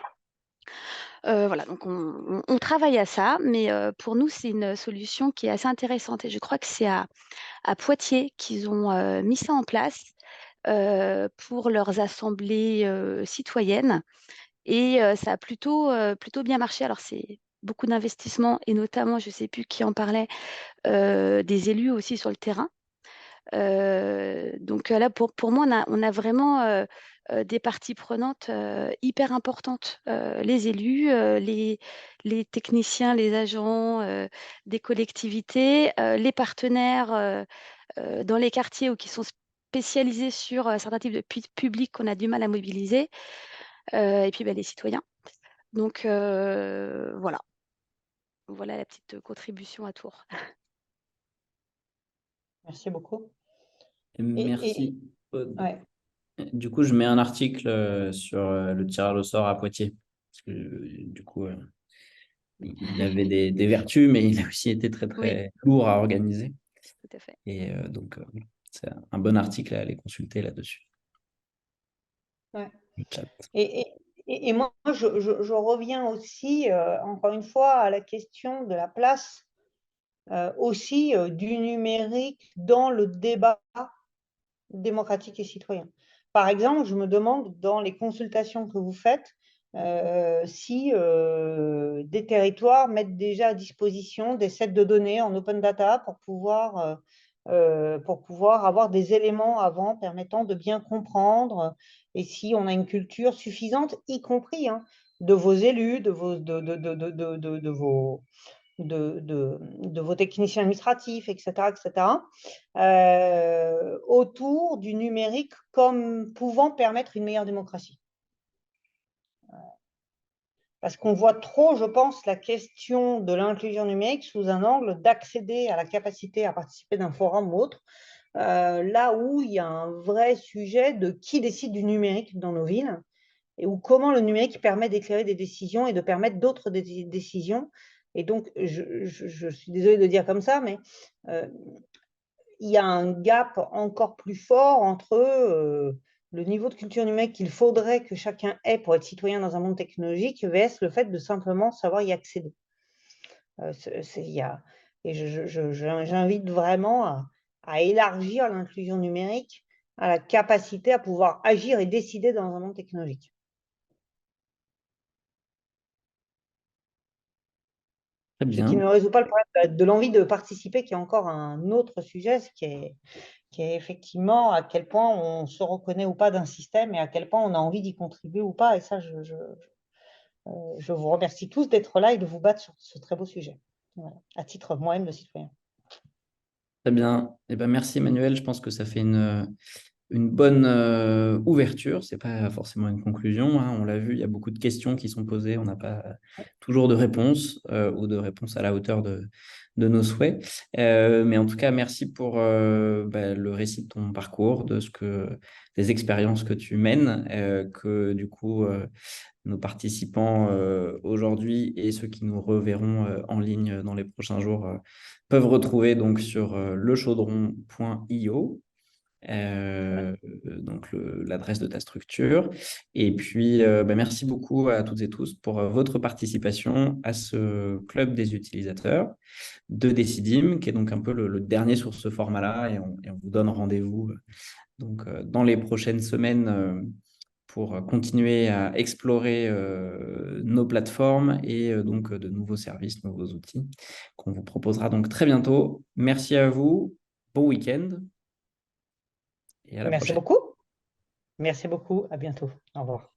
Voilà, donc on travaille à ça, mais pour nous, c'est une solution qui est assez intéressante et je crois que c'est à Poitiers qu'ils ont mis ça en place pour leurs assemblées citoyennes. Et ça a plutôt bien marché. Alors, c'est beaucoup d'investissements et notamment, je ne sais plus qui en parlait, des élus aussi sur le terrain. Donc là, pour moi, on a vraiment des parties prenantes hyper importantes. Les élus, les techniciens, les agents des collectivités, les partenaires dans les quartiers ou qui sont spécialisés sur certains types de publics qu'on a du mal à mobiliser, et puis les citoyens. Donc voilà la petite contribution à Tours. Merci beaucoup. Merci. Ouais. Du coup, je mets un article sur le tirage au sort à Poitiers. Parce que du coup, il avait des vertus, mais il a aussi été très, très lourd à organiser. Tout à fait. Et donc, c'est un bon article à aller consulter là-dessus. Ouais. Le chat. Et moi, je reviens aussi, encore une fois, à la question de la place aussi du numérique dans le débat démocratique et citoyen. Par exemple, je me demande, dans les consultations que vous faites, si des territoires mettent déjà à disposition des sets de données en open data pour pouvoir avoir des éléments avant permettant de bien comprendre et si on a une culture suffisante, y compris de vos élus, de vos techniciens administratifs, etc., autour du numérique comme pouvant permettre une meilleure démocratie. Parce qu'on voit trop, je pense, la question de l'inclusion numérique sous un angle d'accéder à la capacité à participer d'un forum ou autre, là où il y a un vrai sujet de qui décide du numérique dans nos villes et où comment le numérique permet d'éclairer des décisions et de permettre d'autres décisions. Et donc, je suis désolée de dire comme ça, mais il y a un gap encore plus fort entre le niveau de culture numérique qu'il faudrait que chacun ait pour être citoyen dans un monde technologique vs le fait de simplement savoir y accéder. Et j'invite vraiment à élargir l'inclusion numérique à la capacité à pouvoir agir et décider dans un monde technologique. Très bien. Ce qui ne résout pas le problème de l'envie de participer, qui est encore un autre sujet, qui est effectivement à quel point on se reconnaît ou pas d'un système et à quel point on a envie d'y contribuer ou pas. Et ça, je vous remercie tous d'être là et de vous battre sur ce très beau sujet, voilà, à titre moi-même de citoyen. Très bien. Eh ben, merci Emmanuel. Je pense que ça fait une bonne ouverture. Ce n'est pas forcément une conclusion, hein. On l'a vu, il y a beaucoup de questions qui sont posées. On n'a pas toujours de réponses ou de réponses à la hauteur de nos souhaits. Mais en tout cas, merci pour le récit de ton parcours, des expériences que tu mènes, que du coup, nos participants aujourd'hui et ceux qui nous reverront en ligne dans les prochains jours peuvent retrouver donc sur lechaudron.io. Donc l'adresse de ta structure. Et puis, merci beaucoup à toutes et tous pour votre participation à ce club des utilisateurs de Decidim, qui est donc un peu le dernier sur ce format-là. Et on vous donne rendez-vous donc, dans les prochaines semaines pour continuer à explorer nos plateformes et donc de nouveaux services, nouveaux outils qu'on vous proposera donc très bientôt. Merci à vous. Bon week-end. Et à la prochaine. Merci beaucoup. Merci beaucoup. À bientôt. Au revoir.